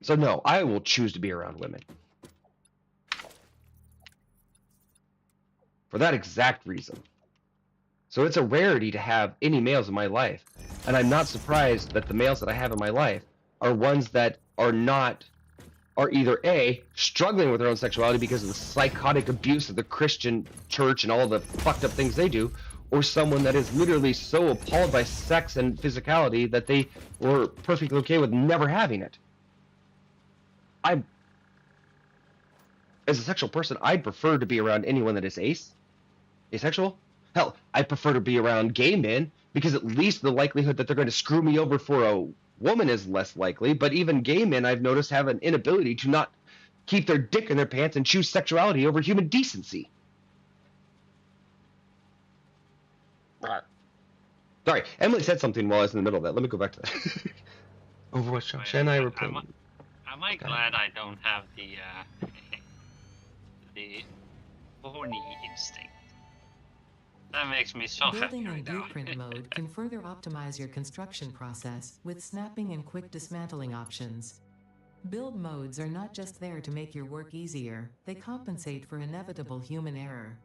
So no, I will choose to be around women. For that exact reason. So it's a rarity to have any males in my life. And I'm not surprised that the males that I have in my life are ones that are either A, struggling with their own sexuality because of the psychotic abuse of the Christian church and all the fucked up things they do, or someone that is literally so appalled by sex and physicality that they were perfectly okay with never having it. As a sexual person, I'd prefer to be around anyone that is asexual. Hell, I prefer to be around gay men because at least the likelihood that they're going to screw me over for a woman is less likely. But even gay men, I've noticed, have an inability to not keep their dick in their pants and choose sexuality over human decency. Sorry, Emily said something while I was in the middle of that. Let me go back to that. Overwatch, Josh and I were playing. Am I glad I don't have the the horny instinct? That makes me so happy Building in right now. blueprint mode can further optimize your construction process with snapping and quick dismantling options. Build modes are not just there to make your work easier, they compensate for inevitable human error.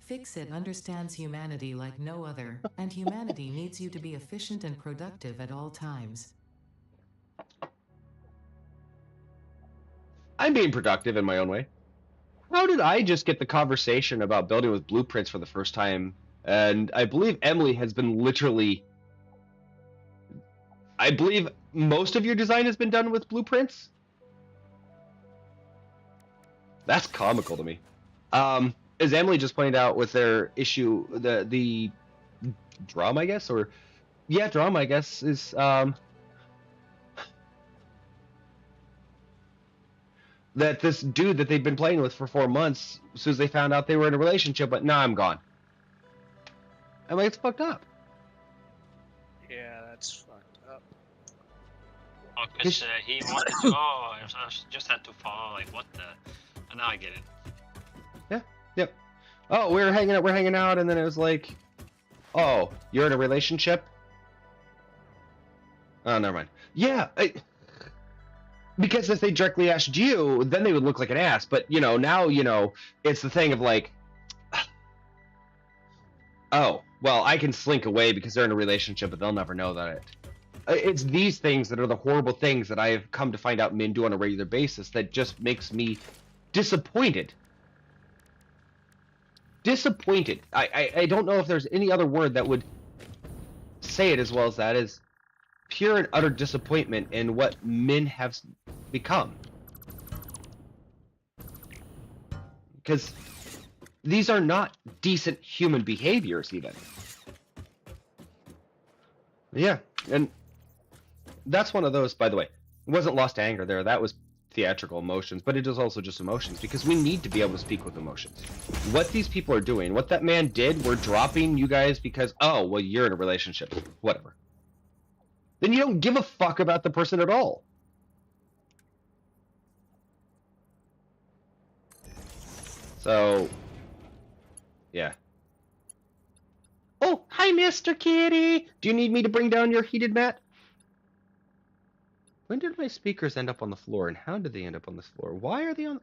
Fix-It understands humanity like no other, and humanity needs you to be efficient and productive at all times. I'm being productive in my own way. How did I just get the conversation about building with blueprints for the first time? And I believe Emily has been literally... I believe most of your design has been done with blueprints? That's comical to me. As Emily just pointed out with their issue, the drum, I guess, or... Yeah, drum, I guess, is... that this dude that they've been playing with for 4 months, as soon as they found out they were in a relationship, but nah, I'm gone. I'm like, it's fucked up. Yeah, that's fucked up. Oh, because he wanted to. Oh, I just had to follow. Like, what the? And now I get it. Yeah. Yep. Oh, we're hanging out, and then it was like, oh, you're in a relationship? Oh, never mind. Yeah. Because if they directly asked you, then they would look like an ass. But, now, it's the thing of like, oh, well, I can slink away because they're in a relationship, but they'll never know that it's these things that are the horrible things that I have come to find out men do on a regular basis that just makes me disappointed. Disappointed. I don't know if there's any other word that would say it as well as that is pure and utter disappointment in what men have become. Because these are not decent human behaviors, even. Yeah, and that's one of those, by the way. It wasn't lost anger there. That was theatrical emotions, but it is also just emotions, because we need to be able to speak with emotions. What these people are doing, what that man did, we're dropping you guys because, oh, well, you're in a relationship. Whatever. Then you don't give a fuck about the person at all. So, yeah. Oh, hi, Mr. Kitty. Do you need me to bring down your heated mat? When did my speakers end up on the floor, and how did they end up on this floor? Why are they on...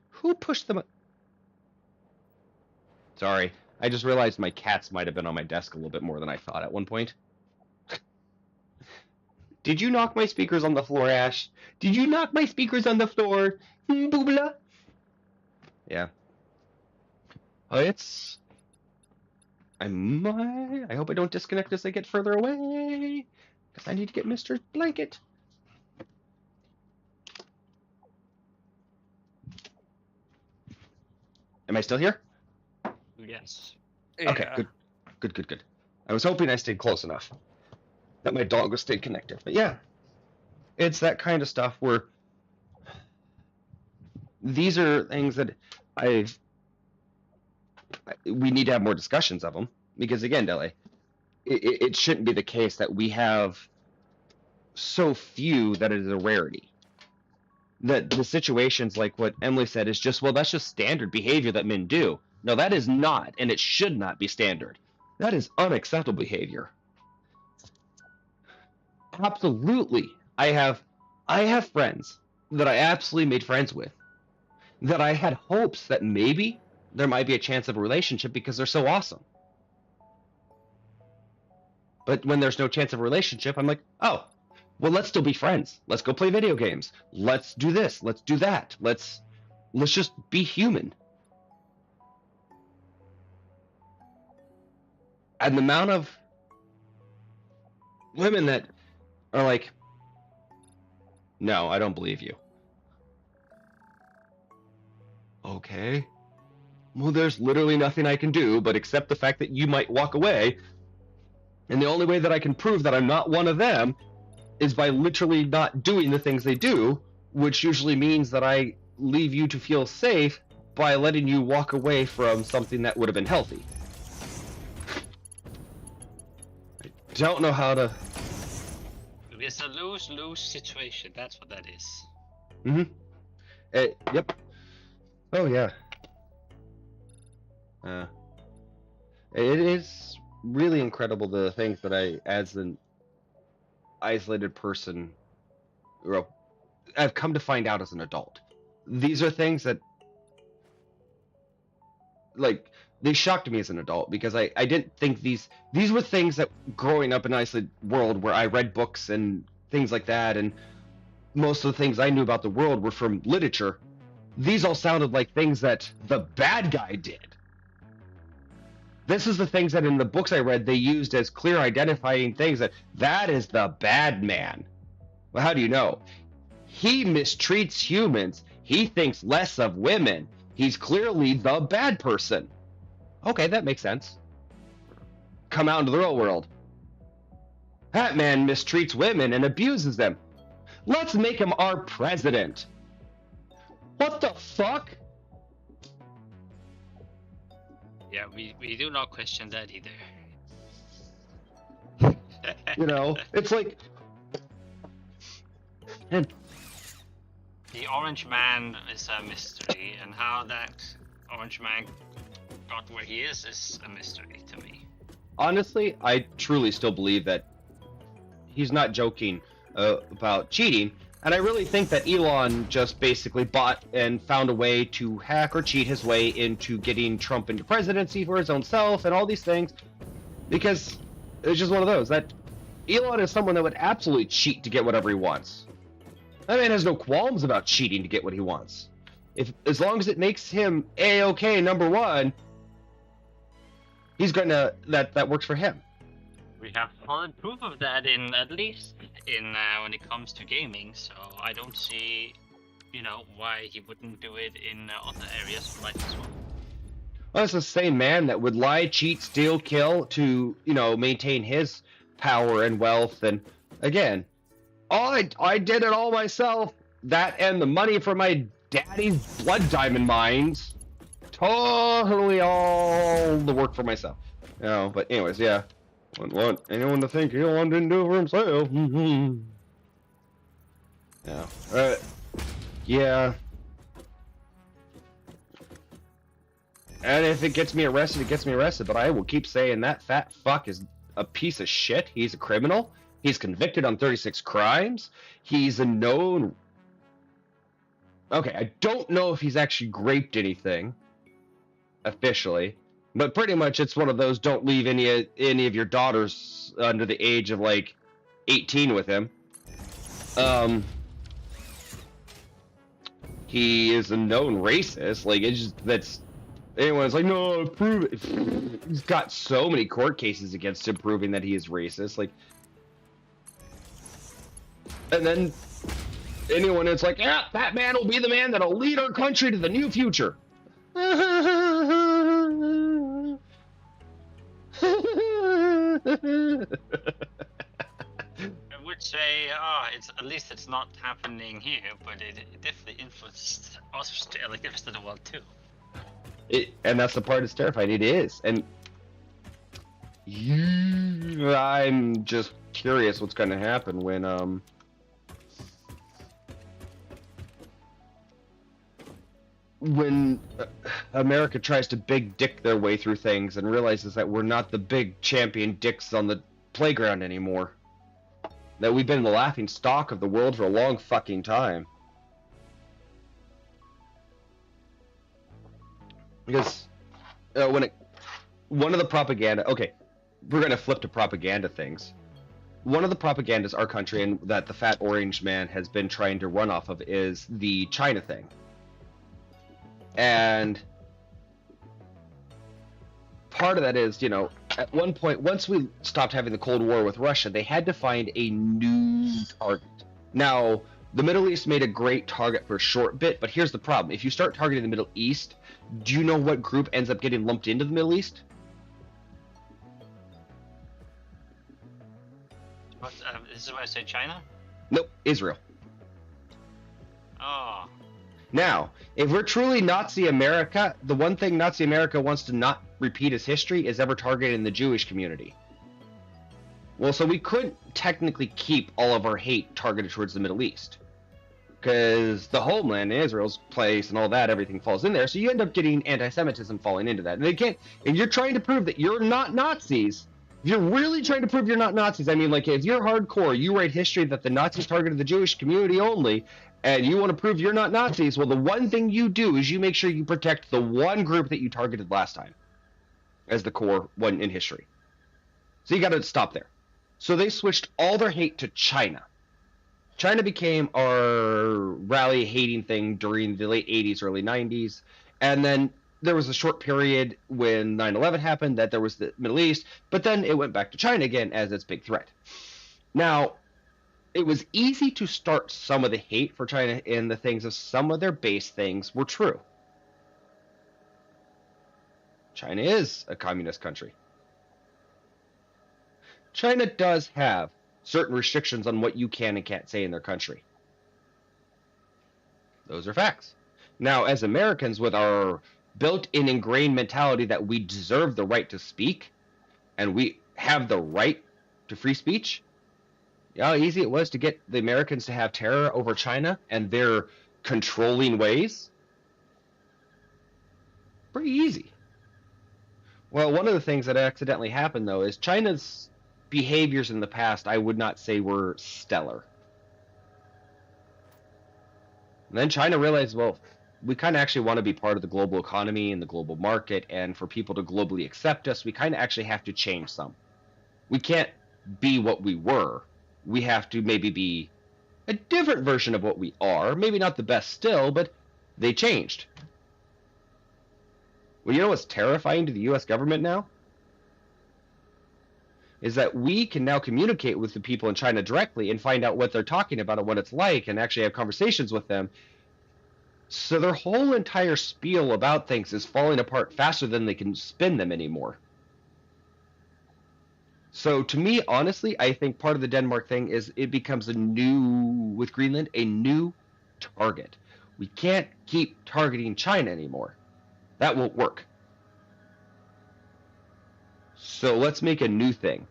Who pushed them... Sorry, I just realized my cats might have been on my desk a little bit more than I thought at one point. Did you knock my speakers on the floor, Ash? Did you knock my speakers on the floor? Boobla? Yeah. Oh, it's... I hope I don't disconnect as I get further away, because I need to get Mr. Blanket. Am I still here? Yes. Okay, Yeah. good. I was hoping I stayed close enough that my dog was stayed connected, but yeah. It's that kind of stuff where these are things that we need to have more discussions of them, because again, Dele, it shouldn't be the case that we have so few that it is a rarity. That the situations like what Emily said is just, well, that's just standard behavior that men do. No, that is not, and it should not be standard. That is unacceptable behavior. Absolutely. I have friends that I absolutely made friends with, that I had hopes that maybe there might be a chance of a relationship because they're so awesome. But when there's no chance of a relationship, I'm like, oh, well, let's still be friends. Let's go play video games. Let's do this. Let's do that. Let's just be human. And the amount of women that are like, no, I don't believe you. Okay. Well, there's literally nothing I can do but accept the fact that you might walk away. And the only way that I can prove that I'm not one of them is by literally not doing the things they do, which usually means that I leave you to feel safe by letting you walk away from something that would have been healthy. I don't know how to... It's a lose-lose situation, that's what that is. Yep. Oh, yeah. It is really incredible the things that I, as an isolated person, I've come to find out as an adult. These are things that, like, they shocked me as an adult because I didn't think these were things that growing up in an isolated world where I read books and things like that, and most of the things I knew about the world were from literature. These all sounded like things that the bad guy did. This is the things that in the books I read they used as clear identifying things that is the bad man. Well, how do you know? He mistreats humans. He thinks less of women. He's clearly the bad person. Okay, that makes sense. Come out into the real world. That man mistreats women and abuses them. Let's make him our president. What the fuck? Yeah, we do not question that either. You know, it's like... And the Orange Man is a mystery, and how that Orange Man got where he is a mystery to me. honestly, I truly still believe that he's not joking about cheating. And I really think that Elon just basically bought and found a way to hack or cheat his way into getting Trump into presidency for his own self and all these things. Because it's just one of those. That Elon is someone that would absolutely cheat to get whatever he wants. That man has no qualms about cheating to get what he wants. As long as it makes him A-okay number one, he's gonna that works for him. We have solid proof of that in at least in when it comes to gaming, so I don't see, why he wouldn't do it in other areas of life as well. Well, it's the same man that would lie, cheat, steal, kill to, maintain his power and wealth. And again, I did it all myself. That and the money from my daddy's blood diamond mines. Totally all the work for myself. But anyways, yeah. Wouldn't want anyone to think Elon didn't do it for himself. Yeah. Yeah. And if it gets me arrested, it gets me arrested. But I will keep saying that fat fuck is a piece of shit. He's a criminal. He's convicted on 36 crimes. He's a known... Okay, I don't know if he's actually raped anything officially. But pretty much it's one of those, don't leave any of your daughters under the age of, 18 with him. He is a known racist. Anyone's like, no, prove it. He's got so many court cases against him proving that he is racist. And then anyone is like, yeah, that man will be the man that'll lead our country to the new future. would say, it's at least it's not happening here, but it definitely influenced like the rest of the world too. And that's the part that's terrifying. It is, and I'm just curious what's going to happen when America tries to big dick their way through things and realizes that we're not the big champion dicks on the playground anymore. That we've been the laughing stock of the world for a long fucking time. Because one of the propaganda, okay, we're going to flip to propaganda things. One of the propagandas our country and that the fat orange man has been trying to run off of is the China thing. And part of that is, at one point, once we stopped having the Cold War with Russia, they had to find a new target. Now, the Middle East made a great target for a short bit, but here's the problem. If you start targeting the Middle East, do you know what group ends up getting lumped into the Middle East? What, this is why I say China? Nope, Israel. Oh. Now, if we're truly Nazi America, the one thing Nazi America wants to not repeat as history is ever targeting the Jewish community. Well, so we couldn't technically keep all of our hate targeted towards the Middle East. Because the homeland, Israel's place, and all that, everything falls in there. So you end up getting anti-Semitism falling into that. And they can't, if you're trying to prove that you're not Nazis, if you're really trying to prove you're not Nazis, I mean, like, if you're hardcore, you write history that the Nazis targeted the Jewish community only, and you want to prove you're not Nazis, well, the one thing you do is you make sure you protect the one group that you targeted last time as the core one in history. So you got to stop there. So they switched all their hate to China. China became our rally hating thing during the late 80s, early 90s. And then there was a short period when 9/11 happened that there was the Middle East, but then it went back to China again as its big threat. Now, it was easy to start some of the hate for China in the things of some of their base things were true. China is a communist country. China does have certain restrictions on what you can and can't say in their country. Those are facts. Now, as Americans, with our built-in ingrained mentality that we deserve the right to speak, and we have the right to free speech, you know how easy it was to get the Americans to have terror over China and their controlling ways? Pretty easy. Well, one of the things that accidentally happened, though, is China's behaviors in the past, I would not say were stellar. And then China realized, well, we kind of actually want to be part of the global economy and the global market, and for people to globally accept us, we kind of actually have to change some. We can't be what we were. We have to maybe be a different version of what we are. Maybe not the best still, but they changed. Well, you know what's terrifying to the U.S. government now? Is that we can now communicate with the people in China directly and find out what they're talking about and what it's like and actually have conversations with them. So their whole entire spiel about things is falling apart faster than they can spin them anymore. So to me, honestly, I think part of the Denmark thing is it becomes with Greenland, a new target. We can't keep targeting China anymore. That won't work. So let's make a new thing.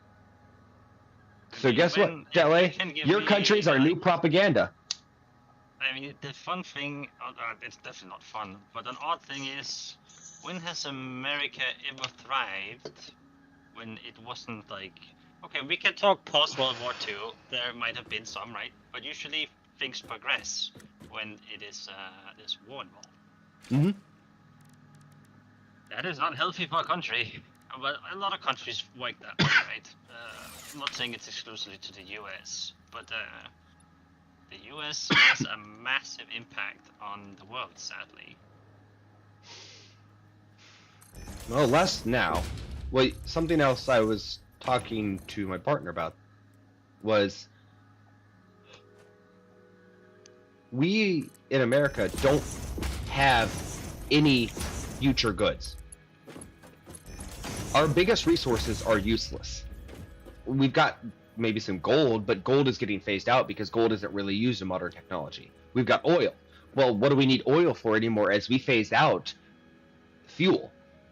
So guess what, LA? Your country's our new propaganda. I mean, the fun thing, it's definitely not fun, but an odd thing is, when has America ever thrived when it wasn't like, okay, we can talk post-World War II, there might have been some, right? But usually things progress when it is this war involved. Mm-hmm. That is not healthy for a country. But a lot of countries like that, right? I'm not saying it's exclusively to the US, but the US has a massive impact on the world, sadly. Well, less now. Well, something else I was talking to my partner about was we in America don't have any future goods. Our biggest resources are useless. We've got maybe some gold, but gold is getting phased out because gold isn't really used in modern technology. We've got oil. Well, what do we need oil for anymore as we phase out fuel?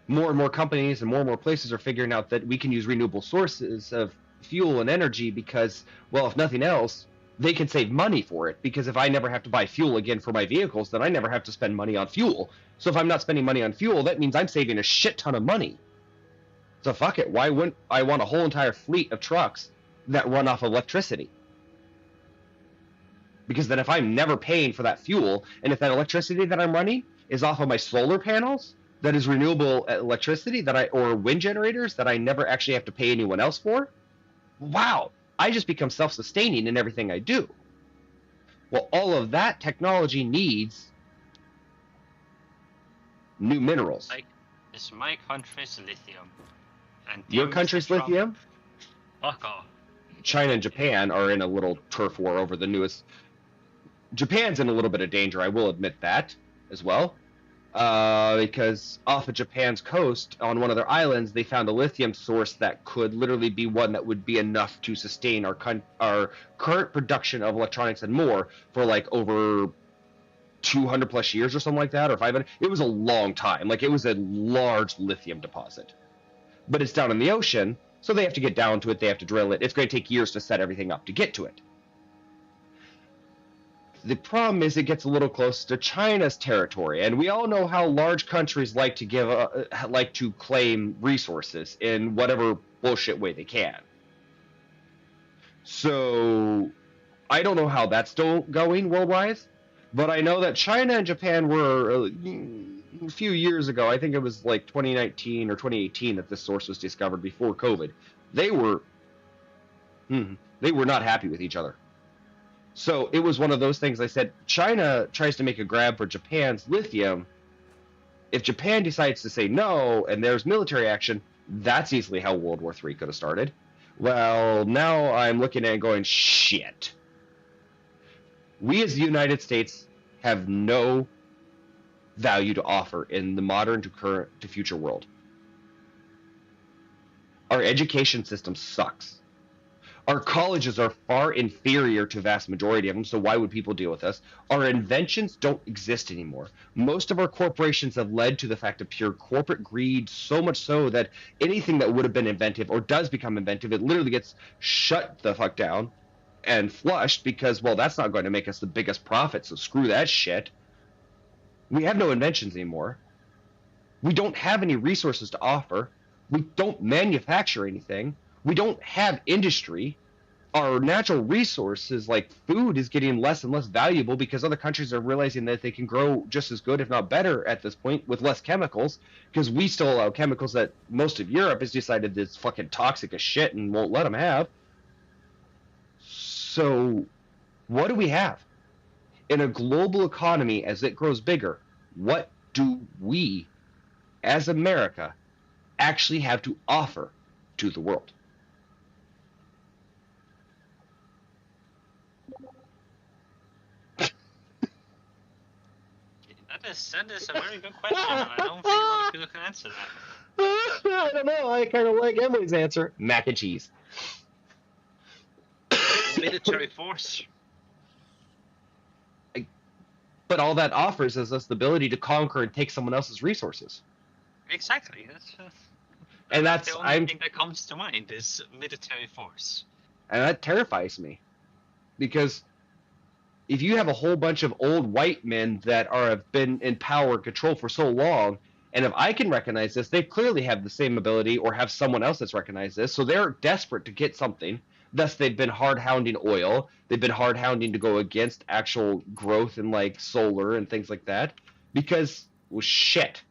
More and more companies and more places are figuring out that we can use renewable sources of fuel and energy because, well, if nothing else, they can save money for it, because if I never have to buy fuel again for my vehicles, then I never have to spend money on fuel. So if I'm not spending money on fuel, that means I'm saving a shit ton of money. So fuck it, why wouldn't I want a whole entire fleet of trucks that run off electricity? Because then if I'm never paying for that fuel, and if that electricity that I'm running is off of my solar panels, that is renewable electricity or wind generators that I never actually have to pay anyone else for, wow, I just become self-sustaining in everything I do. Well, all of that technology needs new minerals. It's my country's lithium. And Your country's lithium? Fuck off. China and Japan are in a little turf war over the newest. Japan's in a little bit of danger, I will admit that as well. Because off of Japan's coast, on one of their islands, they found a lithium source that could literally be one that would be enough to sustain our current production of electronics and more for like over 200 plus years or something like that, or 500. It was a long time. Like, it was a large lithium deposit. But it's down in the ocean, so they have to get down to it, they have to drill it. It's going to take years to set everything up to get to it. The problem is it gets a little close to China's territory, and we all know how large countries like to claim resources in whatever bullshit way they can. So I don't know how that's still going worldwide, but I know that China and Japan were a few years ago, I think it was like 2019 or 2018 that this source was discovered before COVID. They were not happy with each other. So it was one of those things. I said, China tries to make a grab for Japan's lithium. If Japan decides to say no and there's military action, that's easily how World War III could have started. Well, now I'm looking at it going, shit. We as the United States have no value to offer in the modern to current to future world. Our education system sucks. Our colleges are far inferior to vast majority of them, so why would people deal with us? Our inventions don't exist anymore. Most of our corporations have led to the fact of pure corporate greed, so much so that anything that would have been inventive or does become inventive, it literally gets shut the fuck down and flushed because, well, that's not going to make us the biggest profit, so screw that shit. We have no inventions anymore. We don't have any resources to offer. We don't manufacture anything. We don't have industry. Our natural resources, like food, is getting less and less valuable because other countries are realizing that they can grow just as good, if not better, at this point with less chemicals, because we still allow chemicals that most of Europe has decided is fucking toxic as shit and won't let them have. So what do we have? In a global economy, as it grows bigger, what do we, as America, actually have to offer to the world? That is a very good question, and I don't think a lot of people can answer that. I don't know. I kind of like Emily's answer. Mac and cheese. Military force. But all that offers is us the ability to conquer and take someone else's resources. Exactly. And that's the only thing that comes to mind is military force. And that terrifies me, because if you have a whole bunch of old white men that have been in power and control for so long, and if I can recognize this, they clearly have the same ability or have someone else that's recognized this, so they're desperate to get something. Thus, they've been hard hounding oil. They've been hard hounding to go against actual growth in like solar and things like that. Because, well, shit.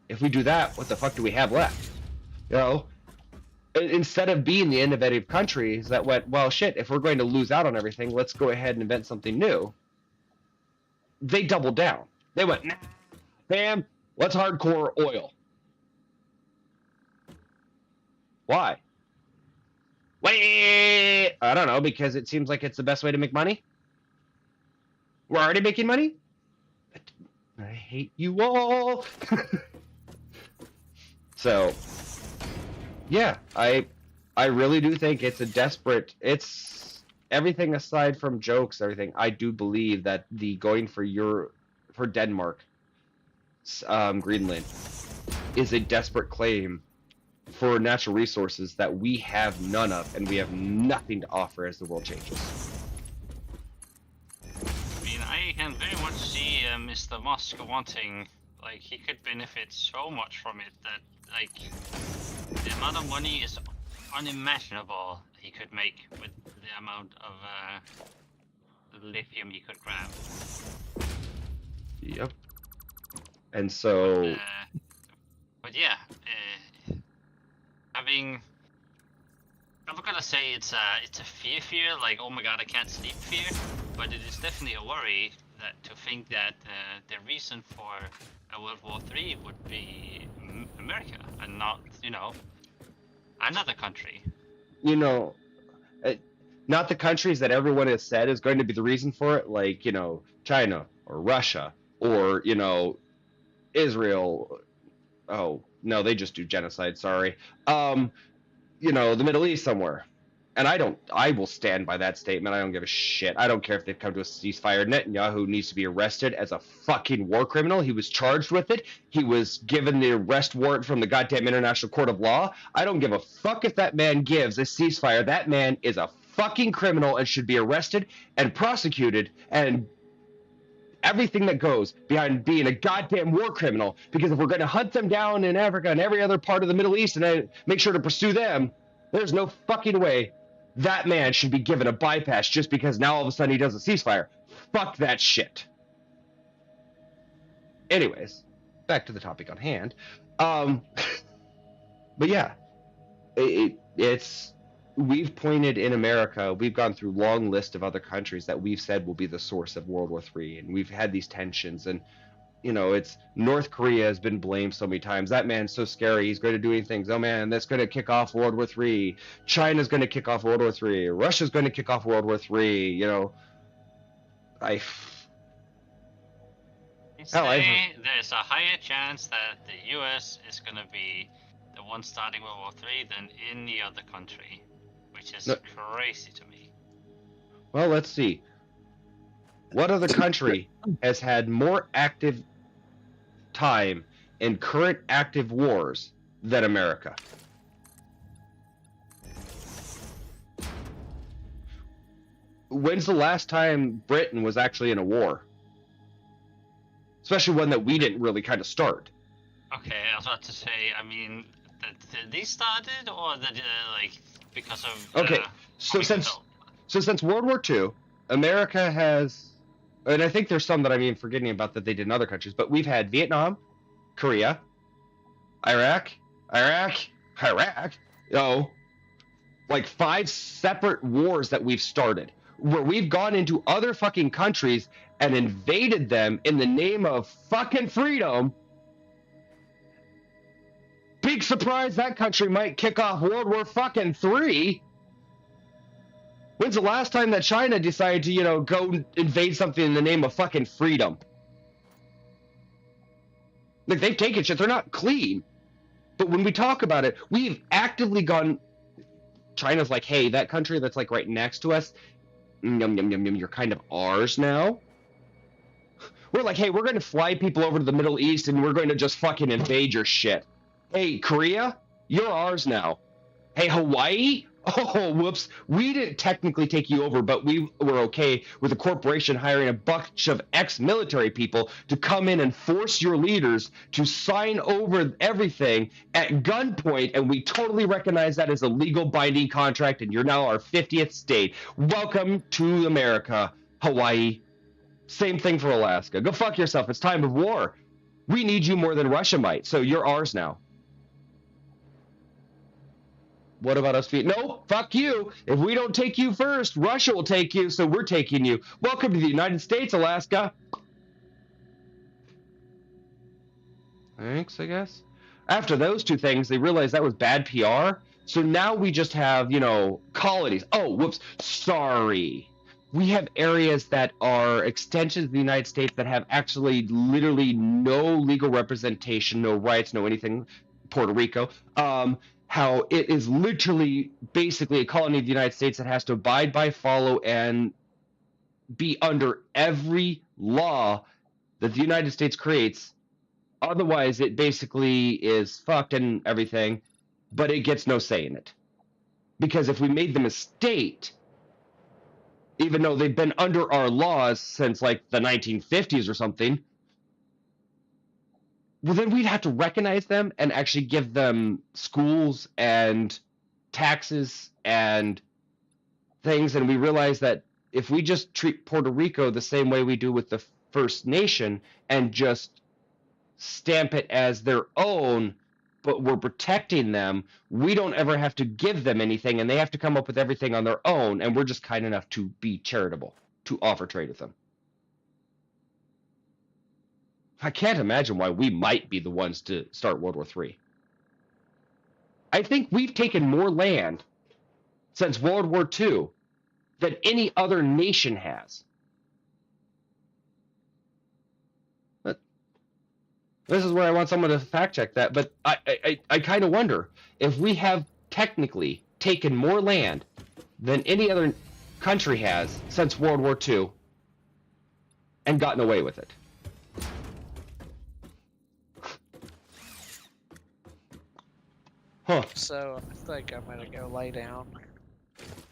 If we do that, what the fuck do we have left? You know? Instead of being the innovative countries that went, well, shit, if we're going to lose out on everything, let's go ahead and invent something new. They doubled down. They went, nah, fam, let's hardcore oil. Why? Wait, I don't know, because it seems like it's the best way to make money. We're already making money? I hate you all. So, yeah, I I really do think it's a desperate. It's everything aside from jokes, everything. I do believe that the going for Denmark, Greenland, is a desperate claim for natural resources that we have none of, and we have nothing to offer as the world changes. I mean, I can very much see Mr. Musk wanting, like, he could benefit so much from it that, like, the amount of money is unimaginable he could make with the amount of lithium he could grab. Yep. And so, But yeah, having, I'm not gonna say it's a fear, like, oh my god, I can't sleep fear, but it is definitely a worry that to think that the reason for a World War III would be America and not, you know, another country. you know, not the countries that everyone has said is going to be the reason for it, like, you know, China or Russia or, you know, Israel. Oh, no, they just do genocide, sorry. You know, the Middle East somewhere. And I will stand by that statement. I don't give a shit. I don't care if they've come to a ceasefire. Netanyahu needs to be arrested as a fucking war criminal. He was charged with it. He was given the arrest warrant from the goddamn International Court of Law. I don't give a fuck if that man gives a ceasefire. That man is a fucking criminal and should be arrested and prosecuted and everything that goes behind being a goddamn war criminal. Because if we're going to hunt them down in Africa and every other part of the Middle East and then make sure to pursue them, there's no fucking way that man should be given a bypass just because now all of a sudden he does a ceasefire. Fuck that shit. Anyways, back to the topic on hand. But yeah, it's we've pointed in America, we've gone through long list of other countries that we've said will be the source of World War III, and we've had these tensions, and you know, it's North Korea has been blamed so many times. That man's so scary. He's going to do things. Oh man, that's going to kick off World War III. China's going to kick off World War III. Russia's going to kick off World War III. You know, There's a higher chance that the US is going to be the one starting World War III than any other country, which is crazy to me. Well, let's see. What other country has had more active time in current active wars than America? When's the last time Britain was actually in a war? Especially one that we didn't really kind of start. Okay, I was about to say, I mean, did they started or did like because of? Okay, so since World War II, America has. And I think there's some that I'm forgetting about that they did in other countries, but we've had Vietnam, Korea, Iraq, like 5 separate wars that we've started, where we've gone into other fucking countries and invaded them in the name of fucking freedom. Big surprise, that country might kick off World War fucking III. When's the last time that China decided to, you know, go invade something in the name of fucking freedom? Like, they've taken shit. They're not clean. But when we talk about it, we've actively gone... China's like, hey, that country that's, like, right next to us, you're kind of ours now. We're like, hey, we're going to fly people over to the Middle East and we're going to just fucking invade your shit. Hey, Korea, you're ours now. Hey, Hawaii... Oh, whoops. We didn't technically take you over, but we were okay with a corporation hiring a bunch of ex-military people to come in and force your leaders to sign over everything at gunpoint, and we totally recognize that as a legal binding contract, and you're now our 50th state. Welcome to America, Hawaii. Same thing for Alaska. Go fuck yourself. It's time of war. We need you more than Russia might, so you're ours now. What about us? No, fuck you. If we don't take you first, Russia will take you, so we're taking you. Welcome to the United States, Alaska. Thanks, I guess. After those two things, they realized that was bad PR. So now we just have, you know, colonies. Oh, whoops. Sorry. We have areas that are extensions of the United States that have actually literally no legal representation, no rights, no anything. Puerto Rico. how it is literally basically a colony of the United States that has to abide by, follow, and be under every law that the United States creates. Otherwise, it basically is fucked and everything, but it gets no say in it. Because if we made them a state, even though they've been under our laws since like the 1950s or something, well, then we'd have to recognize them and actually give them schools and taxes and things. And we realize that if we just treat Puerto Rico the same way we do with the First Nation and just stamp it as their own, but we're protecting them, we don't ever have to give them anything, and they have to come up with everything on their own, and we're just kind enough to be charitable, to offer trade with them. I can't imagine why we might be the ones to start World War III. I think we've taken more land since World War II than any other nation has. But this is where I want someone to fact check that, but I kind of wonder if we have technically taken more land than any other country has since World War II and gotten away with it. Huh. So I think I'm gonna go lay down.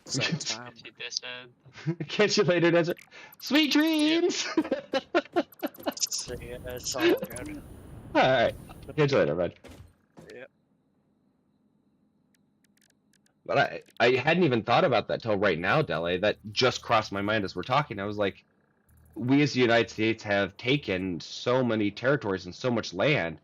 Same time. She just said, Catch you later, Desert. Sweet dreams! See ya, it's all good. Alright. Catch you later, bud. Yep. But I hadn't even thought about that till right now, Dele. That just crossed my mind as we're talking. I was like, we as the United States have taken so many territories and so much land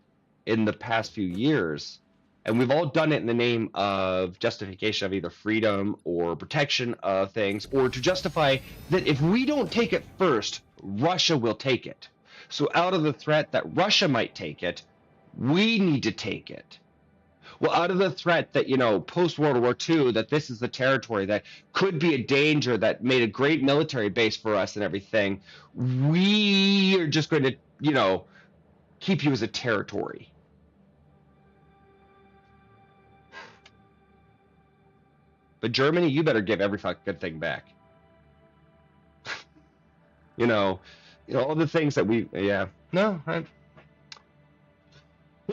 in the past few years, and we've all done it in the name of justification of either freedom or protection of things, or to justify that if we don't take it first, Russia will take it. So out of the threat that Russia might take it, we need to take it. Well, out of the threat that, post World War II, that this is the territory that could be a danger, that made a great military base for us and everything, we are just going to, keep you as a territory. But Germany, you better give every fucking good thing back. All the things that we'll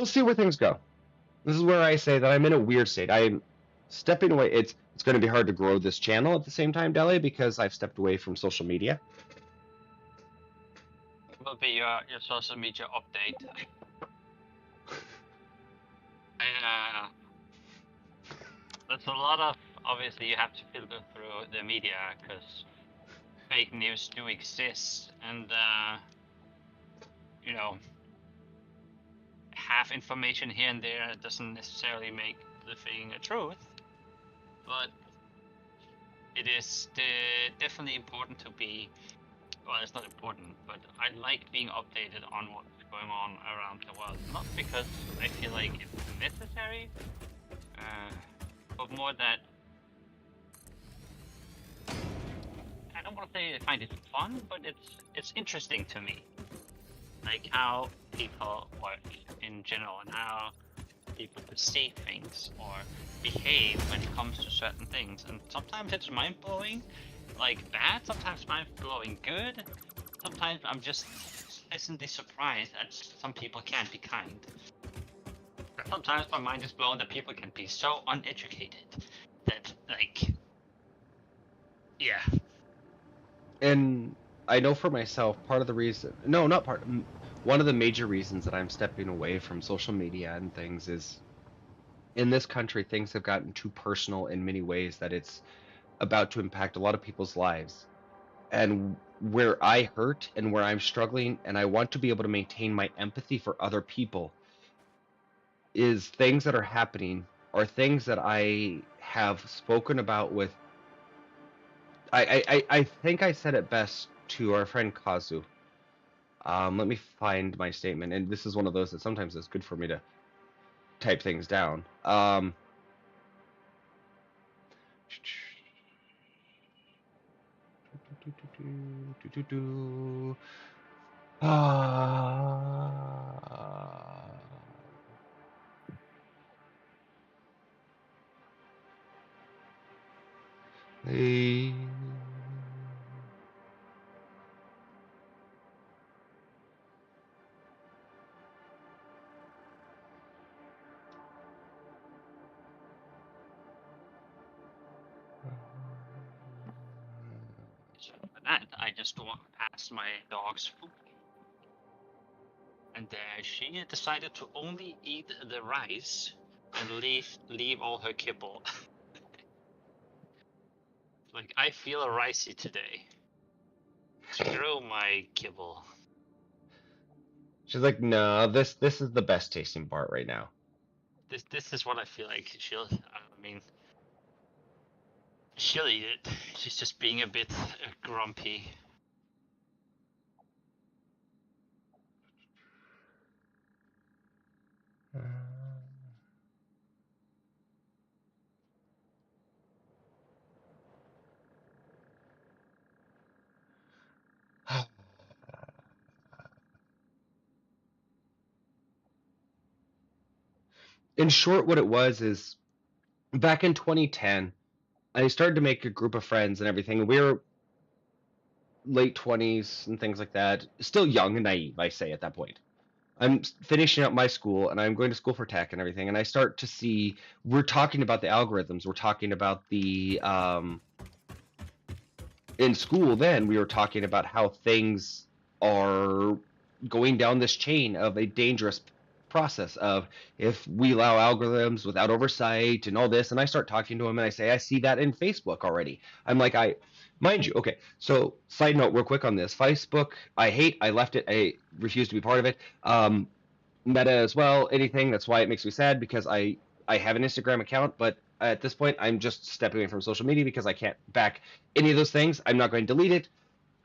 see where things go. This is where I say that I'm in a weird state. I'm stepping away. It's going to be hard to grow this channel at the same time, Dele, because I've stepped away from social media. will be your social media update. There's a lot of, obviously you have to filter through the media because fake news do exist, and half information here and there doesn't necessarily make the thing a truth, but it is definitely important to be, well, it's not important, but I like being updated on what's going on around the world, not because I feel like it's necessary, but more that I don't want to say I find it fun, but it's interesting to me, like how people work in general and how people perceive things or behave when it comes to certain things. And sometimes it's mind-blowing, like bad, sometimes mind-blowing good, sometimes I'm just pleasantly surprised that some people can be kind. Sometimes my mind is blown that people can be so uneducated that, yeah. And I know for myself, one of the major reasons that I'm stepping away from social media and things is, in this country, things have gotten too personal in many ways that it's about to impact a lot of people's lives. And where I hurt and where I'm struggling, and I want to be able to maintain my empathy for other people, is things that are happening or things that I have spoken about with. I think I said it best to our friend Kazu. Let me find my statement, and this is one of those that sometimes it's good for me to type things down. Hey. So for that, I just walked past my dog's food, and she decided to only eat the rice and leave all her kibble. Like, I feel ricey today. Screw my kibble. She's like, no, this is the best tasting part right now. This is what I feel like. I mean, she'll eat it. She's just being a bit grumpy. In short, what it was is back in 2010, I started to make a group of friends and everything. We were late 20s and things like that. Still young and naive, I say at that point. I'm finishing up my school and I'm going to school for tech and everything. And I start to see, we're talking about the algorithms. We're talking about in school then, we were talking about how things are going down this chain of a dangerous process of if we allow algorithms without oversight and all this. And I start talking to him and I say, I see that in Facebook already. I'm like, mind you, okay. So side note real quick on this, Facebook, I left it. I refuse to be part of it. Meta as well, anything. That's why it makes me sad because I have an Instagram account, but at this point, I'm just stepping away from social media because I can't back any of those things. I'm not going to delete it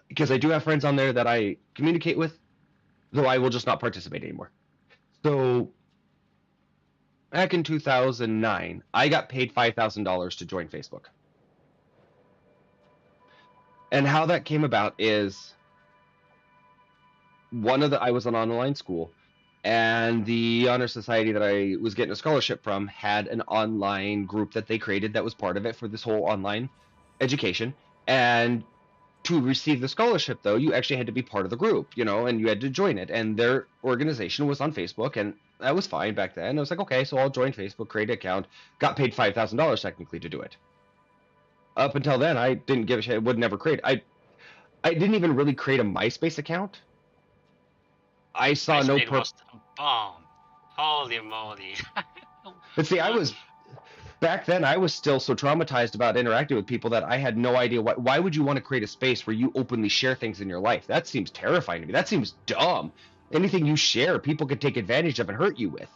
because I do have friends on there that I communicate with, though I will just not participate anymore. So back in 2009, I got paid $5,000 to join Facebook. And how that came about is I was an online school, and the honor society that I was getting a scholarship from had an online group that they created that was part of it for this whole online education. And to receive the scholarship, though, you actually had to be part of the group, and you had to join it. And their organization was on Facebook, and that was fine back then. I was like, okay, so I'll join Facebook, create an account, got paid $5,000 technically to do it. Up until then, I didn't give a shit. Would never create. I didn't even really create a MySpace account. I saw no was a bomb. Holy moly. But see, back then I was still so traumatized about interacting with people that I had no idea why would you want to create a space where you openly share things in your life? That seems terrifying to me. That seems dumb. Anything you share, people could take advantage of and hurt you with,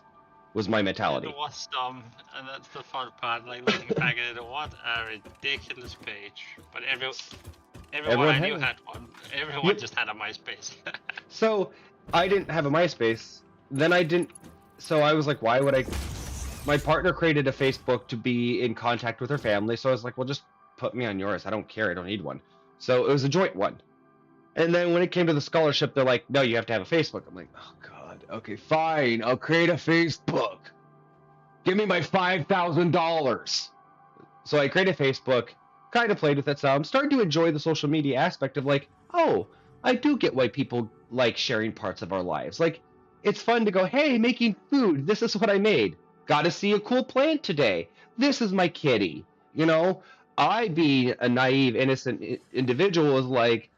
was my mentality. It was dumb, and that's the fun part. Like, looking back at it, what a ridiculous page. But everyone I knew had one. Everyone just had a MySpace. So I didn't have a MySpace. Then so I was like, why would I? My partner created a Facebook to be in contact with her family, so I was like, well, just put me on yours. I don't care. I don't need one. So it was a joint one. And then when it came to the scholarship, they're like, no, you have to have a Facebook. I'm like, oh, God. Okay, fine. I'll create a Facebook. Give me my $5,000. So I created Facebook, kind of played with it some, started to enjoy the social media aspect of like, oh, I do get why people like sharing parts of our lives. Like, it's fun to go, hey, making food. This is what I made. Got to see a cool plant today. This is my kitty. I, being a naive, innocent individual, is like,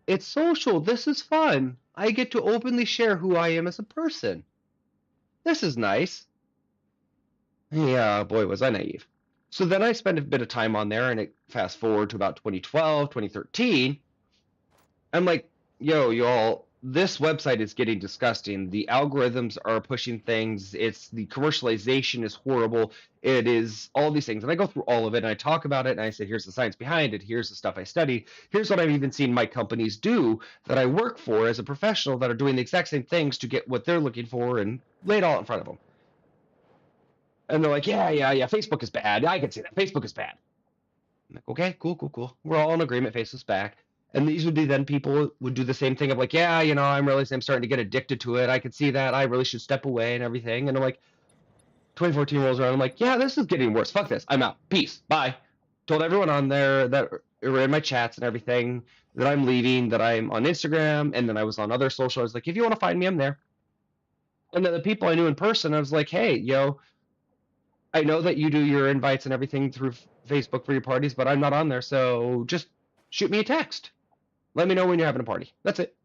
it's social. This is fun. I get to openly share who I am as a person. This is nice. Yeah, boy, was I naive. So then I spent a bit of time on there, and it fast forward to about 2012, 2013. I'm like, yo, y'all, this website is getting disgusting. The algorithms are pushing things. The commercialization is horrible. It is all these things. And I go through all of it and I talk about it and I say, here's the science behind it. Here's the stuff I study. Here's what I've even seen my companies do that I work for as a professional that are doing the exact same things to get what they're looking for, and lay it all in front of them. And they're like, yeah, Facebook is bad. I can see that. Facebook is bad. I'm like, okay, cool. We're all in agreement. Facebook's back. And these would be then people would do the same thing of like, yeah, I'm starting to get addicted to it. I could see that. I really should step away and everything. And I'm like, 2014 rolls around. I'm like, yeah, this is getting worse. Fuck this. I'm out. Peace. Bye. told everyone on there that were in my chats and everything that I'm leaving, that I'm on Instagram, and then I was on other social. I was like, if you want to find me, I'm there. And then the people I knew in person, I was like, hey, I know that you do your invites and everything through Facebook for your parties, but I'm not on there, so just shoot me a text. Let me know when you're having a party. That's it.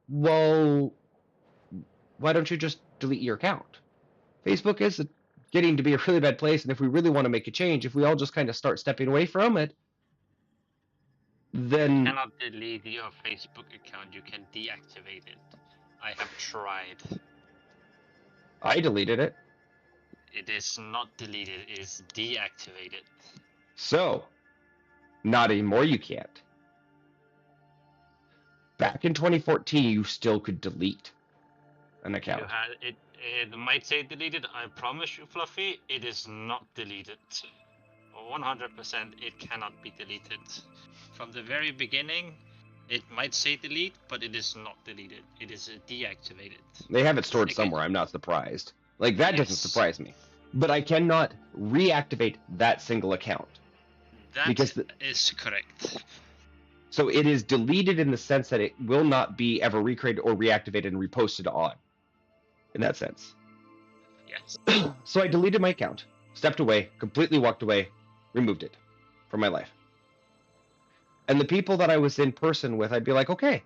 Well, why don't you just delete your account? Facebook is getting to be a really bad place, and if we really want to make a change, if we all just kind of start stepping away from it, then You cannot delete your Facebook account. You can deactivate it. I have tried. I deleted it. It is not deleted. It is deactivated. So, not anymore, you can't. Back in 2014, you still could delete an account. You had it. It might say deleted. I promise you, Fluffy, it is not deleted. 100%, it cannot be deleted. From the very beginning, it might say delete, but it is not deleted. It is deactivated. They have it stored Okay. somewhere. I'm not surprised. Like, that doesn't Yes. surprise me. But I cannot reactivate that single account. That Because is correct. So it is deleted in the sense that it will not be ever recreated or reactivated and reposted on. In that sense. Yes. So I deleted my account, stepped away, completely walked away, removed it from my life. And the people that I was in person with, I'd be like, okay,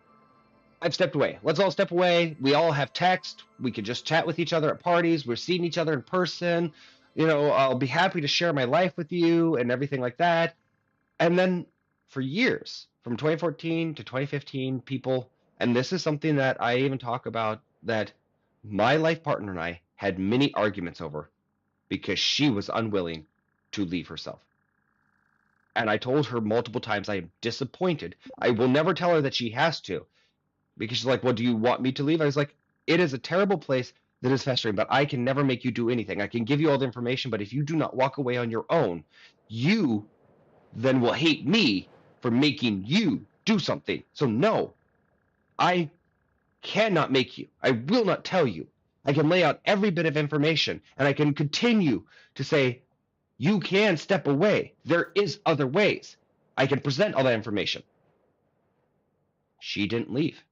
I've stepped away. Let's all step away. We all have text. We can just chat with each other at parties. We're seeing each other in person. I'll be happy to share my life with you and everything like that. And then for years, from 2014 to 2015, people, and this is something that I even talk about, that my life partner and I had many arguments over because she was unwilling to leave herself. And I told her multiple times I am disappointed. I will never tell her that she has to, because she's like, well, do you want me to leave? I was like, it is a terrible place that is festering, but I can never make you do anything. I can give you all the information, but if you do not walk away on your own, you then will hate me for making you do something. So no, I cannot make you. I will not tell you. I can lay out every bit of information, and I can continue to say, you can step away. There is other ways. I can present all that information. She didn't leave.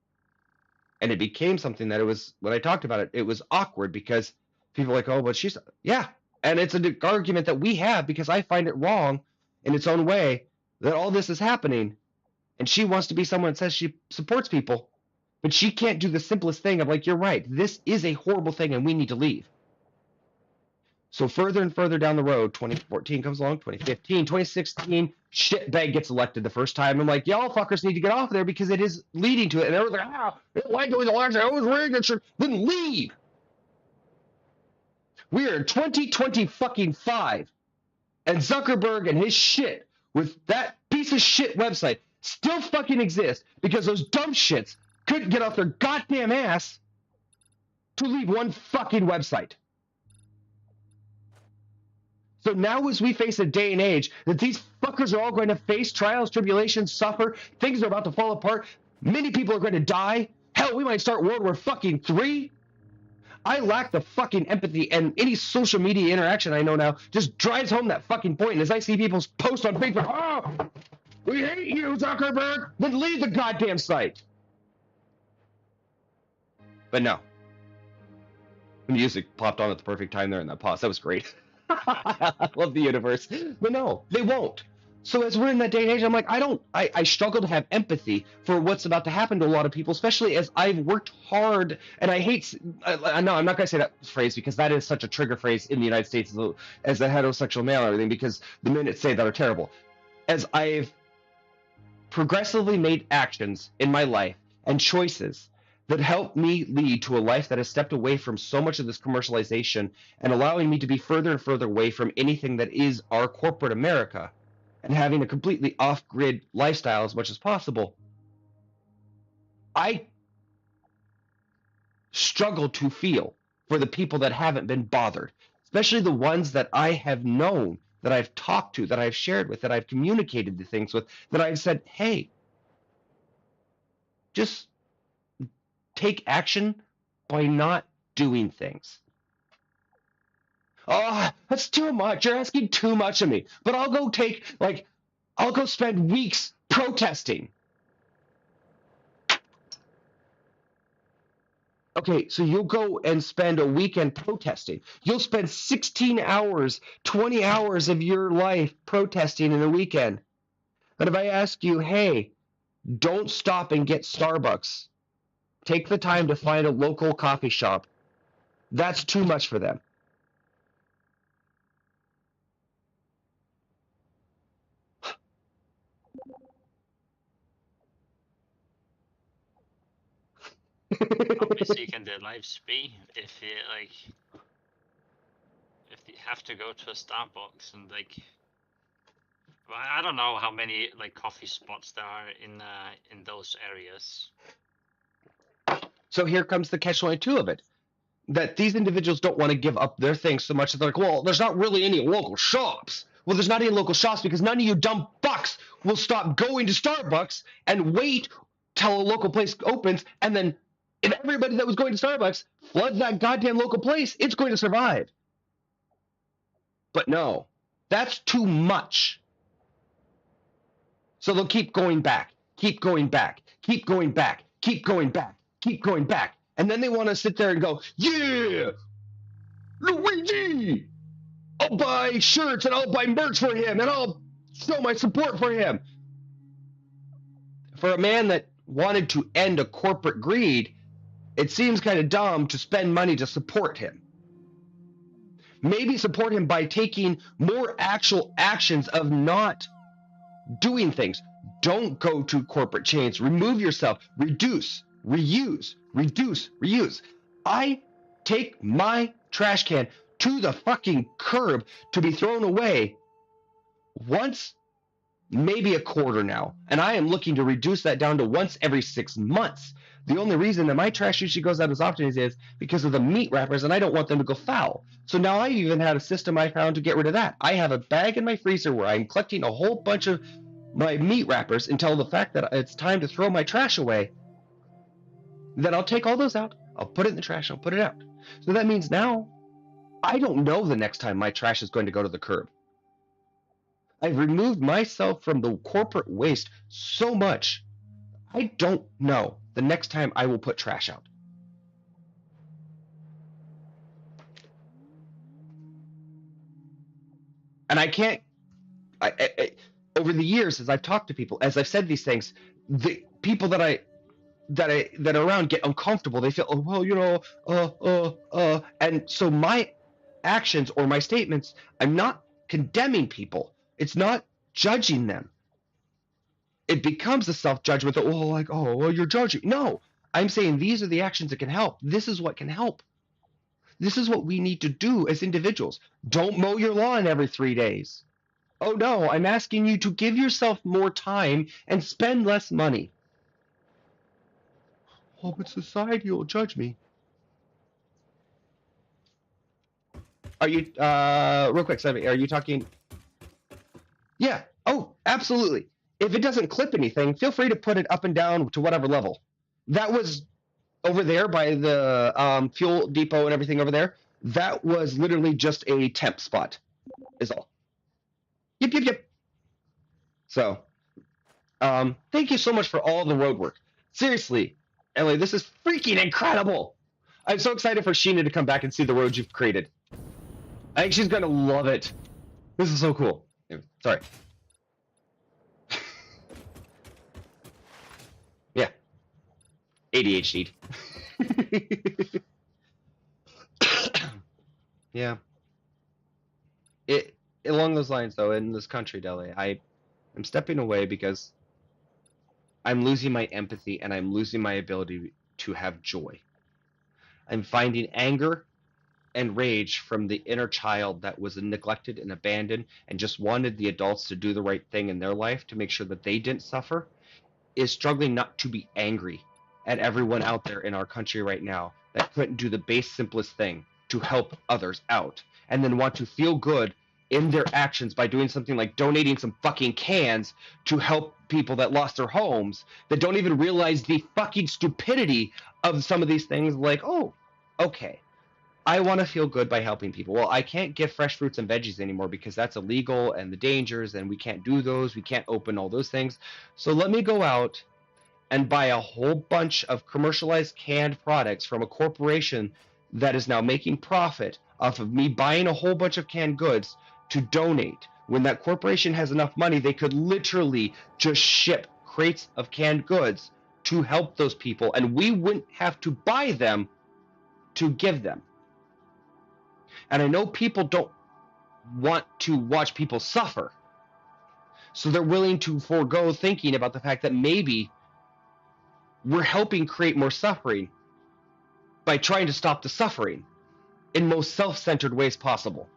And it became something that when I talked about it, it was awkward because people are like, oh, but yeah. And it's an argument that we have because I find it wrong in its own way that all this is happening. And she wants to be someone that says she supports people, but she can't do the simplest thing of like, you're right, this is a horrible thing and we need to leave. So further and further down the road, 2014 comes along, 2015, 2016, shitbag gets elected the first time. I'm like, y'all fuckers need to get off of there because it is leading to it. And everyone's like, why do the election? It was rigged. Then leave. We are in 2025, and Zuckerberg and his shit with that piece of shit website still fucking exists because those dumb shits couldn't get off their goddamn ass to leave one fucking website. So now as we face a day and age that these fuckers are all going to face trials, tribulations, suffer, things are about to fall apart, many people are going to die, hell, we might start World War fucking III. I lack the fucking empathy, and any social media interaction I know now just drives home that fucking point. And as I see people post on Facebook, oh, we hate you, Zuckerberg, then leave the goddamn site. But no. The music popped on at the perfect time there in that pause. That was great. I love the universe. But no, they won't. So as we're in that day and age, I'm like, I struggle to have empathy for what's about to happen to a lot of people, especially as I've worked hard, and I hate, no, I'm not going to say that phrase because that is such a trigger phrase in the United States as a heterosexual male and everything, because the minutes say that are terrible. As I've progressively made actions in my life and choices that help me lead to a life that has stepped away from so much of this commercialization and allowing me to be further and further away from anything that is our corporate America and having a completely off-grid lifestyle as much as possible, I struggle to feel for the people that haven't been bothered, especially the ones that I have known, that I've talked to, that I've shared with, that I've communicated the things with, that I've said, hey, just take action by not doing things. Oh, that's too much. You're asking too much of me. But I'll go spend weeks protesting. Okay, so you'll go and spend a weekend protesting. You'll spend 16 hours, 20 hours of your life protesting in a weekend. But if I ask you, hey, don't stop and get Starbucks, take the time to find a local coffee shop, that's too much for them. How busy can their lives be if you if they have to go to a Starbucks and well, I don't know how many coffee spots there are in those areas. So here comes the catch-22 of it. That these individuals don't want to give up their things so much that they're like, well, there's not really any local shops. Well, there's not any local shops because none of you dumb fucks will stop going to Starbucks and wait till a local place opens, and then if everybody that was going to Starbucks floods that goddamn local place, it's going to survive. But no, that's too much. So they'll keep going back, keep going back, keep going back, keep going back, keep going back. And then they want to sit there and go, yeah, Luigi, I'll buy shirts and I'll buy merch for him and I'll show my support for him. For a man that wanted to end a corporate greed, it seems kind of dumb to spend money to support him. Maybe support him by taking more actual actions of not doing things. Don't go to corporate chains. Remove yourself. Reduce. Reuse. Reduce. Reuse. I take my trash can to the fucking curb to be thrown away once, maybe a quarter now. And I am looking to reduce that down to once every 6 months. The only reason that my trash usually goes out as often as is because of the meat wrappers, and I don't want them to go foul. So now I've even had a system I found to get rid of that. I have a bag in my freezer where I'm collecting a whole bunch of my meat wrappers until the fact that it's time to throw my trash away. Then I'll take all those out, I'll put it in the trash, I'll put it out. So that means now I don't know the next time my trash is going to go to the curb. I've removed myself from the corporate waste so much, I don't know the next time I will put trash out. And I can't, over the years, as I've talked to people, as I've said these things, the people that are around get uncomfortable. They feel, oh, well, you know, and so my actions or my statements, I'm not condemning people. It's not judging them. It becomes a self-judgment that, oh, like, oh, well, you're judging. No, I'm saying these are the actions that can help. This is what can help. This is what we need to do as individuals. Don't mow your lawn every 3 days. Oh, no, I'm asking you to give yourself more time and spend less money. Oh, but society will judge me. Are you, real quick, Sevi, are you talking? Yeah. Oh, absolutely. If it doesn't clip anything, feel free to put it up and down to whatever level. That was over there by the fuel depot and everything over there. That was literally just a temp spot, is all. Yep, yep, yep. So, thank you so much for all the road work. Seriously, Ellie, this is freaking incredible. I'm so excited for Sheena to come back and see the roads you've created. I think she's going to love it. This is so cool. Anyway, sorry. Yeah. ADHD. Yeah. Along those lines, though, in this country, Dele, I'm stepping away because I'm losing my empathy and I'm losing my ability to have joy. I'm finding anger and rage from the inner child that was neglected and abandoned and just wanted the adults to do the right thing in their life to make sure that they didn't suffer, is struggling not to be angry at everyone out there in our country right now that couldn't do the base simplest thing to help others out, and then want to feel good in their actions by doing something like donating some fucking cans to help people that lost their homes that don't even realize the fucking stupidity of some of these things. Like, oh, okay, I want to feel good by helping people. Well, I can't give fresh fruits and veggies anymore because that's illegal and the dangers, and we can't do those. We can't open all those things. So let me go out and buy a whole bunch of commercialized canned products from a corporation that is now making profit off of me buying a whole bunch of canned goods to donate. When that corporation has enough money, they could literally just ship crates of canned goods to help those people, and we wouldn't have to buy them to give them. And I know people don't want to watch people suffer, so they're willing to forego thinking about the fact that maybe we're helping create more suffering by trying to stop the suffering in most self-centered ways possible.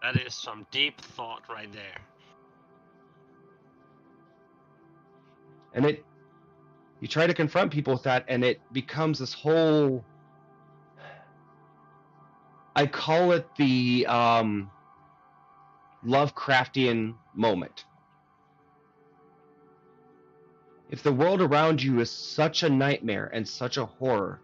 That is some deep thought right there. And you try to confront people with that, and it becomes this whole, I call it the Lovecraftian moment. If the world around you is such a nightmare and such a horror,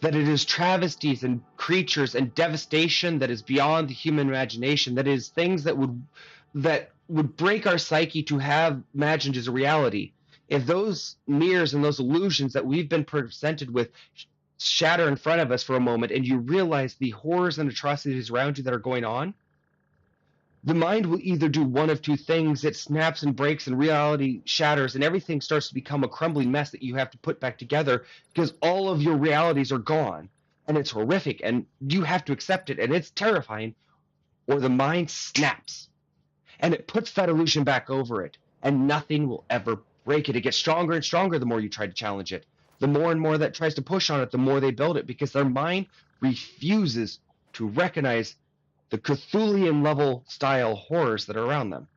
that it is travesties and creatures and devastation that is beyond the human imagination, that is things that would break our psyche to have imagined as a reality. If those mirrors and those illusions that we've been presented with shatter in front of us for a moment, and you realize the horrors and atrocities around you that are going on, the mind will either do one of two things. It snaps and breaks and reality shatters and everything starts to become a crumbling mess that you have to put back together because all of your realities are gone, and it's horrific and you have to accept it and it's terrifying. Or the mind snaps and it puts that illusion back over it, and nothing will ever break it. It gets stronger and stronger the more you try to challenge it. The more and more that tries to push on it, the more they build it, because their mind refuses to recognize the Cthulhian level style horrors that are around them.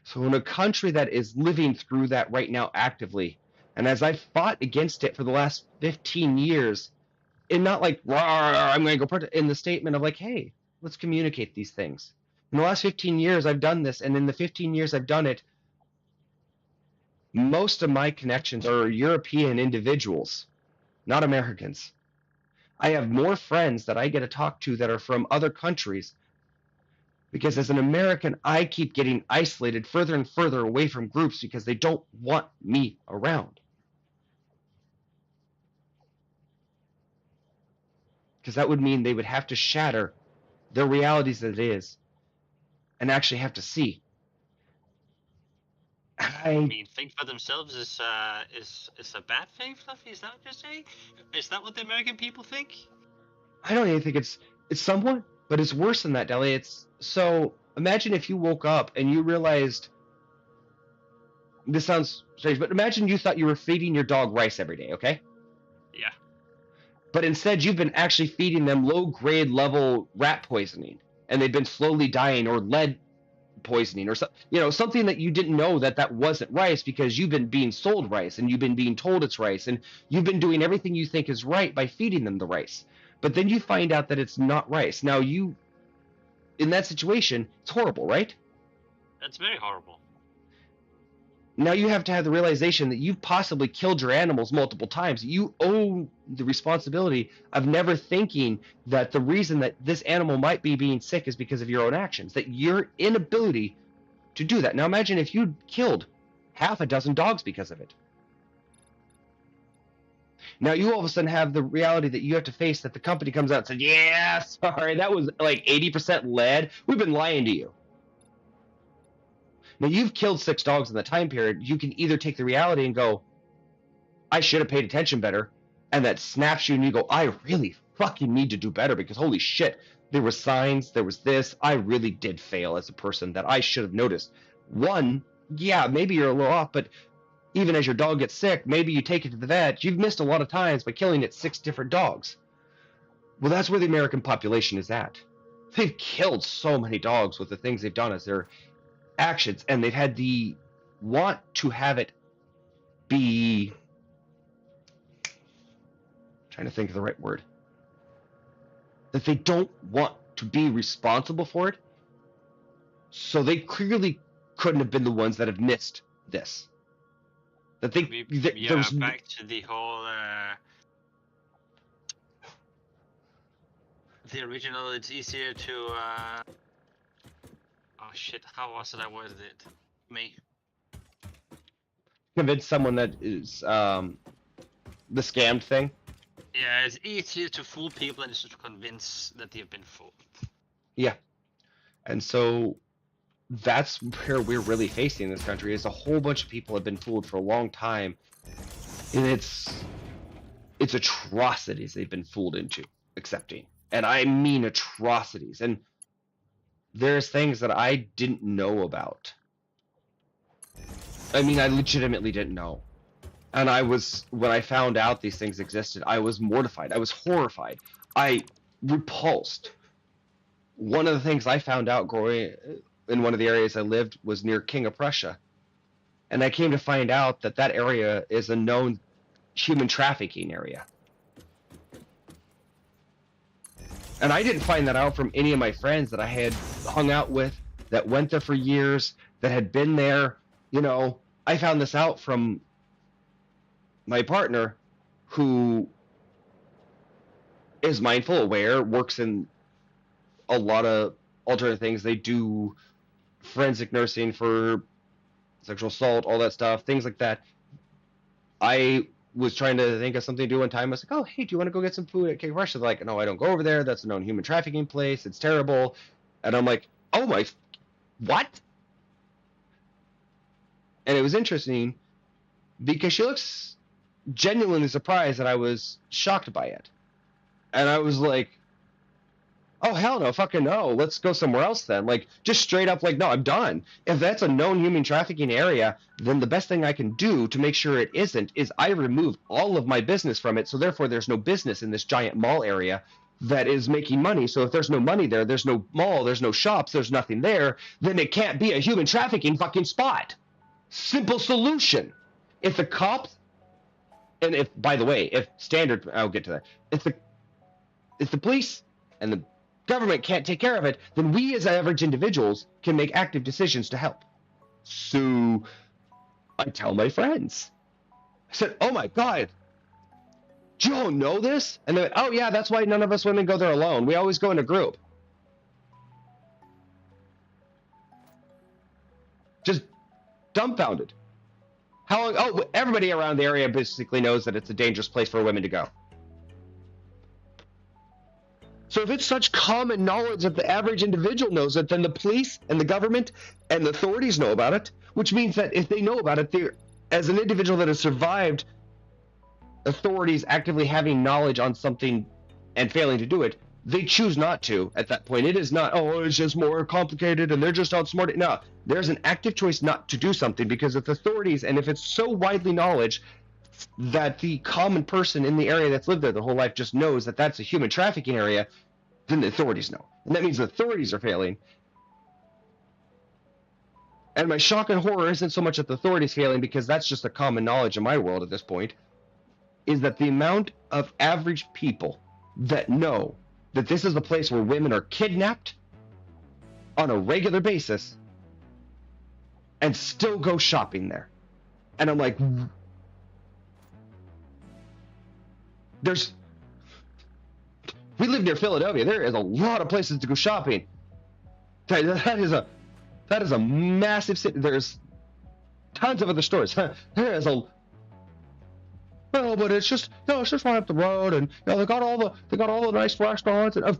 So in a country that is living through that right now actively, and as I've fought against it for the last 15 years, and not like, I'm going to go protest, in the statement of like, hey, let's communicate these things. In the last 15 years, I've done this, and in the 15 years I've done it, most of my connections are European individuals, not Americans. I have more friends that I get to talk to that are from other countries, because as an American, I keep getting isolated further and further away from groups because they don't want me around. Because that would mean they would have to shatter their realities as it is and actually have to see. I mean, think for themselves is a bad thing, Fluffy? Is that what you're saying? Is that what the American people think? I don't even think it's somewhat, but it's worse than that, Deli. It's so, imagine if you woke up and you realized, this sounds strange, but imagine you thought you were feeding your dog rice every day, okay? Yeah. But instead you've been actually feeding them low-grade level rat poisoning, and they've been slowly dying, or lead poisoning, or something that you didn't know that wasn't rice, because you've been being sold rice and you've been being told it's rice, and you've been doing everything you think is right by feeding them the rice. But then you find out that it's not rice. Now you, in that situation, it's horrible, right? That's very horrible. Now you have to have the realization that you've possibly killed your animals multiple times. You own the responsibility of never thinking that the reason that this animal might be being sick is because of your own actions, that your inability to do that. Now imagine if you killed half a dozen dogs because of it. Now you all of a sudden have the reality that you have to face, that the company comes out and says, yeah, sorry, that was like 80% lead. We've been lying to you. Now you've killed 6 dogs in that time period. You can either take the reality and go, I should have paid attention better, and that snaps you and you go, I really fucking need to do better, because holy shit, there were signs, there was this, I really did fail as a person that I should have noticed. One, yeah, maybe you're a little off, but even as your dog gets sick, maybe you take it to the vet. You've missed a lot of times by killing it 6 different dogs. Well, that's where the American population is at. They've killed so many dogs with the things they've done as their actions, and they've had the want to have it be trying to think of the right word, that they don't want to be responsible for it. So they clearly couldn't have been the ones that have missed this. That they, Yeah, back to the whole the original. It's easier to oh shit, how was it I worded it? Me. convince someone that is the scammed thing. Yeah, it's easier to fool people than it is to convince that they've been fooled. Yeah. And so that's where we're really facing in this country, is a whole bunch of people have been fooled for a long time. And it's atrocities they've been fooled into accepting. And I mean atrocities. And there's things that I didn't know about. I mean, I legitimately didn't know. And when I found out these things existed, I was mortified. I was horrified. I repulsed. One of the things I found out growing in one of the areas I lived was near King of Prussia. And I came to find out that that area is a known human trafficking area. And I didn't find that out from any of my friends that I had hung out with, that went there for years, that had been there. You know, I found this out from my partner, who is mindful, aware, works in a lot of alternate things. They do forensic nursing for sexual assault, all that stuff, things like that. I was trying to think of something to do one time. I was like, oh, hey, do you want to go get some food at King of Prussia? They're like, no, I don't go over there. That's a known human trafficking place. It's terrible. And I'm like, oh my, what? And it was interesting because she looks genuinely surprised that I was shocked by it. And I was like, oh, hell no, fucking no. Let's go somewhere else then. Like, just straight up like, no, I'm done. If that's a known human trafficking area, then the best thing I can do to make sure it isn't is I remove all of my business from it. So therefore, there's no business in this giant mall area that is making money. So if there's no money there, there's no mall, there's no shops, there's nothing there, then it can't be a human trafficking fucking spot. Simple solution. If the cops, and if, by the way, if standard, I'll get to that. If the police and the government can't take care of it, then we as average individuals can make active decisions to help. So I tell my friends. I said, oh my God, do you all know this? And they went, oh yeah, that's why none of us women go there alone. We always go in a group. Just dumbfounded. How long? Oh, everybody around the area basically knows that it's a dangerous place for women to go. So if it's such common knowledge that the average individual knows it, then the police and the government and the authorities know about it, which means that if they know about it, they're, as an individual that has survived authorities actively having knowledge on something and failing to do it, they choose not to at that point. It is not, oh, it's just more complicated and they're just outsmarted. No, there's an active choice not to do something, because if authorities, and if it's so widely knowledge that the common person in the area that's lived there the whole life just knows that that's a human trafficking area, then the authorities know. And that means the authorities are failing. And my shock and horror isn't so much that the authorities failing, because that's just a common knowledge in my world at this point, is that the amount of average people that know that this is a place where women are kidnapped on a regular basis and still go shopping there. And I'm like, we live near Philadelphia. There is a lot of places to go shopping. That is a massive city. There's tons of other stores. There is a, well, but it's just right up the road, and they got all the nice restaurants and.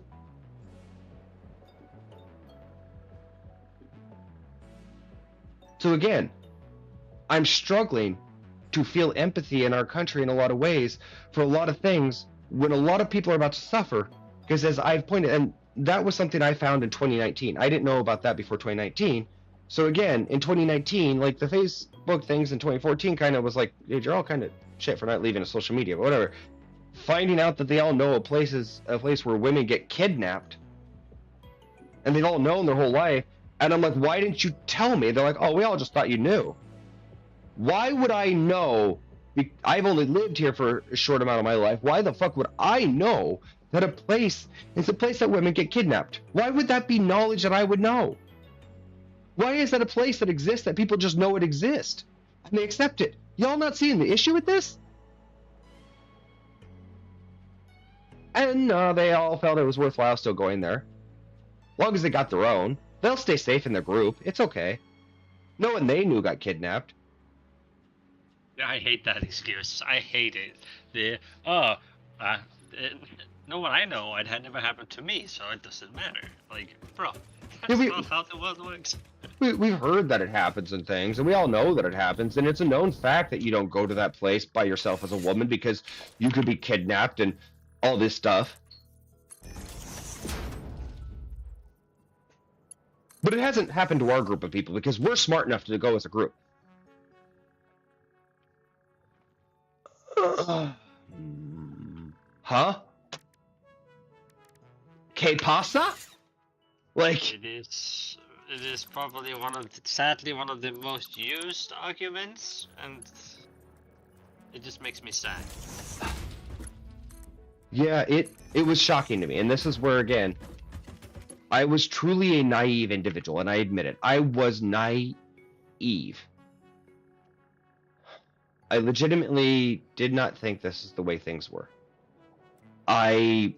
So again, I'm struggling to feel empathy in our country in a lot of ways for a lot of things when a lot of people are about to suffer. Because as I've pointed, and that was something I found in 2019. I didn't know about that before 2019. So again, in 2019, like the Facebook things in 2014 kind of was like, dude, you're all kind of shit for not leaving a social media, but whatever. Finding out that they all know a place where women get kidnapped, and they've all known their whole life, and I'm like, why didn't you tell me? They're like, oh, we all just thought you knew. Why would I know I've only lived here for a short amount of my life. Why the fuck would I know that a place is a place that women get kidnapped? Why would that be knowledge that I would know? Why is that a place that exists that people just know it exists and they accept it? Y'all not seeing the issue with this? And they all felt it was worthwhile still going there. As long as they got their own, they'll stay safe in their group. It's okay. No one they knew got kidnapped. I hate that excuse. I hate it. No one I know, it had never happened to me, so it doesn't matter. Like, bro, that's not how the world works. We've heard that it happens and things, and we all know that it happens, and it's a known fact that you don't go to that place by yourself as a woman because you could be kidnapped and all this stuff. But it hasn't happened to our group of people because we're smart enough to go as a group. Huh? Que pasa? Like, It is probably sadly one of the most used arguments, and it just makes me sad. yeah, it was shocking to me, and this is where, again, I was truly a naive individual, and I admit it. I was naive. I legitimately did not think this is the way things were. I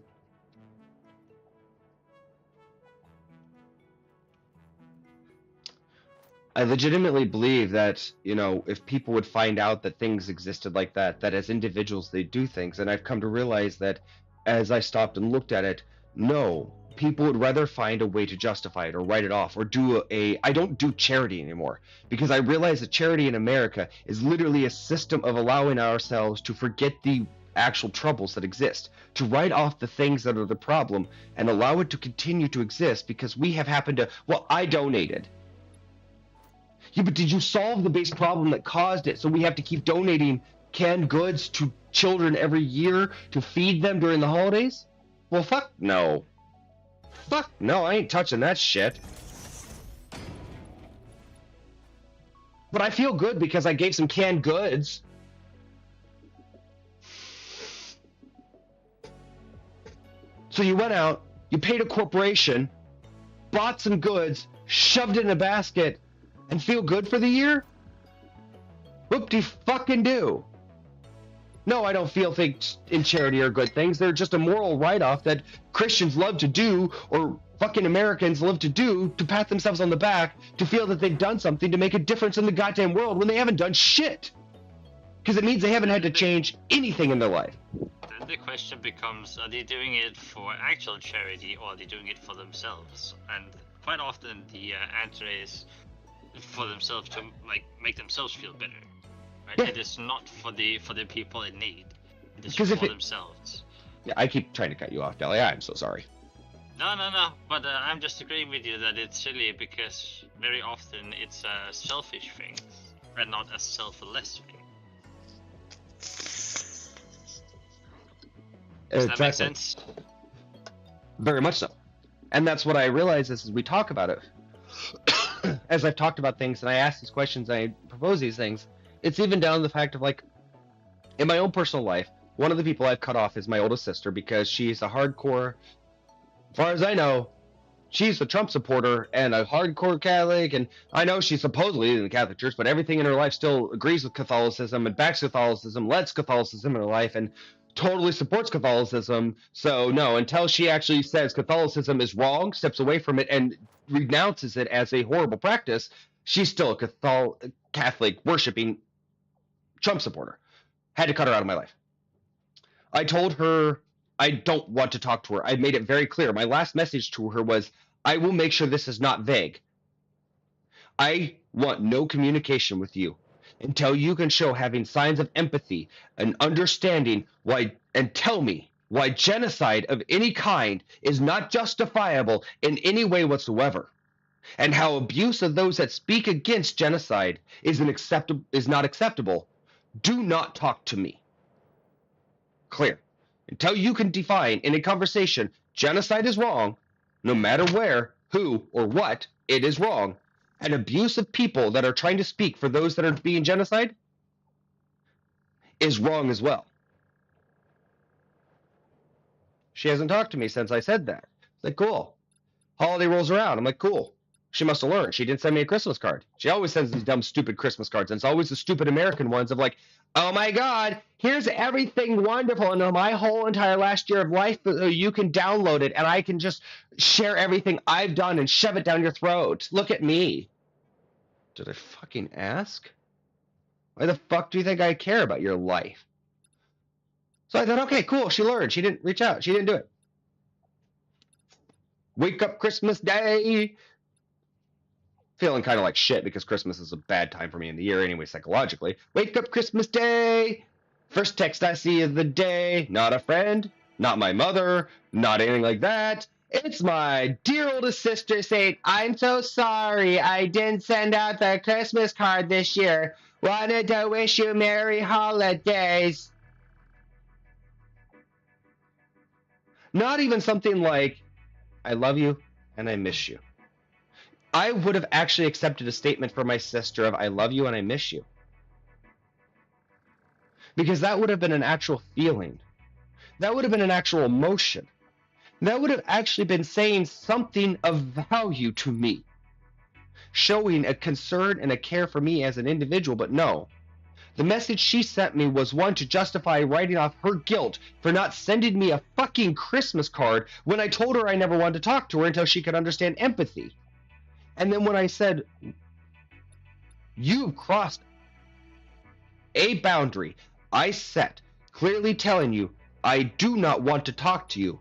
legitimately believe that, you know, if people would find out that things existed like that, that as individuals they do things, and I've come to realize that as I stopped and looked at it, no, people would rather find a way to justify it or write it off or I don't do charity anymore because I realize that charity in America is literally a system of allowing ourselves to forget the actual troubles that exist, to write off the things that are the problem and allow it to continue to exist because we have happened to, well, I donated. Yeah, but did you solve the base problem that caused it? So we have to keep donating canned goods to children every year to feed them during the holidays? Well, fuck no. Fuck no, I ain't touching that shit. But I feel good because I gave some canned goods. So you went out, you paid a corporation, bought some goods, shoved it in a basket, and feel good for the year? Whoop-de-fucking-do. No, I don't feel things in charity are good things. They're just a moral write-off that Christians love to do, or fucking Americans love to do, to pat themselves on the back, to feel that they've done something to make a difference in the goddamn world when they haven't done shit. Because it means they haven't had to change anything in their life. Then the question becomes, are they doing it for actual charity, or are they doing it for themselves? And quite often the answer is for themselves, to like make themselves feel better. Right? Yeah. It is not for the people in need. It is Because for if it- themselves. Yeah, I keep trying to cut you off, Deli. I'm so sorry. No. But I'm just agreeing with you that it's silly because very often it's a selfish thing and not a selfless thing. Does that make sense? Very much so. And that's what I realize as we talk about it. As I've talked about things and I ask these questions, I propose these things, it's even down to the fact of, like, in my own personal life, one of the people I've cut off is my oldest sister because she's a hardcore, as far as I know, she's a Trump supporter and a hardcore Catholic, and I know she's supposedly in the Catholic Church, but everything in her life still agrees with Catholicism and backs Catholicism, lets Catholicism in her life, and totally supports Catholicism. So no, until she actually says Catholicism is wrong, steps away from it, and renounces it as a horrible practice, she's still a Catholic worshiping Trump supporter. Had to cut her out of my life. I told her I don't want to talk to her. I made it very clear. My last message to her was, I will make sure this is not vague. I want no communication with you until you can show having signs of empathy and understanding why, and tell me why genocide of any kind is not justifiable in any way whatsoever, and how abuse of those that speak against genocide is not acceptable. Do not talk to me. Clear. Until you can define in a conversation genocide is wrong, no matter where, who, or what, it is wrong, and abuse of people that are trying to speak for those that are being genocide, is wrong as well. She hasn't talked to me since I said that. It's like, cool. Holiday rolls around. I'm like, cool. She must have learned. She didn't send me a Christmas card. She always sends these dumb, stupid Christmas cards. And it's always the stupid American ones of like, oh my God, here's everything wonderful in my whole entire last year of life. You can download it and I can just share everything I've done and shove it down your throat. Look at me. Did I fucking ask? Why the fuck do you think I care about your life? So I thought, okay, cool. She learned. She didn't reach out. She didn't do it. Wake up Christmas Day. Feeling kind of like shit because Christmas is a bad time for me in the year anyway, psychologically. Wake up Christmas Day. First text I see of the day. Not a friend. Not my mother. Not anything like that. It's my dear oldest sister saying, I'm so sorry I didn't send out the Christmas card this year. Wanted to wish you Merry Holidays. Not even something like, I love you and I miss you. I would have actually accepted a statement from my sister of I love you and I miss you. Because that would have been an actual feeling. That would have been an actual emotion. That would have actually been saying something of value to me. Showing a concern and a care for me as an individual, but no. The message she sent me was one to justify writing off her guilt for not sending me a fucking Christmas card when I told her I never wanted to talk to her until she could understand empathy. And then when I said, you've crossed a boundary I set, clearly telling you I do not want to talk to you.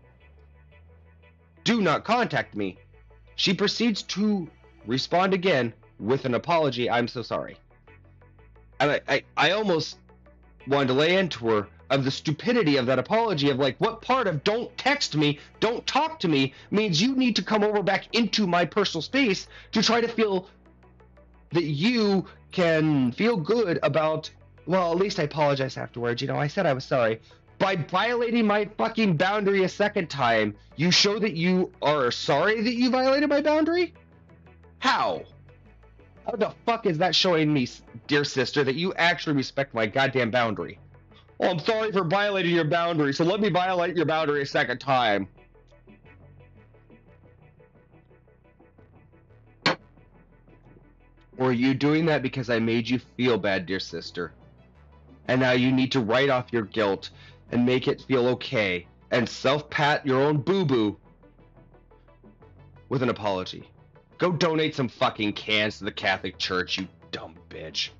Do not contact me. She proceeds to respond again with an apology. I'm so sorry. And I almost wanted to lay into her of the stupidity of that apology of like, what part of don't text me, don't talk to me means you need to come over back into my personal space to try to feel that you can feel good about, well, at least I apologize afterwards. You know, I said I was sorry. By violating my fucking boundary a second time, you show that you are sorry that you violated my boundary? How? How the fuck is that showing me, dear sister, that you actually respect my goddamn boundary? Oh, I'm sorry for violating your boundary, so let me violate your boundary a second time. Or are you doing that because I made you feel bad, dear sister? And now you need to write off your guilt and make it feel okay and self-pat your own boo-boo with an apology. Go donate some fucking cans to the Catholic Church, you dumb bitch.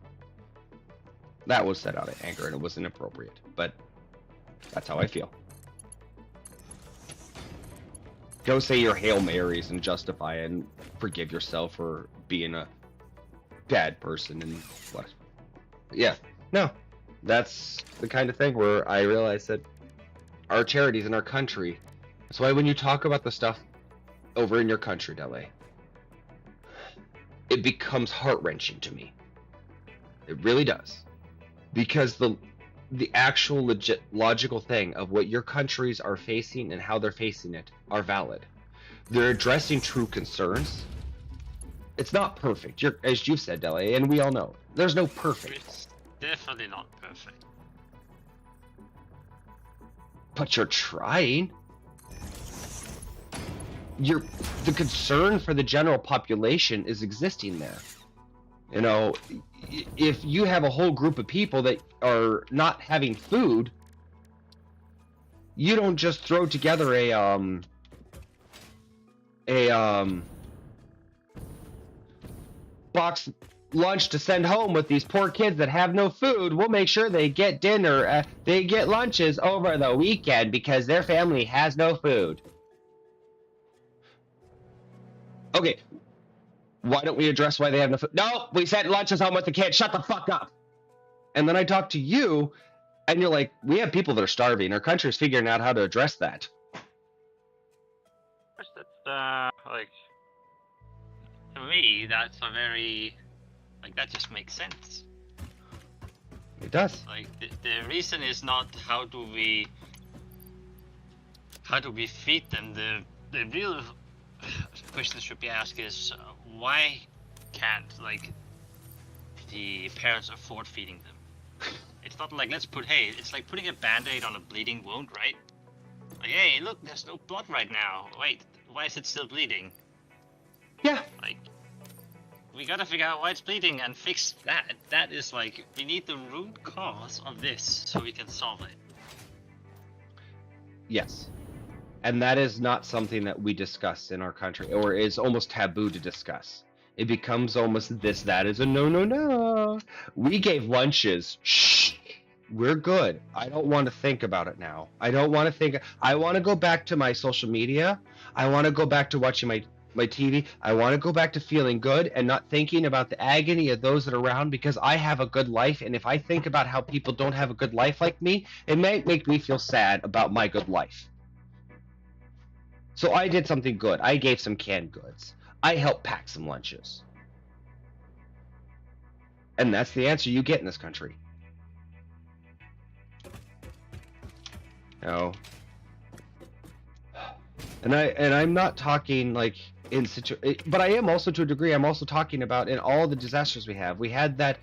That was said out of anger and it was inappropriate, but that's how I feel. Go say your Hail Marys and justify and forgive yourself for being a bad person and what. Yeah, no. That's the kind of thing where I realize that our charities in our country, that's why when you talk about the stuff over in your country, Dele, it becomes heart-wrenching to me. It really does. Because the actual legit logical thing of what your countries are facing and how they're facing it are valid. They're addressing true concerns. It's not perfect, as you've said, Dele, and we all know. There's no perfect. It's definitely not perfect. But you're trying. The concern for the general population is existing there. You know, if you have a whole group of people that are not having food, you don't just throw together a box lunch to send home with these poor kids that have no food. We'll make sure they get dinner, they get lunches over the weekend because their family has no food. Okay, why don't we address why they have no food? No, we sent lunches home with the kids. Shut the fuck up. And then I talk to you, and you're like, we have people that are starving. Our country's figuring out how to address that. That's, like, to me, that's a very, like, that just makes sense. It does. Like, the reason is not how do we feed them. The real question should be asked is why can't, like, the parents afford feeding them? It's not like it's like putting a band-aid on a bleeding wound, right? Like, hey, look, there's no blood right now. Wait, why is it still bleeding? Yeah. Like, we gotta figure out why it's bleeding and fix that. That is like, we need the root cause of this so we can solve it. Yes. And that is not something that we discuss in our country, or is almost taboo to discuss. It becomes almost that is a no. We gave lunches. Shh. We're good. I don't want to think about it now. I don't want to think. I want to go back to my social media. I want to go back to watching my TV. I want to go back to feeling good and not thinking about the agony of those that are around, because I have a good life. And if I think about how people don't have a good life like me, it might make me feel sad about my good life. So I did something good. I gave some canned goods. I helped pack some lunches. And that's the answer you get in this country. No. And I'm not talking like in but I am also, to a degree, I'm also talking about in all the disasters we have. We had that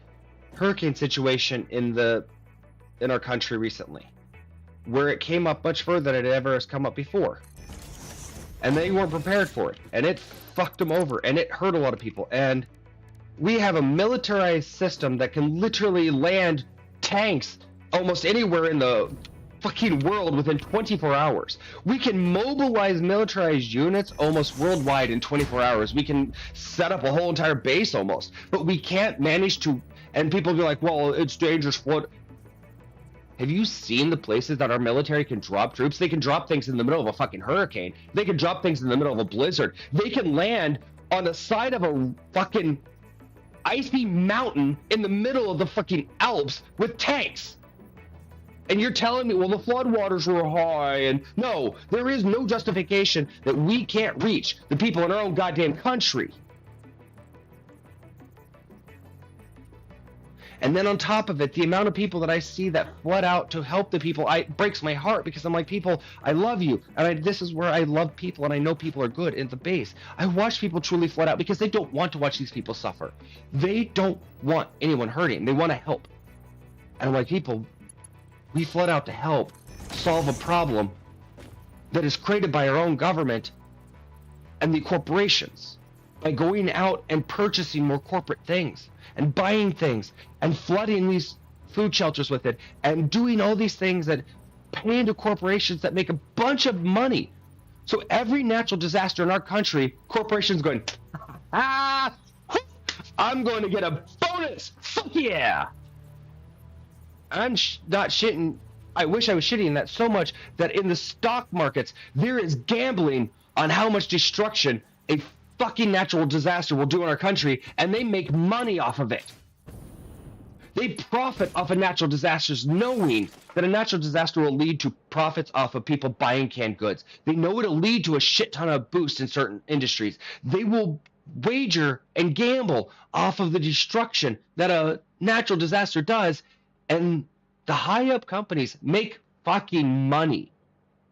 hurricane situation in our country recently, where it came up much further than it ever has come up before. And they weren't prepared for it, and it fucked them over, and it hurt a lot of people. And we have a militarized system that can literally land tanks almost anywhere in the fucking world within 24 hours. We can mobilize militarized units almost worldwide in 24 hours. We can set up a whole entire base almost, but we can't manage to. And people be like, well, it's dangerous. What? Have you seen the places that our military can drop troops? They can drop things in the middle of a fucking hurricane. They can drop things in the middle of a blizzard. They can land on the side of a fucking icy mountain in the middle of the fucking Alps with tanks. And you're telling me, well, the floodwaters were high, and no, there is no justification that we can't reach the people in our own goddamn country. And then on top of it, the amount of people that I see that flood out to help the people, it breaks my heart, because I'm like, people, I love you. And this is where I love people, and I know people are good in the base. I watch people truly flood out because they don't want to watch these people suffer. They don't want anyone hurting. They want to help. And I'm like, people, we flood out to help solve a problem that is created by our own government and the corporations by going out and purchasing more corporate things and buying things and flooding these food shelters with it and doing all these things that pay into corporations that make a bunch of money. So every natural disaster in our country, corporations going, I'm going to get a bonus. Fuck yeah. I'm not shitting. I wish I was shitting that so much that in the stock markets, there is gambling on how much destruction a fucking natural disaster will do in our country, and they make money off of it. They profit off of natural disasters, knowing that a natural disaster will lead to profits off of people buying canned goods. They know it'll lead to a shit ton of boost in certain industries. They will wager and gamble off of the destruction that a natural disaster does, and the high up companies make fucking money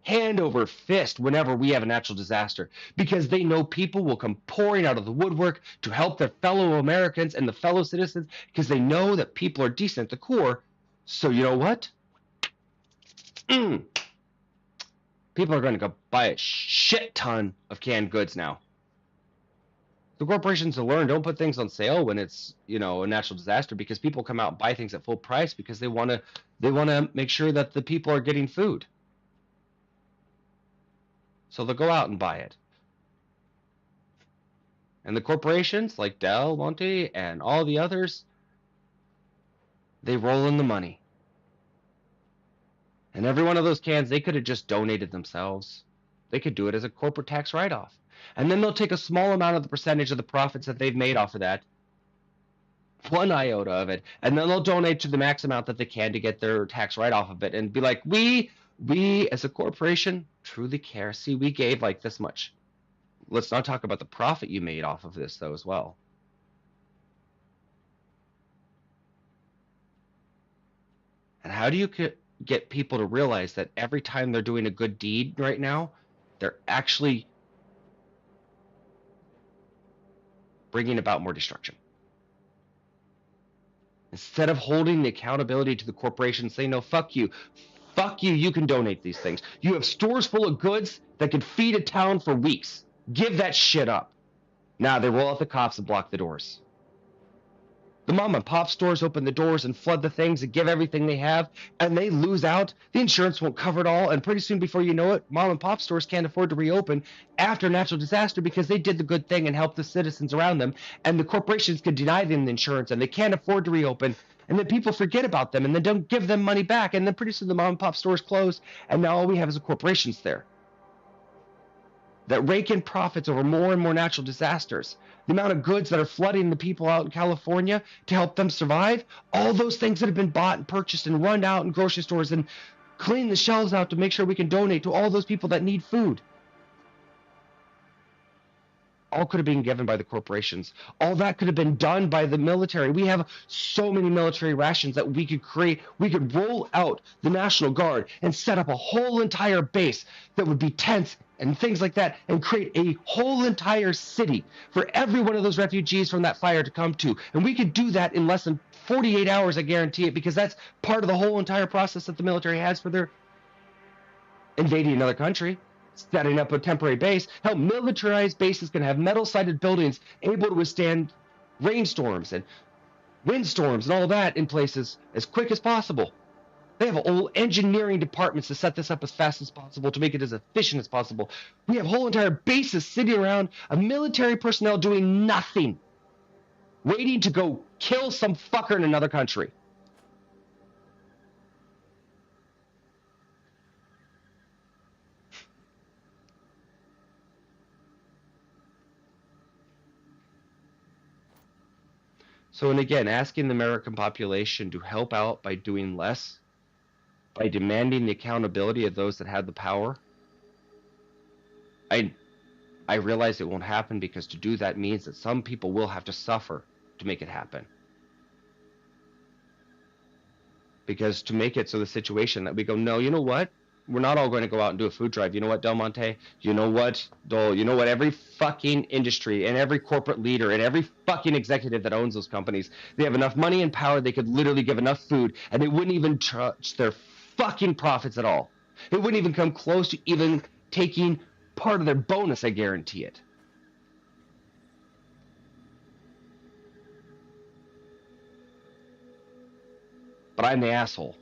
hand over fist whenever we have a natural disaster, because they know people will come pouring out of the woodwork to help their fellow Americans and the fellow citizens, because they know that people are decent at the core. So you know what? People are going to go buy a shit ton of canned goods now. The corporations have learned, don't put things on sale when it's, a natural disaster, because people come out and buy things at full price because they want to make sure that the people are getting food. So they'll go out and buy it. And the corporations like Del Monte and all the others, they roll in the money. And every one of those cans, they could have just donated themselves. They could do it as a corporate tax write-off. And then they'll take a small amount of the percentage of the profits that they've made off of that, 1 iota of it, and then they'll donate to the max amount that they can to get their tax write-off of it, and be like, we as a corporation truly care. See, we gave like this much. Let's not talk about the profit you made off of this, though, as well. And how do you get people to realize that every time they're doing a good deed right now, they're actually bringing about more destruction? Instead of holding the accountability to the corporation, saying, no, fuck you. Fuck you, you can donate these things. You have stores full of goods that could feed a town for weeks. Give that shit up. Now they roll out the cops and block the doors. The mom and pop stores open the doors and flood the things and give everything they have, and they lose out. The insurance won't cover it all, and pretty soon, before you know it, mom and pop stores can't afford to reopen after a natural disaster because they did the good thing and helped the citizens around them, and the corporations can deny them the insurance, and they can't afford to reopen, and then people forget about them, and then don't give them money back, and then pretty soon the mom and pop stores close, and now all we have is the corporations there that rake in profits over more and more natural disasters. The amount of goods that are flooding the people out in California to help them survive, all those things that have been bought and purchased and run out in grocery stores and clean the shelves out to make sure we can donate to all those people that need food. All could have been given by the corporations. All that could have been done by the military. We have so many military rations that we could create. We could roll out the National Guard and set up a whole entire base that would be tents and things like that, and create a whole entire city for every one of those refugees from that fire to come to. And we could do that in less than 48 hours, I guarantee it, because that's part of the whole entire process that the military has for their invading another country, setting up a temporary base. Hell, militarized bases can have metal-sided buildings able to withstand rainstorms and windstorms and all that in places as quick as possible. They have whole engineering departments to set this up as fast as possible, to make it as efficient as possible. We have whole entire bases sitting around of military personnel doing nothing, waiting to go kill some fucker in another country. So, and again, asking the American population to help out by doing less, by demanding the accountability of those that have the power, I realize it won't happen, because to do that means that some people will have to suffer to make it happen. Because to make it so the situation that we go, no, you know what? We're not all going to go out and do a food drive. You know what, Del Monte? You know what, Dole? You know what? Every fucking industry and every corporate leader and every fucking executive that owns those companies, they have enough money and power, they could literally give enough food and they wouldn't even touch their fucking profits at all. It wouldn't even come close to even taking part of their bonus, I guarantee it. But I'm the asshole.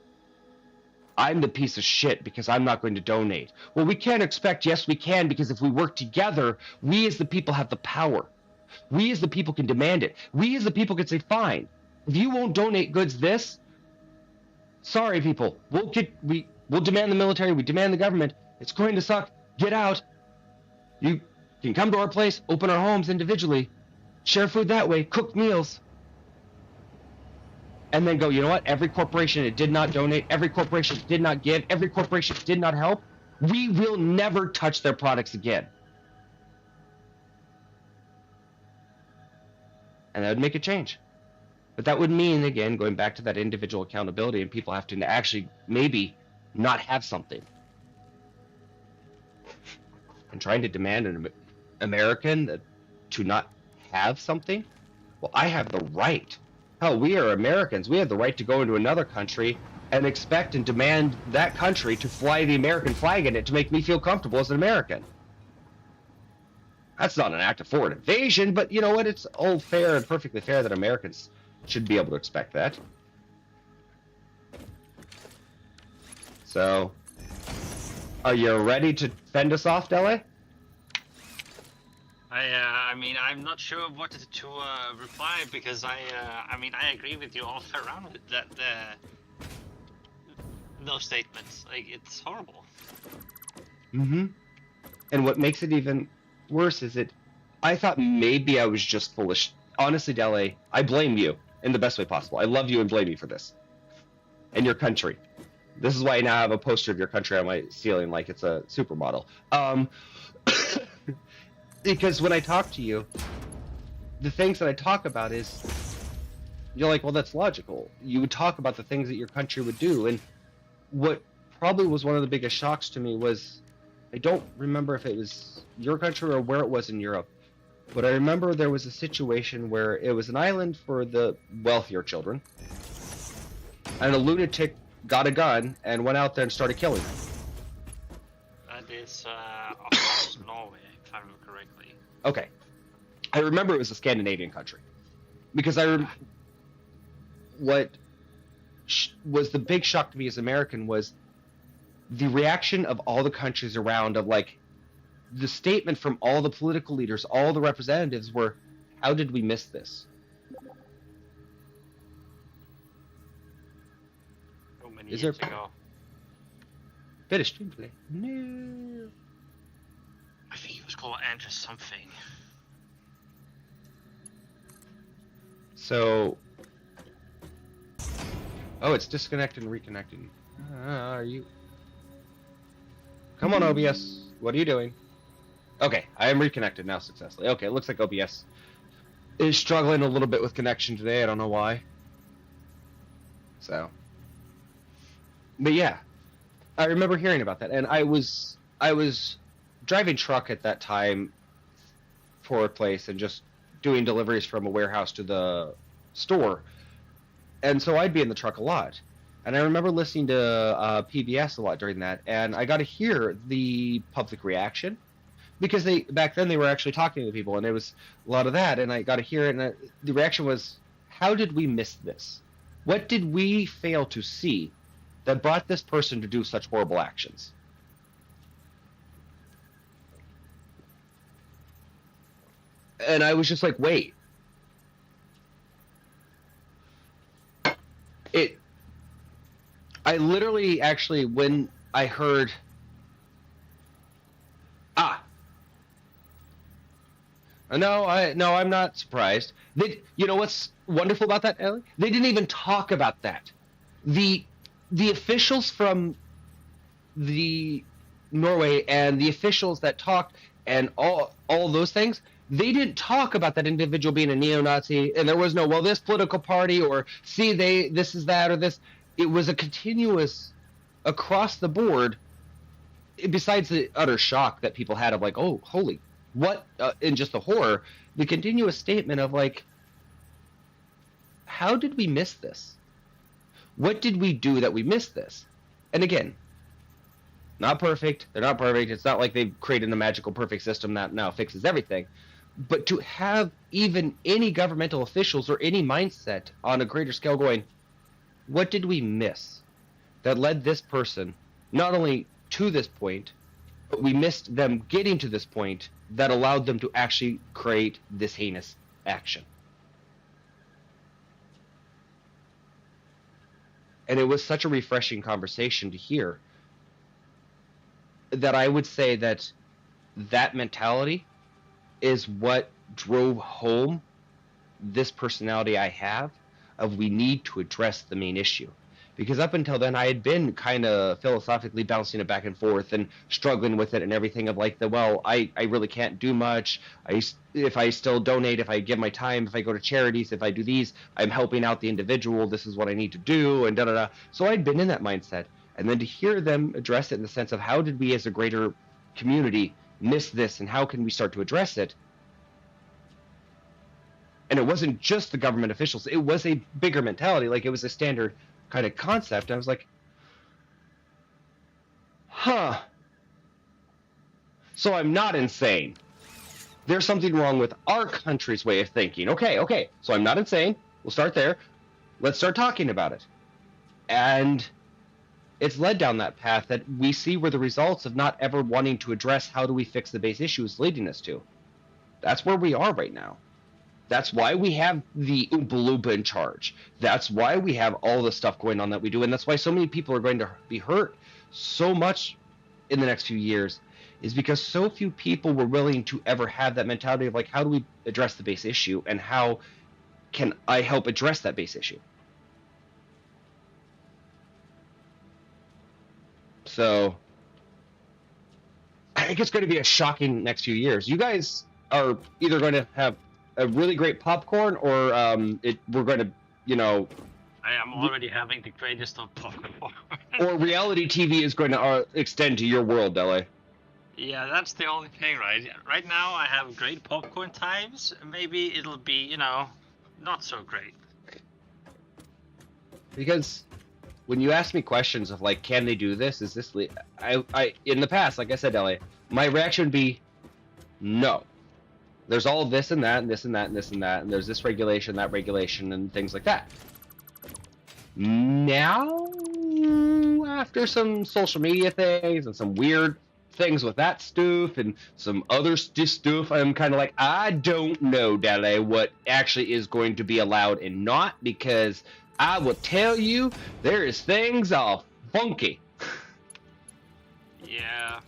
I'm the piece of shit because I'm not going to donate. Well, we can't expect, yes, we can, because if we work together, we as the people have the power. We as the people can demand it. We as the people can say, fine, if you won't donate goods this, sorry people, we'll demand the military, we demand the government. It's going to suck. Get out. You can come to our place, open our homes individually, share food that way, cook meals. And then go, you know what? Every corporation that did not donate, every corporation that did not give, every corporation that did not help, we will never touch their products again. And that would make a change. But that would mean, again, going back to that individual accountability, and people have to actually maybe not have something. And trying to demand an American to not have something? Well, I have the right. Hell, we are Americans. We have the right to go into another country and expect and demand that country to fly the American flag in it to make me feel comfortable as an American. That's not an act of foreign invasion, but you know what? It's all fair and perfectly fair that Americans should be able to expect that. So, are you ready to fend us off, Dele? I mean, I'm not sure what to reply, because I mean, I agree with you all around it, that those statements, like, it's horrible. Mm-hmm. And what makes it even worse is that I thought maybe I was just foolish. Honestly, Dele, I blame you in the best way possible. I love you and blame you for this. And your country. This is why I now have a poster of your country on my ceiling like it's a supermodel. Because when I talk to you, the things that I talk about is, you're like, well, that's logical. You would talk about the things that your country would do. And what probably was one of the biggest shocks to me was, I don't remember if it was your country or where it was in Europe, But I remember there was a situation where it was an island for the wealthier children, and a lunatic got a gun and went out there and started killing them. That is across Norway, if I remember correctly. Okay. I remember it was a Scandinavian country. Because what was the big shock to me as American was the reaction of all the countries around of like the statement from all the political leaders, all the representatives were, how did we miss this? So many Is years there- ago. Finished stream today. No. I think it was called Enter something. So, oh, it's disconnected and reconnecting. Are you? Come on, OBS. What are you doing? Okay, I am reconnected now successfully. Okay, it looks like OBS is struggling a little bit with connection today. I don't know why. So, but yeah, I remember hearing about that, and I was driving truck at that time for a place and just doing deliveries from a warehouse to the store, and so I'd be in the truck a lot. And I remember listening to PBS a lot during that, and I got to hear the public reaction because back then they were actually talking to people, and it was a lot of that, and I got to hear it, and the reaction was, how did we miss this? What did we fail to see that brought this person to do such horrible actions? And I was just like, wait. I literally, actually, when I heard, no, I'm not surprised. You know what's wonderful about that, Ellie? They didn't even talk about that. The officials from the Norway and the officials that talked and all those things, they didn't talk about that individual being a neo-Nazi, and there was no, well, this political party, or see, this is that, or this. It was a continuous, across the board, besides the utter shock that people had of like, oh, holy, what, and just the horror, the continuous statement of like, how did we miss this? What did we do that we missed this? And again, not perfect. They're not perfect. It's not like they've created a magical perfect system that now fixes everything. But to have even any governmental officials or any mindset on a greater scale going, what did we miss that led this person not only to this point, but we missed them getting to this point that allowed them to actually create this heinous action? And it was such a refreshing conversation to hear that I would say that mentality is what drove home this personality I have of we need to address the main issue. Because up until then, I had been kind of philosophically bouncing it back and forth and struggling with it and everything of like, I really can't do much. If I still donate, if I give my time, if I go to charities, if I do these, I'm helping out the individual. This is what I need to do, and da-da-da. So I'd been in that mindset. And then to hear them address it in the sense of how did we as a greater community miss this and how can we start to address it? And it wasn't just the government officials. It was a bigger mentality. Like, it was a standard kind of concept. I was like, huh. So I'm not insane. There's something wrong with our country's way of thinking. Okay. So I'm not insane. We'll start there. Let's start talking about it. And it's led down that path that we see where the results of not ever wanting to address how do we fix the base issue is leading us to. That's where we are right now. That's why we have the Oompa Loompa in charge. That's why we have all the stuff going on that we do. And that's why so many people are going to be hurt so much in the next few years, is because so few people were willing to ever have that mentality of like, how do we address the base issue and how can I help address that base issue? So I think it's going to be a shocking next few years. You guys are either going to have a really great popcorn, or we're going to, I am already having the greatest of popcorn. or reality TV is going to extend to your world, LA. Yeah, that's the only thing, right? Right now, I have great popcorn times. Maybe it'll be, not so great. Because when you ask me questions of like, can they do this? Is this I in the past, like I said, Elliot, my reaction would be no. There's all this and that and this and that and this and that, and there's this regulation, that regulation, and things like that. Now, after some social media things and some weird things with that stuff and some other stuff, I'm kind of like, I don't know, Dale, what actually is going to be allowed and not, because I will tell you, there is things all funky. Yeah.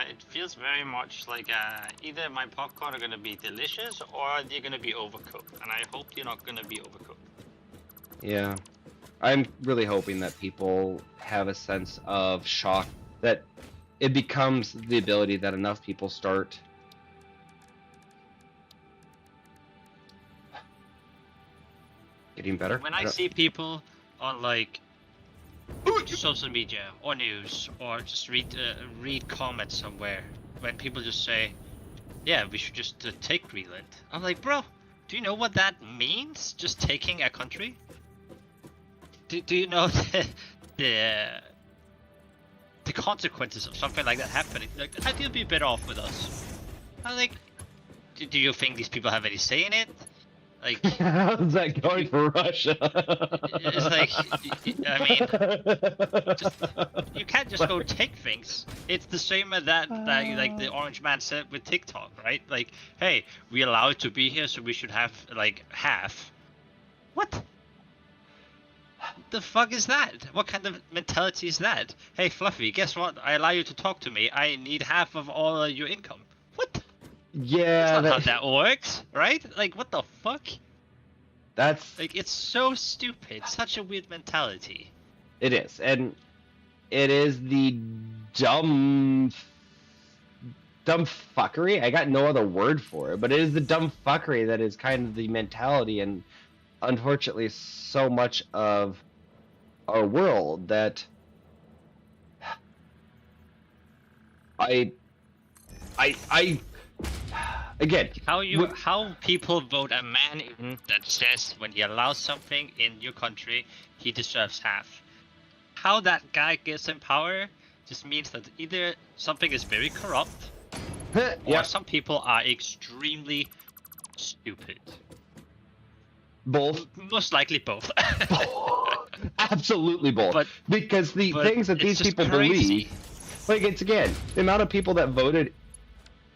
It feels very much like either my popcorn are gonna be delicious or they're gonna be overcooked, and I hope they're not gonna be overcooked. Yeah. I'm really hoping that people have a sense of shock, that it becomes the ability that enough people start getting better. When I see people on like social media or news or just read comments somewhere when people just say, "Yeah, we should just take Greenland," I'm like, bro, do you know what that means? Just taking a country? Do you know the consequences of something like that happening? Like, I think it'd be better off with us. I'm like, do you think these people have any say in it? Like, how's that going for Russia? It's like, I mean, you can't just go take things. It's the same as that like the orange man said with TikTok, right? Like, hey, we allow it to be here, so we should have like half. What? The fuck is that? What kind of mentality is that? Hey, Fluffy, guess what? I allow you to talk to me. I need half of all your income. What? Yeah, That's not how that works, right? Like, what the fuck? That's Like, it's so stupid. Such a weird mentality. it is, and it is the dumb fuckery. I got no other word for it, but it is the dumb fuckery that is kind of the mentality, and unfortunately, so much of our world that I again, How people vote a man in that says when he allows something in your country, he deserves half. How that guy gets in power just means that either something is very corrupt, or yeah, some people are extremely stupid. both. Most likely both. Absolutely both. But- because the but things that it's these just people crazy. believe, like, it's again the amount of people that voted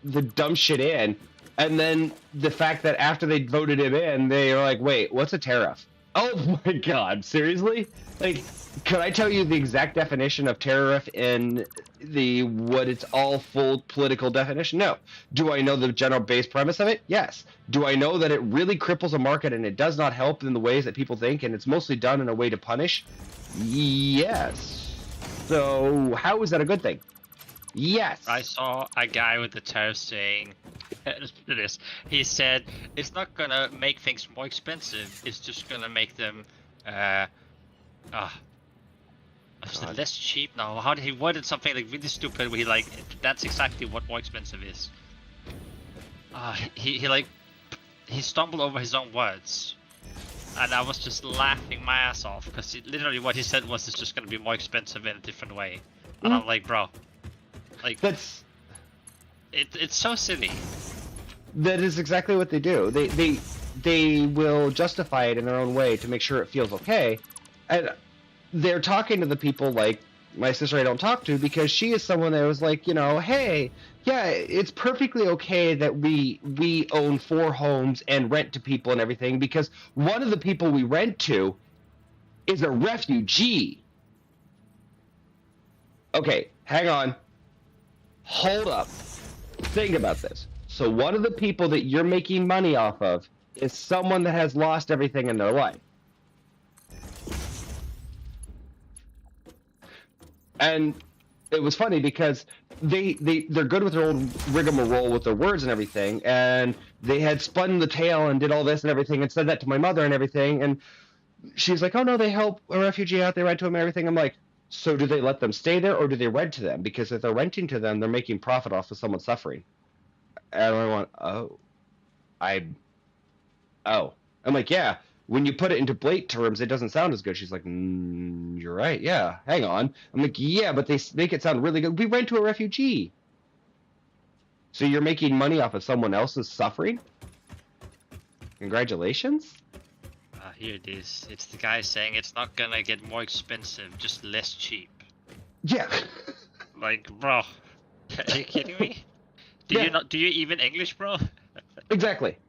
the dumb shit in, and then the fact that after they voted him in, they are like, wait, what's a tariff? Oh my god, seriously? Like, could I tell you the exact definition of tariff in what its all full political definition? No. Do I know the general base premise of it? Yes. Do I know that it really cripples a market and it does not help in the ways that people think, and it's mostly done in a way to punish? Yes. So how is that a good thing? Yes. I saw a guy with the tariff saying this. He said it's not gonna make things more expensive. It's just gonna make them less cheap now. How did he worded something like really stupid? Where he like that's exactly what more expensive is. He stumbled over his own words, and I was just laughing my ass off because literally what he said was it's just gonna be more expensive in a different way, and I'm like, bro. Like it's so silly. That is exactly what they do. They will justify it in their own way to make sure it feels okay, and they're talking to the people like my sister I don't talk to, because she is someone that was like, hey, yeah, it's perfectly okay that we own 4 homes and rent to people and everything, because one of the people we rent to is a refugee. Okay, hang on. Hold up. Think about this. So one of the people that you're making money off of is someone that has lost everything in their life. And it was funny because they're good with their old rigmarole with their words and everything, and they had spun the tale and did all this and everything and said that to my mother and everything, and she's like, oh no, they help a refugee out, they rent to him and everything. I'm like, So do they let them stay there or do they rent to them? Because if they're renting to them, they're making profit off of someone suffering. And I went, I, oh. I'm like, yeah, when you put it into Blake terms, it doesn't sound as good. She's like, you're right. Yeah, hang on. I'm like, yeah, but they make it sound really good. We rent to a refugee. So you're making money off of someone else's suffering? Congratulations. Here it is. It's the guy saying it's not gonna get more expensive, just less cheap. Yeah. Like, bro, are you kidding me? Do you even English, bro? Exactly.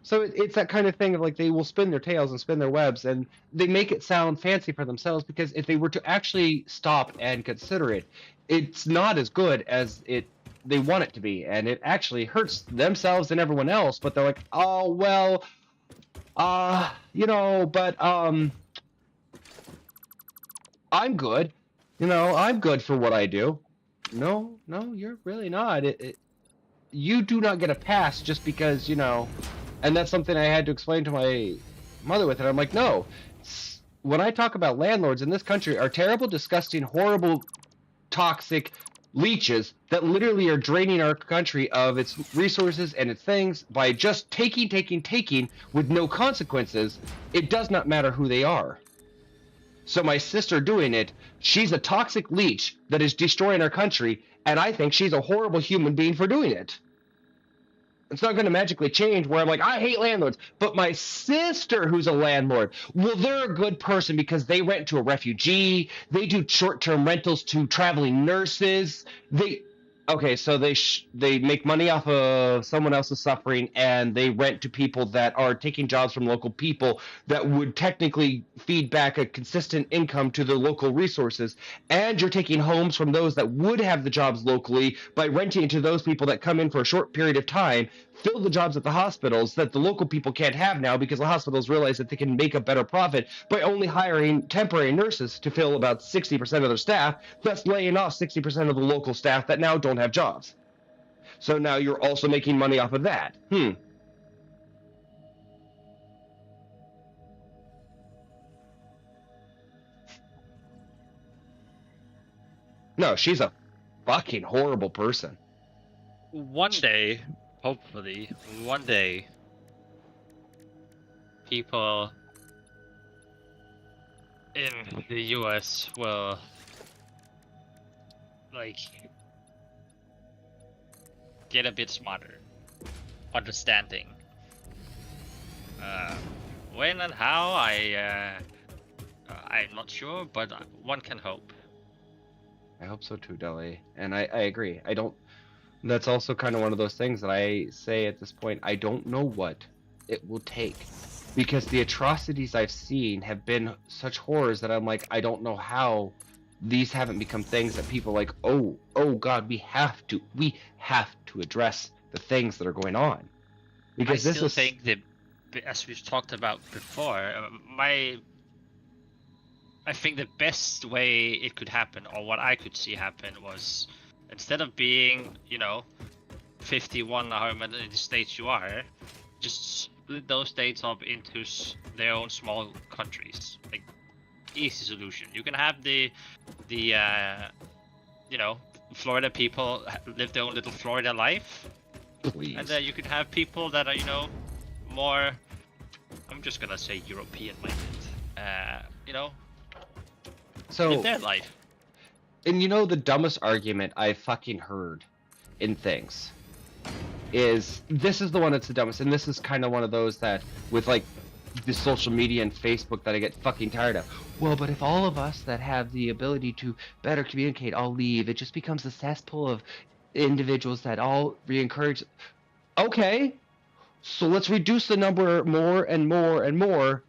So it's that kind of thing of like they will spin their tails and spin their webs and they make it sound fancy for themselves because if they were to actually stop and consider it, it's not as good as they want it to be, and it actually hurts themselves and everyone else. But they're like, oh well, but I'm good. I'm good for what I do. No, you're really not. You do not get a pass just because, and that's something I had to explain to my mother with it. I'm like, no, when I talk about landlords in this country are terrible, disgusting, horrible, toxic leeches that literally are draining our country of its resources and its things by just taking with no consequences. It does not matter who they are. So my sister doing it, she's a toxic leech that is destroying our country, and I think she's a horrible human being for doing it. It's not going to magically change where I'm like, I hate landlords. But my sister, who's a landlord, well, they're a good person because they rent to a refugee. They do short-term rentals to traveling nurses. So they make money off of someone else's suffering, and they rent to people that are taking jobs from local people that would technically feed back a consistent income to the local resources. And you're taking homes from those that would have the jobs locally by renting to those people that come in for a short period of time, fill the jobs at the hospitals that the local people can't have now because the hospitals realize that they can make a better profit by only hiring temporary nurses to fill about 60% of their staff, thus laying off 60% of the local staff that now don't have jobs. So now you're also making money off of that. No, she's a fucking horrible person. One day, hopefully, one day, people in the US will, get a bit smarter, understanding. When and how, I'm not sure, but one can hope. I hope so too, Deli. And I agree. That's also kind of one of those things that I say at this point, I don't know what it will take. Because the atrocities I've seen have been such horrors that I'm like, I don't know how these haven't become things that people are like, oh God, we have to address the things that are going on. Because I still think that, as we've talked about before, I think the best way it could happen, or what I could see happen, was instead of being, 51 however many states you are, just split those states up into their own small countries. Like, easy solution. You can have the Florida people live their own little Florida life. Please. And then you could have people that are, more, I'm just gonna say European minded, so live their life. And the dumbest argument I've fucking heard in things is, this is the one that's the dumbest, and this is kind of one of those that, with the social media and Facebook, that I get fucking tired of. Well, but if all of us that have the ability to better communicate all leave, it just becomes a cesspool of individuals that all re-encourage. Okay, so let's reduce the number more and more and more.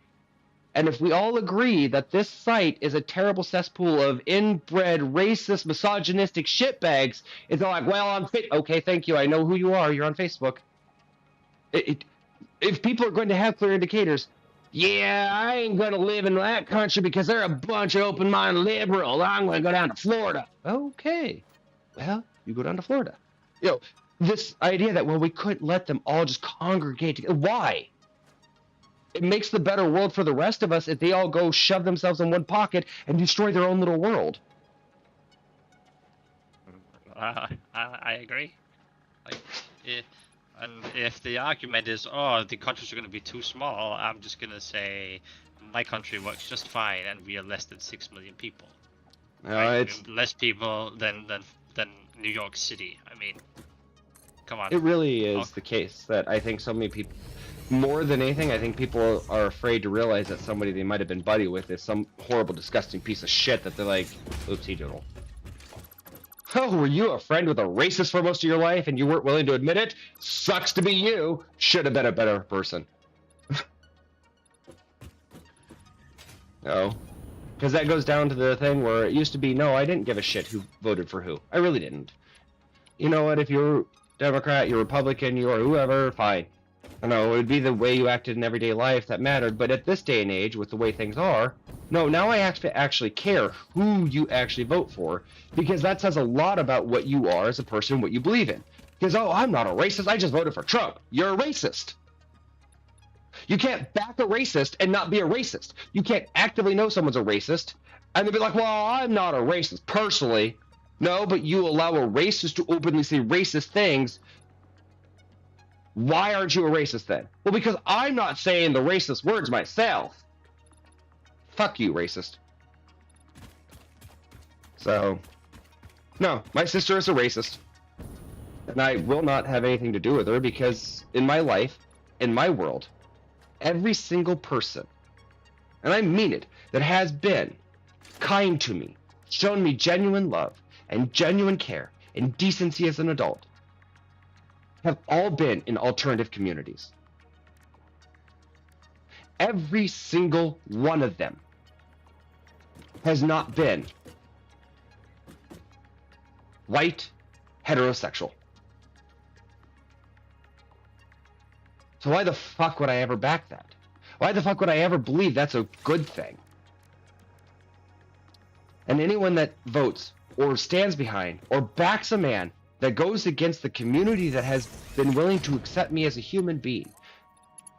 And if we all agree that this site is a terrible cesspool of inbred, racist, misogynistic shitbags, it's all like, well, I'm fit. Okay, thank you. I know who you are. You're on Facebook. If people are going to have clear indicators, yeah, I ain't going to live in that country because they're a bunch of open-minded liberals. I'm going to go down to Florida. Okay. Well, you go down to Florida. This idea that, well, we couldn't let them all just congregate together. Why? It makes the better world for the rest of us if they all go shove themselves in one pocket and destroy their own little world. I agree. Like, if the argument is, oh, the countries are going to be too small, I'm just going to say my country works just fine, and we are less than 6 million people. Right? It's Less people than New York City. I mean, come on. it really is the case that I think so many people, more than anything, I think people are afraid to realize that somebody they might have been buddy with is some horrible, disgusting piece of shit that they're like, oopsie doodle. Oh, were you a friend with a racist for most of your life and you weren't willing to admit it? Sucks to be you. Should have been a better person. No. Because that goes down to the thing where it used to be, no, I didn't give a shit who voted for who. I really didn't. You know what, if you're Democrat, you're Republican, you're whoever, fine. I know, it would be the way you acted in everyday life that mattered, but at this day and age, with the way things are, no, now I actually care who you actually vote for, because that says a lot about what you are as a person, what you believe in. Because, oh, I'm not a racist, I just voted for Trump. You're a racist. You can't back a racist and not be a racist. You can't actively know someone's a racist and then be like, well, I'm not a racist personally. No, but you allow a racist to openly say racist things. Why aren't you a racist then? Well, because I'm not saying the racist words myself. Fuck you, racist. So, no, my sister is a racist. And I will not have anything to do with her because in my life, in my world, every single person, and I mean it, that has been kind to me, shown me genuine love and genuine care and decency as an adult, have all been in alternative communities. Every single one of them has not been white, heterosexual. So why the fuck would I ever back that? Why the fuck would I ever believe that's a good thing? And anyone that votes or stands behind or backs a man that goes against the community that has been willing to accept me as a human being,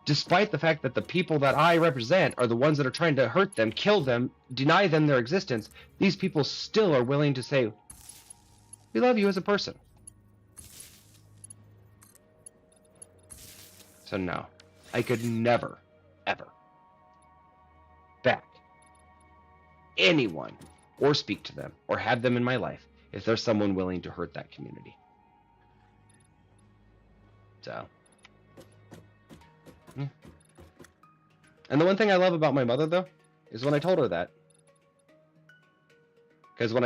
despite the fact that the people that I represent are the ones that are trying to hurt them, kill them, deny them their existence, these people still are willing to say, we love you as a person. So no, I could never, ever back anyone or speak to them or have them in my life if there's someone willing to hurt that community. So, yeah. And the one thing I love about my mother, though, is when I told her that. Because when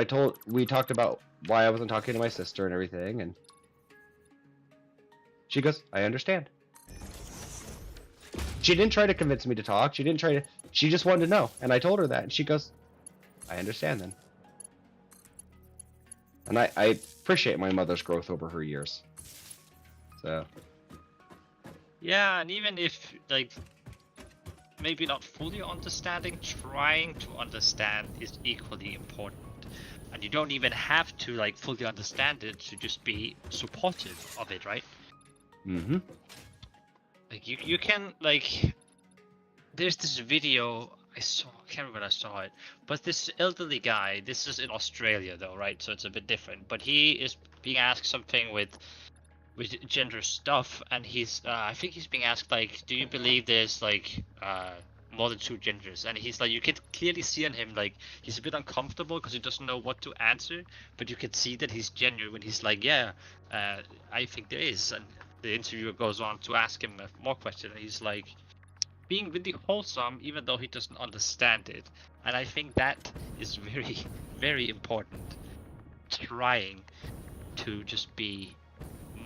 we talked about why I wasn't talking to my sister and everything, and she goes, I understand. She didn't try to convince me to talk. She just wanted to know. And I told her that. And she goes, I understand then. And I appreciate my mother's growth over her years. So. Yeah, and even if, like, maybe not fully understanding, trying to understand is equally important. And you don't even have to, like, fully understand it to just be supportive of it, right? Mm-hmm. Like, you can, like, there's this video I saw, I can't remember when I saw it, but this elderly guy, this is in Australia though, right? So it's a bit different, but he is being asked something with gender stuff, and he's, I think he's being asked, like, do you believe there's, like, more than two genders? And he's like, you can clearly see on him, like, he's a bit uncomfortable because he doesn't know what to answer, but you can see that he's genuine. He's like, yeah, I think there is. And the interviewer goes on to ask him more questions, and he's like being really wholesome even though he doesn't understand it. And I think that is very, very important, trying to just be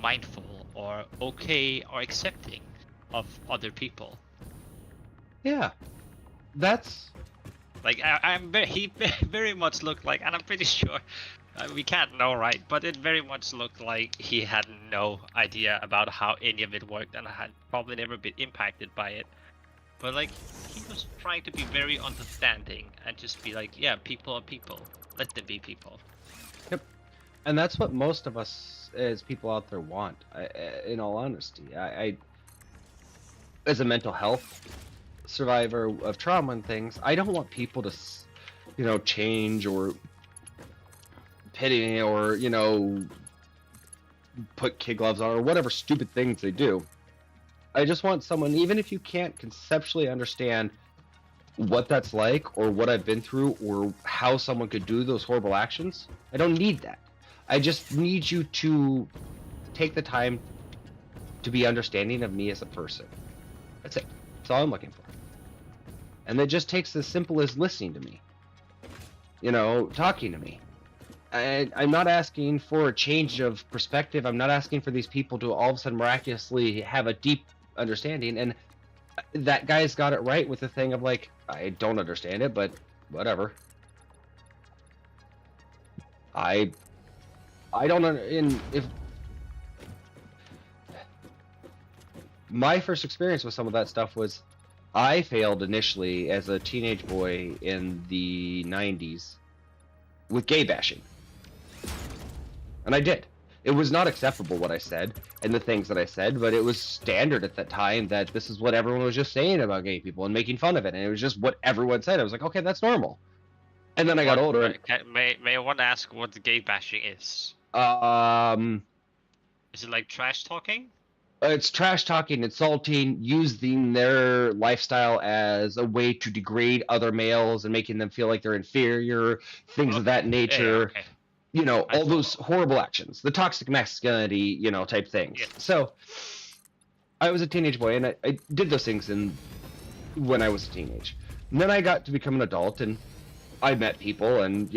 mindful or okay or accepting of other people. Yeah, that's like he very much looked like, and I'm pretty sure we can't know, right? But it very much looked like he had no idea about how any of it worked and had probably never been impacted by it. But like, he was trying to be very understanding and just be like, yeah, people are people. Let them be people. Yep. And that's what most of us as people out there want. In all honesty, I as a mental health survivor of trauma and things, I don't want people to, change or hitting me or, put kid gloves on or whatever stupid things they do. I just want someone, even if you can't conceptually understand what that's like or what I've been through or how someone could do those horrible actions, I don't need that. I just need you to take the time to be understanding of me as a person. That's it. That's all I'm looking for. And it just takes as simple as listening to me. Talking to me. I'm not asking for a change of perspective. I'm not asking for these people to all of a sudden miraculously have a deep understanding. And that guy's got it right with the thing of like, I don't understand it, but whatever. I don't if my first experience with some of that stuff was I failed initially as a teenage boy in the 90s with gay bashing. And I did. It was not acceptable what I said and the things that I said, but it was standard at that time that this is what everyone was just saying about gay people and making fun of it. And it was just what everyone said. I was like, okay, that's normal. And then I got older. May I want to ask what the gay bashing is? Is it like trash talking? It's trash talking, insulting, using their lifestyle as a way to degrade other males and making them feel like they're inferior, things of that nature. Yeah, okay. All those horrible actions, the toxic masculinity, type things. Yeah. So I was a teenage boy and I did those things when I was a teenage. And then I got to become an adult and I met people and,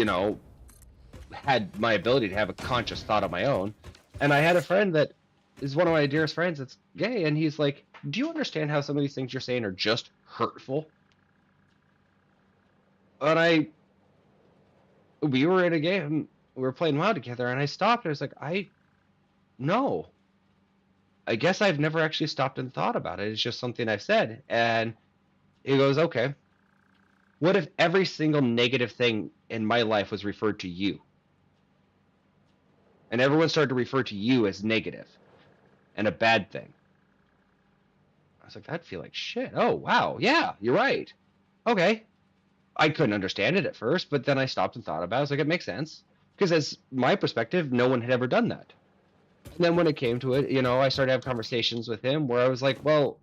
had my ability to have a conscious thought of my own. And I had a friend that is one of my dearest friends that's gay, and he's like, do you understand how some of these things you're saying are just hurtful? And we were in a game, we were playing WoW together, and I stopped. I was like, no. I guess I've never actually stopped and thought about it. It's just something I've said. And he goes, okay. What if every single negative thing in my life was referred to you? And everyone started to refer to you as negative and a bad thing. I was like, that'd feel like shit. Oh, wow. Yeah, you're right. Okay. I couldn't understand it at first, but then I stopped and thought about it. I was like, it makes sense. Because as my perspective, no one had ever done that. And then when it came to it, I started to have conversations with him where I was like, well,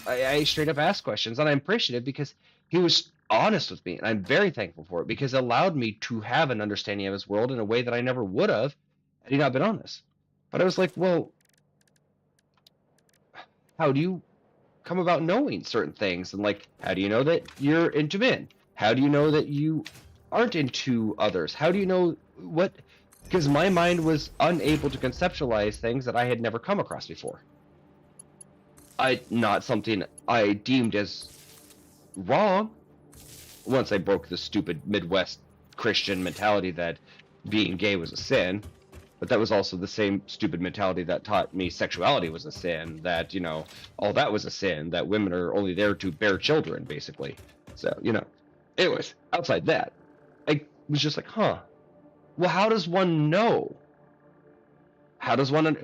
I straight up asked questions, and I'm appreciative because he was honest with me, and I'm very thankful for it because it allowed me to have an understanding of his world in a way that I never would have had he not been honest. But I was like, well, how do you come about knowing certain things? And like, how do you know that you're into men? How do you know that you aren't into others? How do you know what? Because my mind was unable to conceptualize things that I had never come across before. Not something I deemed as wrong once I broke the stupid Midwest Christian mentality that being gay was a sin. But that was also the same stupid mentality that taught me sexuality was a sin, that, all that was a sin, that women are only there to bear children, basically. So, anyways, outside that, I was just like, well, how does one know? How does one,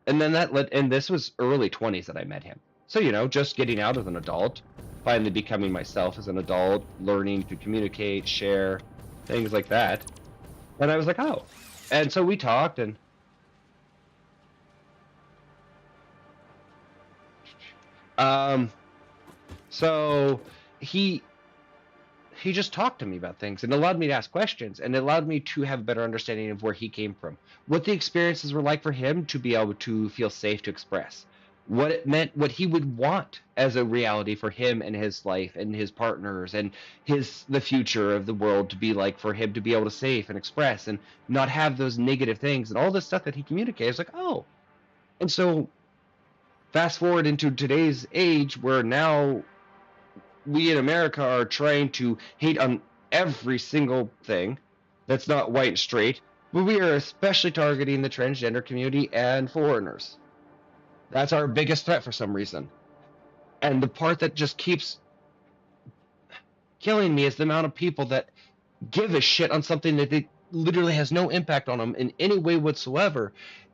and then and this was early 20s that I met him. So, just getting out as an adult, finally becoming myself as an adult, learning to communicate, share, things like that. And I was like, oh. And so we talked, and so he just talked to me about things and allowed me to ask questions, and it allowed me to have a better understanding of where he came from, what the experiences were like for him to be able to feel safe to express, what it meant, what he would want as a reality for him and his life and his partners and the future of the world to be like for him to be able to safe and express and not have those negative things and all this stuff that he communicates. Like, oh. And so fast forward into today's age where now we in America are trying to hate on every single thing that's not white and straight, but we are especially targeting the transgender community and foreigners. That's our biggest threat for some reason. And the part that just keeps killing me is the amount of people that give a shit on something that they literally has no impact on them in any way whatsoever,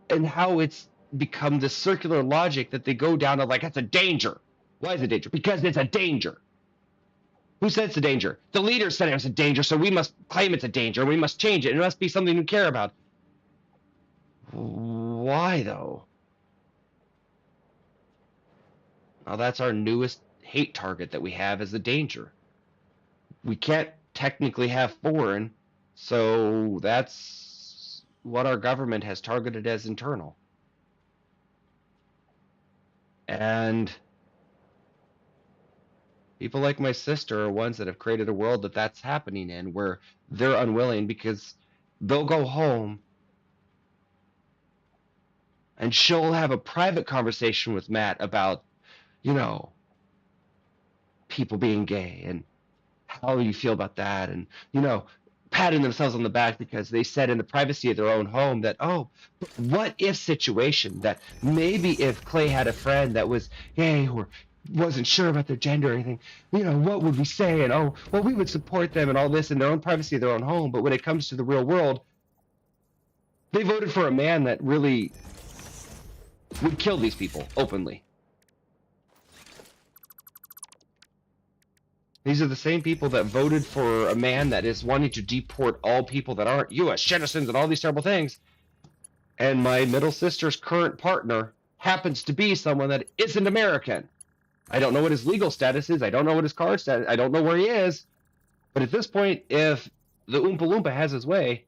and how it's become this circular logic that they go down to like, it's a danger. Why is it a danger? Because it's a danger. Who said it's a danger? The leaders said it was a danger, so we must claim it's a danger. We must change it. It must be something we care about. Why, though? Now, that's our newest hate target that we have as a danger. We can't technically have foreign, so that's what our government has targeted as internal. And people like my sister are ones that have created a world that that's happening in, where they're unwilling because they'll go home and she'll have a private conversation with Matt about, you know, people being gay and how you feel about that, and, you know, patting themselves on the back because they said in the privacy of their own home that, oh, what if situation that maybe if Clay had a friend that was gay or wasn't sure about their gender or anything, you know, what would we say? And, oh, well, we would support them and all this in their own privacy of their own home. But when it comes to the real world, they voted for a man that really would kill these people openly. These are the same people that voted for a man that is wanting to deport all people that aren't U.S. citizens and all these terrible things. And my middle sister's current partner happens to be someone that isn't American. I don't know what his legal status is. I don't know what his card status. I don't know where he is. But at this point, if the Oompa Loompa has his way,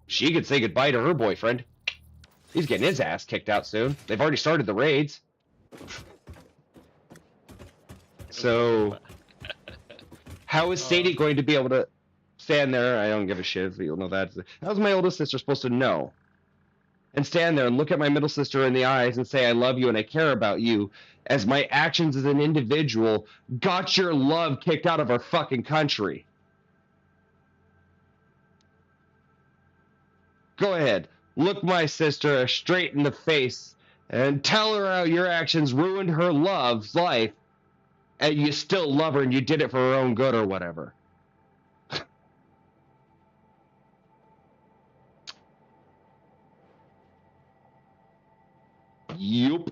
she could say goodbye to her boyfriend. He's getting his ass kicked out soon. They've already started the raids. So, how is Sadie going to be able to stand there? I don't give a shit if you'll know that. How's my oldest sister supposed to know? And stand there and look at my middle sister in the eyes and say, I love you and I care about you, as my actions as an individual got your love kicked out of our fucking country. Go ahead. Look my sister straight in the face and tell her how your actions ruined her love's life. And you still love her and you did it for her own good or whatever. Yup.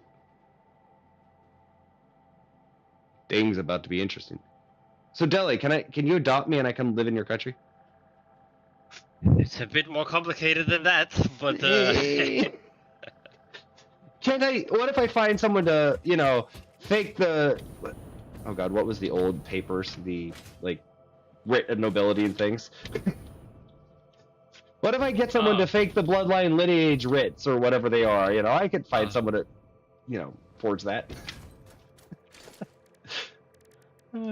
Things about to be interesting. So Deli, can you adopt me and I can live in your country? It's a bit more complicated than that, but Can I? What if I find someone to, you know, fake the? Oh God, what was the old papers? The like writ of nobility and things. What if I get someone to fake the bloodline lineage writs or whatever they are? You know, I could find someone to, you know, forge that. We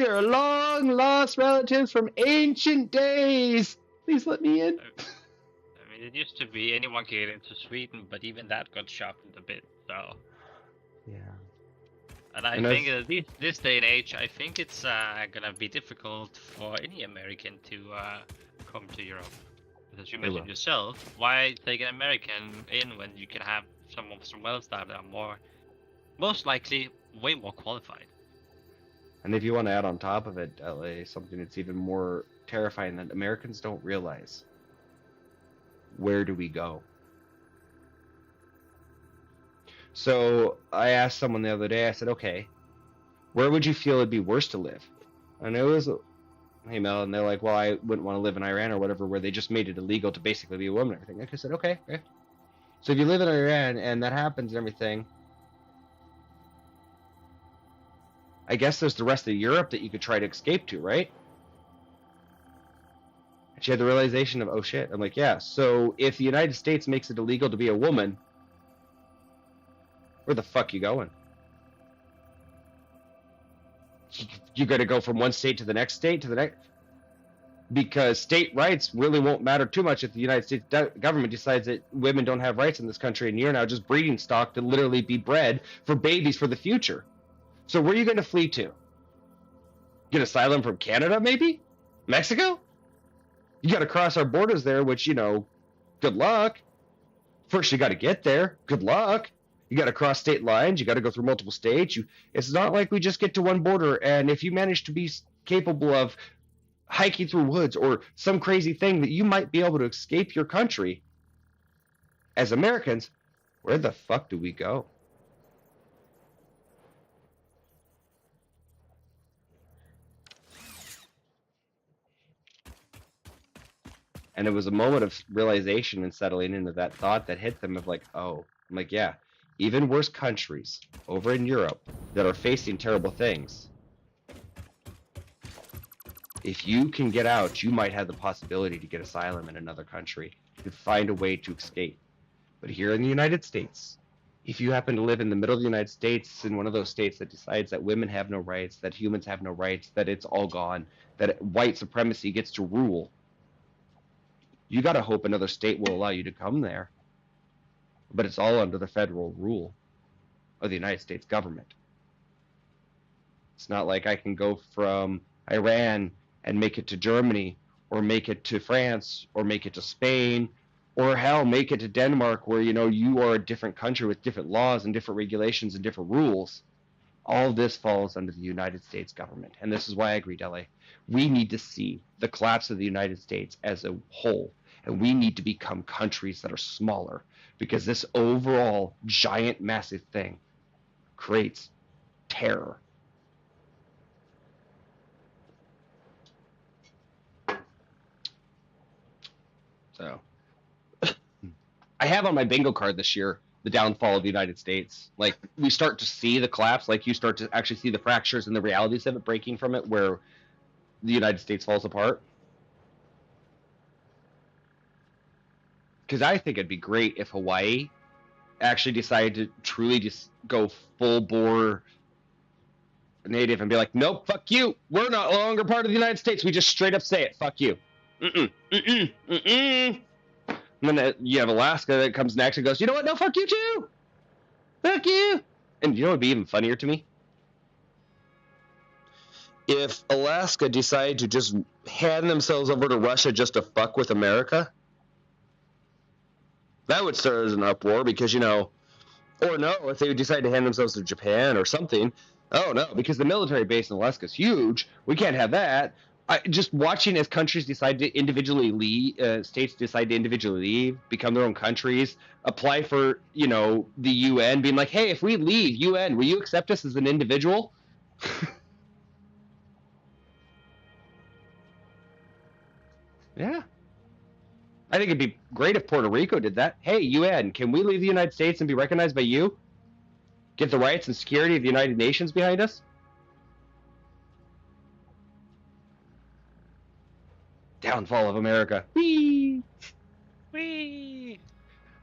are long lost relatives from ancient days. Please let me in. I mean, it used to be anyone could get into Sweden, but even that got sharpened a bit. So. Yeah. And I think this day and age, I think it's gonna be difficult for any American to come to Europe. As you mentioned yourself, why take an American in when you can have someone somewhere else that are most likely, way more qualified. And if you want to add on top of it, LA, something that's even more terrifying that Americans don't realize. Where do we go? So I asked someone the other day, I said, okay, where would you feel it'd be worse to live? And it was, hey Mel, and they're like, well, I wouldn't want to live in Iran or whatever, where they just made it illegal to basically be a woman and everything. I said, okay. So if you live in Iran and that happens and everything, I guess there's the rest of Europe that you could try to escape to, right? And she had the realization of, oh shit. I'm like, yeah, so if the United States makes it illegal to be a woman, where the fuck you going? You got to go from one state to the next state to the next, because state rights really won't matter too much if the United States government decides that women don't have rights in this country, and you're now just breeding stock to literally be bred for babies for the future. So where are you going to flee to? Get asylum from Canada, maybe? Mexico? You got to cross our borders there, which, you know, good luck. First, you got to get there. Good luck. You got to cross state lines. You got to go through multiple states. It's not like we just get to one border, and if you manage to be capable of hiking through woods or some crazy thing that you might be able to escape your country, as Americans, where the fuck do we go? And it was a moment of realization and settling into that thought that hit them of like, oh, I'm like, yeah, even worse countries over in Europe that are facing terrible things, if you can get out, you might have the possibility to get asylum in another country, to find a way to escape. But here in the United States, if you happen to live in the middle of the United States, in one of those states that decides that women have no rights, that humans have no rights, that it's all gone, that white supremacy gets to rule, you got to hope another state will allow you to come there. But it's all under the federal rule of the United States government. It's not like I can go from Iran and make it to Germany, or make it to France, or make it to Spain, or hell, make it to Denmark, where you are a different country with different laws and different regulations and different rules. All of this falls under the United States government, and this is why I agree, Dele. We need to see the collapse of the United States as a whole, and we need to become countries that are smaller, because this overall giant, massive thing creates terror. So, I have on my bingo card this year the downfall of the United States. Like, we start to see the collapse, like you start to actually see the fractures and the realities of it breaking from it, where the United States falls apart. Because I think it'd be great if Hawaii actually decided to truly just go full bore native and be like, nope, fuck you. We're no longer part of the United States. We just straight up say it. Fuck you. And then you have Alaska that comes next and goes, you know what? No, fuck you too. Fuck you. And you know what would be even funnier to me? If Alaska decided to just hand themselves over to Russia just to fuck with America, that would start as an uproar because, or no, if they would decide to hand themselves to Japan or something. Oh, no, because the military base in Alaska is huge. We can't have that. Just watching as countries decide to individually leave, states decide to individually leave, become their own countries, apply for, the UN, being like, hey, if we leave UN, will you accept us as an individual? Yeah. I think it'd be great if Puerto Rico did that. Hey, UN, can we leave the United States and be recognized by you? Get the rights and security of the United Nations behind us? Downfall of America. Whee! Whee!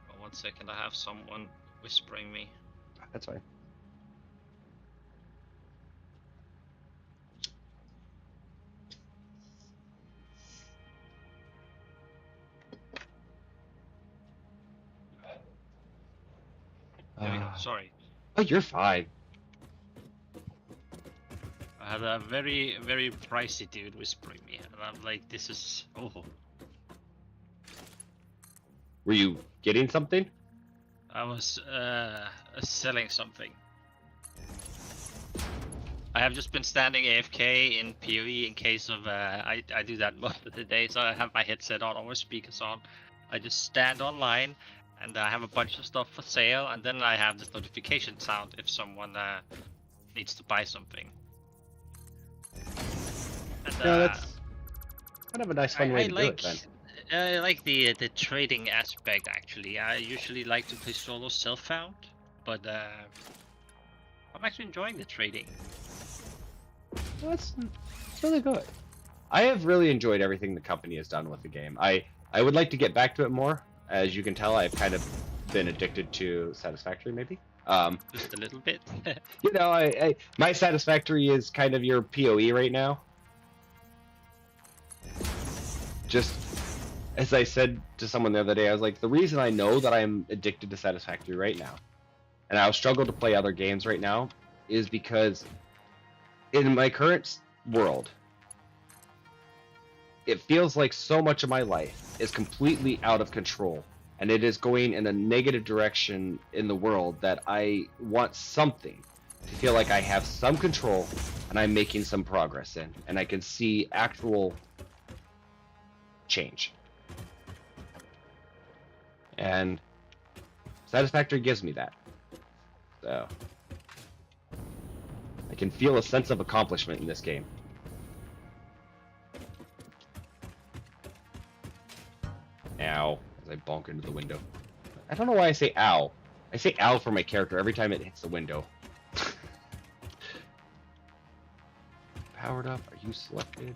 Oh, 1 second, I have someone whispering me. That's fine. There we go. Sorry. Oh, you're fine. I had a very, very pricey dude whispering me, and I'm like, this is... Oh. Were you getting something? I was selling something. I have just been standing AFK in PoE in case of... I do that most of the day, so I have my headset on, or speakers on. I just stand online, and I have a bunch of stuff for sale, and then I have this notification sound if someone needs to buy something. And, Yeah, that's kind of a nice fun way to do it then. I like the trading aspect actually. I usually like to play solo self-found, but I'm actually enjoying the trading. Well, it's really good. I have really enjoyed everything the company has done with the game. I would like to get back to it more. As you can tell, I've kind of been addicted to Satisfactory, maybe. Just a little bit. My Satisfactory is kind of your PoE right now. Just as I said to someone the other day, I was like, the reason I know that I'm addicted to Satisfactory right now, and I'll struggle to play other games right now, is because in my current world, it feels like so much of my life is completely out of control, and it is going in a negative direction in the world that I want something to feel like I have some control and I'm making some progress in, and I can see actual change. And Satisfactory gives me that. So I can feel a sense of accomplishment in this game. Ow. As I bonk into the window. I don't know why I say ow. I say ow for my character every time it hits the window. Powered up. Are you selected?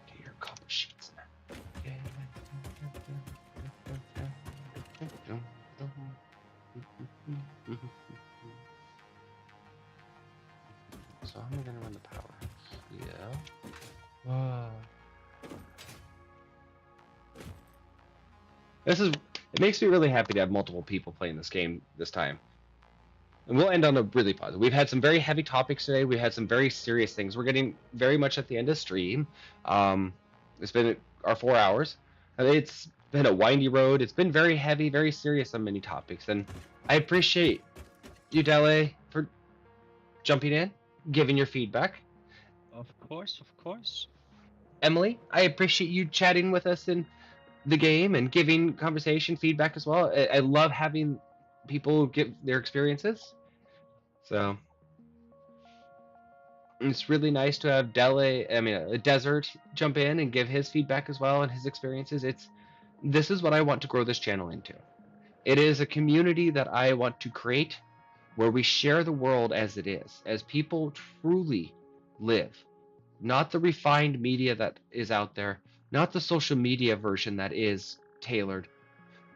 Okay, your copper sheets now. So how am I gonna run the power? Yeah. It makes me really happy to have multiple people playing this game this time. And we'll end on a really positive. We've had some very heavy topics today. We had some very serious things. We're getting very much at the end of stream. It's been our 4 hours. It's been a windy road. It's been very heavy, very serious on many topics. And I appreciate you, Dele, for jumping in, giving your feedback. Of course, of course. Emily, I appreciate you chatting with us in the game and giving conversation feedback as well. I love having people give their experiences. So it's really nice to have Desert jump in and give his feedback as well and his experiences. This is what I want to grow this channel into. It is a community that I want to create where we share the world as it is, as people truly live. Not the refined media that is out there, not the social media version that is tailored,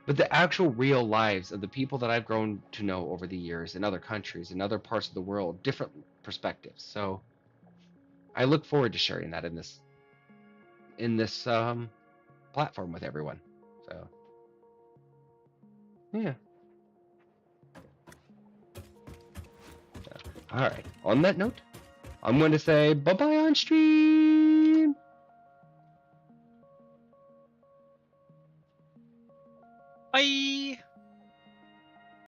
but the actual real lives of the people that I've grown to know over the years in other countries, in other parts of the world, different perspectives. So I look forward to sharing that in this platform with everyone. So yeah. All right. On that note, I'm going to say bye-bye on stream. Bye.